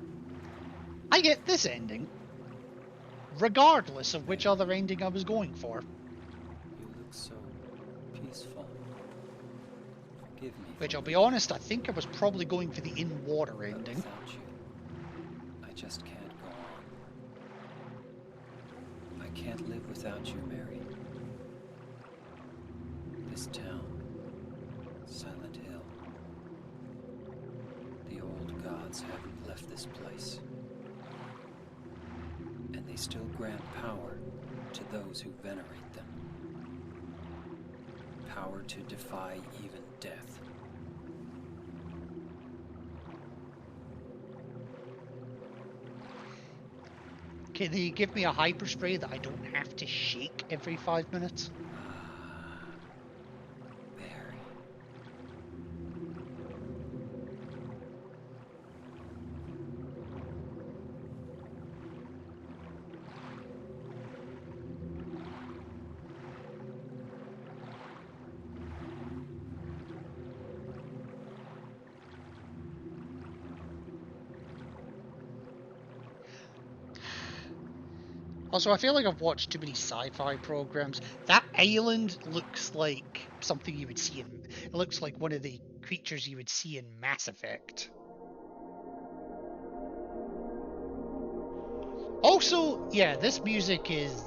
I get this ending, regardless of which other ending I was going for. You look so peaceful. Forgive me. Which, I'll be honest, I think I was probably going for the in-water But ending. without you, I just can't go on. I can't live without you, Mary. This town, Silent Hill. The old gods haven't left this place. And they still grant power to those who venerate them. Power to defy even death. Can they give me a hyper spray that I don't have to shake every 5 minutes? Mary. Also, I feel like I've watched too many sci-fi programs. That island looks like something you would see in... It looks like one of the creatures you would see in Mass Effect. Also, yeah, this music is,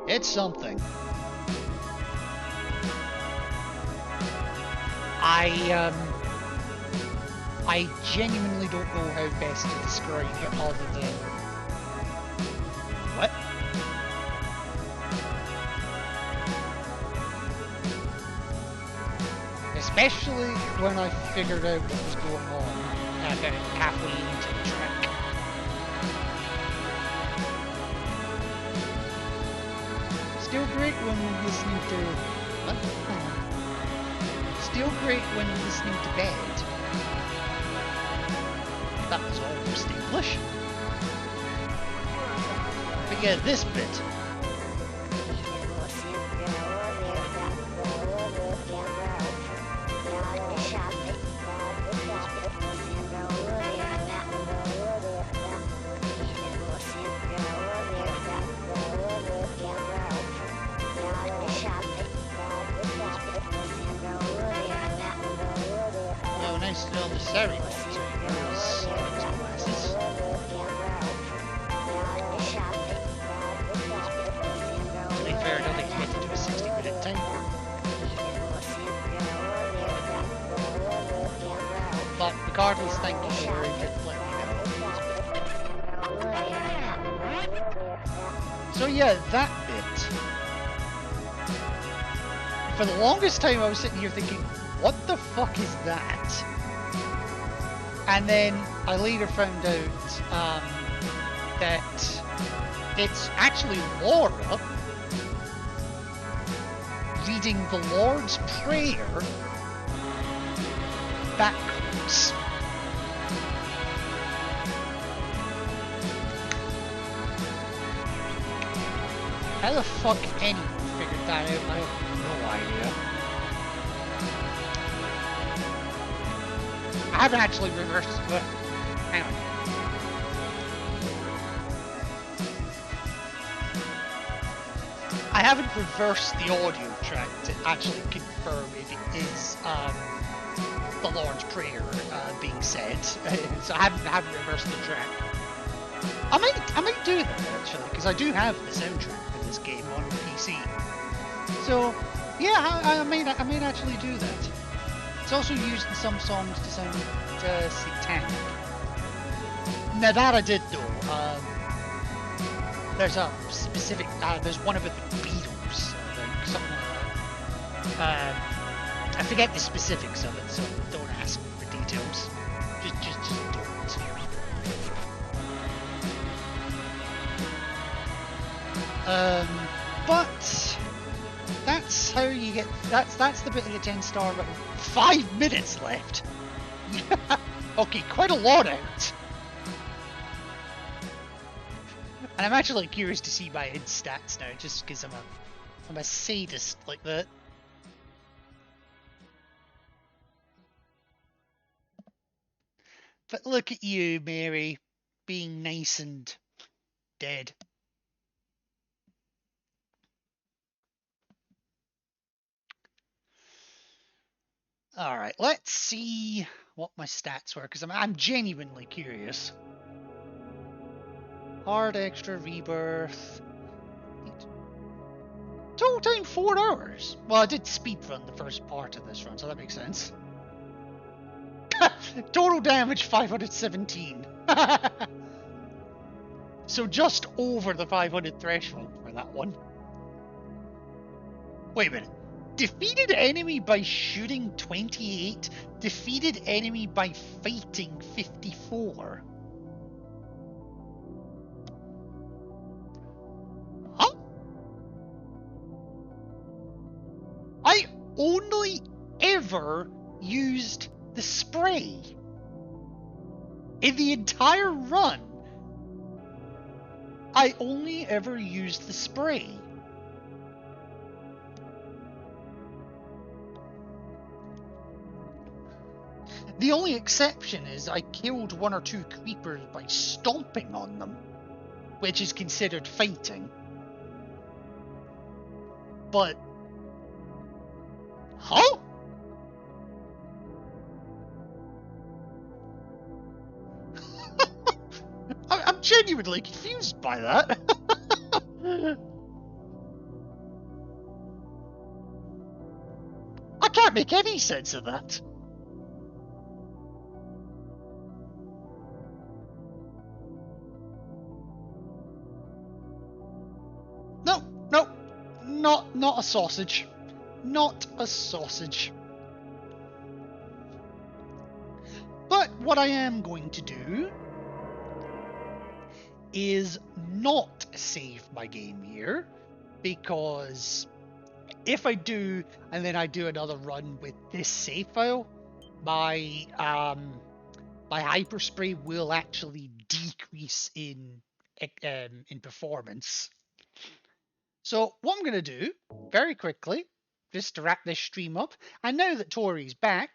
it's something. I genuinely don't know how best to describe it other than... What? Especially when I figured out what was going on about halfway into the track. Still great when listening to... What? Still great when listening to bed. That was almost English. But yeah, this bit. Oh, nice to know the ceremony. To be fair, I don't expect to do a 60-minute time. But regardless, thank you for letting me know. So yeah, that bit. For the longest time I was sitting here thinking, what the fuck is that? And then I later found out that it's actually Laura reading the Lord's Prayer backwards. How the fuck anyone figured that out, I have no idea. I haven't actually reversed it, but hang on. I haven't reversed the audio track to actually confirm if it is the Lord's Prayer being said, so I haven't reversed the track. I might do that actually, because I do have the soundtrack for this game on PC. So yeah, I may actually do that. It's also used in some songs to sound satanic. Now that I did know. There's a specific. There's one about the Beatles, something like that. I forget the specifics of it, so don't ask for details. Just don't. But that's how you get. That's the bit of the 10-star. 5 minutes left. Okay, quite a lot out. And I'm actually curious to see my id stats now, just because I'm a sadist like that. But look at you, Mary, being nice and dead. All right, let's see what my stats were, because I'm genuinely curious. Hard extra rebirth. Total time 4 hours. Well, I did speedrun the first part of this run, so that makes sense. Total damage 517. So just over the 500 threshold for that one. Wait a minute. Defeated enemy by shooting 28. Defeated enemy by fighting 54. Huh? I only ever used the spray. In the entire run, I only ever used the spray. The only exception is I killed 1 or 2 creepers by stomping on them, which is considered fighting. But... Huh? I'm genuinely confused by that. I can't make any sense of that. No, not a sausage. Not a sausage. But what I am going to do is not save my game here, because if I do, and then I do another run with this save file, my hyperspray will actually decrease in performance. So what I'm going to do, very quickly, just to wrap this stream up, and now that Tori's back,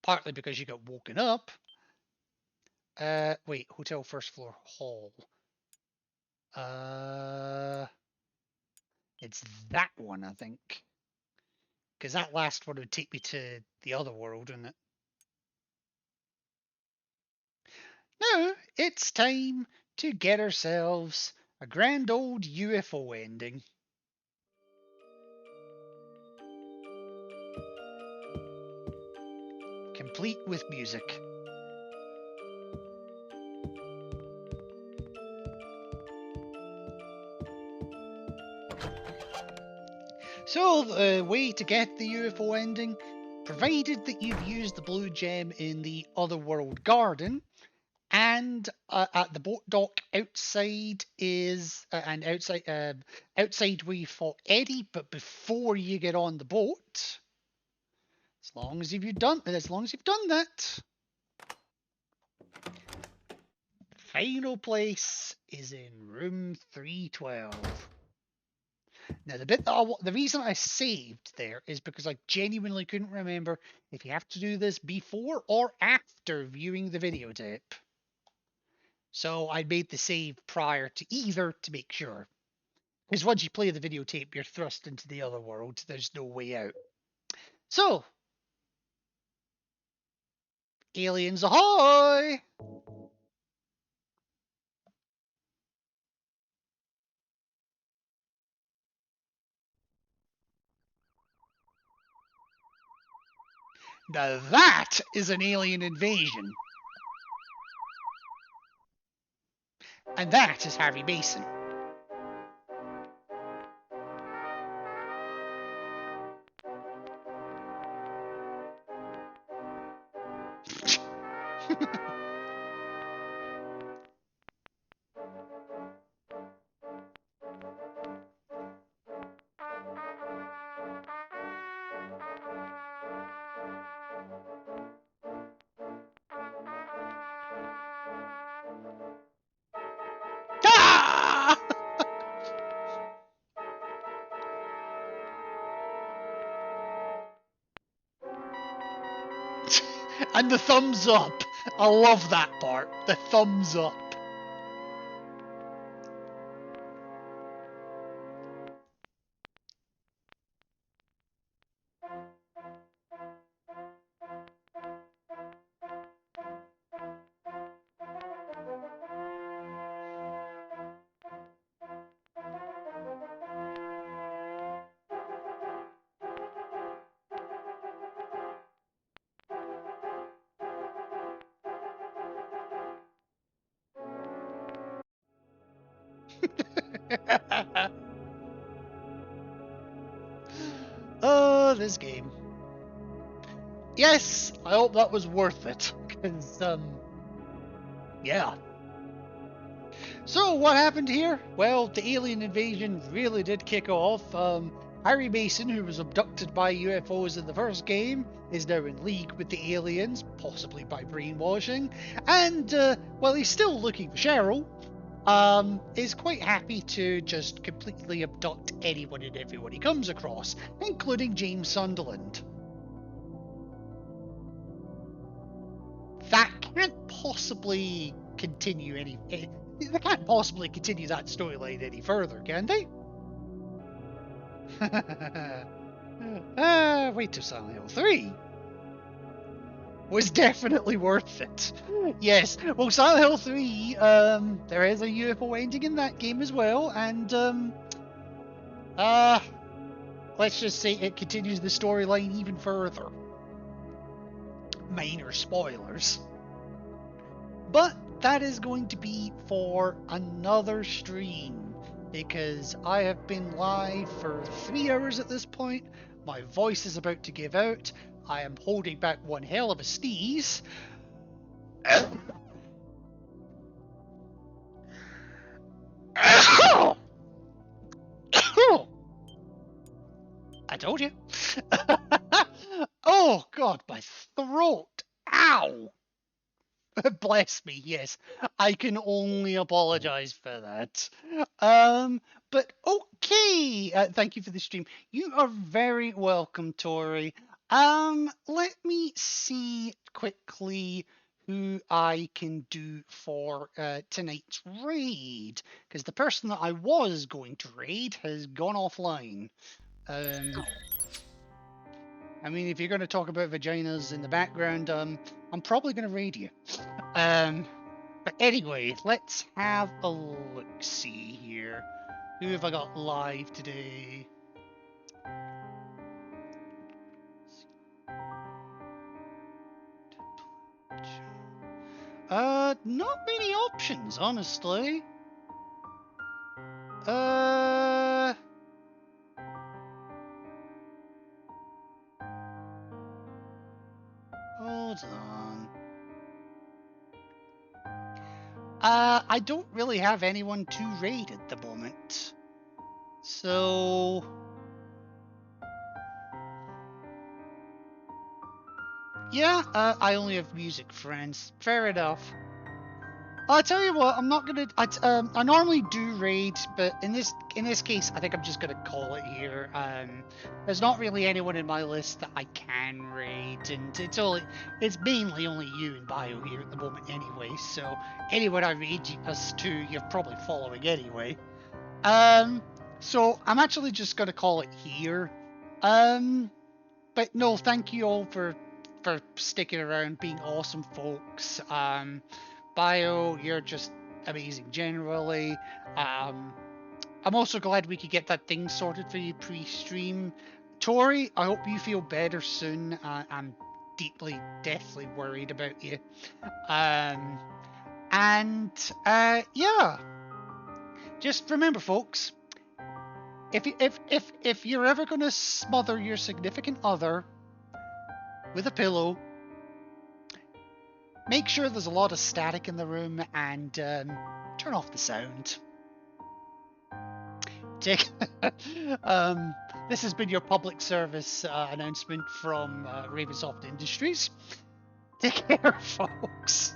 partly because you got woken up, wait, hotel first floor hall. It's that one, I think. Because that last one would take me to the other world, wouldn't it? Now, it's time to get ourselves a grand old UFO ending. Complete with music. So, the way to get the UFO ending, provided that you've used the blue gem in the Otherworld Garden, and at the boat dock outside is outside where you fought Eddie, but before you get on the boat. As long as you've done that. Final place is in room 312. Now, the reason I saved there is because I genuinely couldn't remember if you have to do this before or after viewing the videotape. So I made the save prior to either to make sure. Because once you play the videotape, you're thrust into the other world. There's no way out. So, aliens ahoy! Now that is an alien invasion. And that is Harvey Mason. Ah! And the thumbs up. I love that part. The thumbs up. Oh, this game. Yes, I hope that was worth it. Because, yeah. So, what happened here? Well, the alien invasion really did kick off. Harry Mason, who was abducted by UFOs in the first game, is now in league with the aliens, possibly by brainwashing. And, while he's still looking for Cheryl, is quite happy to just completely abduct anyone and everyone he comes across, including James Sunderland. That can't possibly continue they can't possibly continue that storyline any further, can they? Wait till Silent Hill 3 was definitely worth it. Yes, well, Silent Hill 3, there is a UFO ending in that game as well, and let's just say it continues the storyline even further. Minor spoilers. But that is going to be for another stream, because I have been live for 3 hours at this point. My voice is about to give out. I am holding back one hell of a sneeze. I told you. Oh God, my throat. Ow. Bless me, yes. I can only apologize for that. But okay. Thank you for the stream. You are very welcome, Tori. Let me see quickly who I can do for tonight's raid, because the person that I was going to raid has gone offline. I mean, if you're going to talk about vaginas in the background, I'm probably going to raid you. But anyway, let's have a look-see here. Who have I got live today? Not many options, honestly. Hold on. I don't really have anyone to raid at the moment. So... yeah, I only have music friends. Fair enough. I'll tell you what, I'm not gonna... I normally do raid, but in this case, I think I'm just gonna call it here. There's not really anyone in my list that I can raid, and it's mainly only you and Bio here at the moment anyway, so anyone I raid us to, you're probably following anyway. So I'm actually just gonna call it here. But no, thank you all for sticking around, being awesome folks. Bio, you're just amazing generally. I'm also glad we could get that thing sorted for you pre-stream. Tori, I hope you feel better soon. I'm deathly worried about you. Yeah. Just remember, folks, if you're ever going to smother your significant other with a pillow, make sure there's a lot of static in the room and turn off the sound. This has been your public service announcement from Ravensoft Industries. Take care, folks.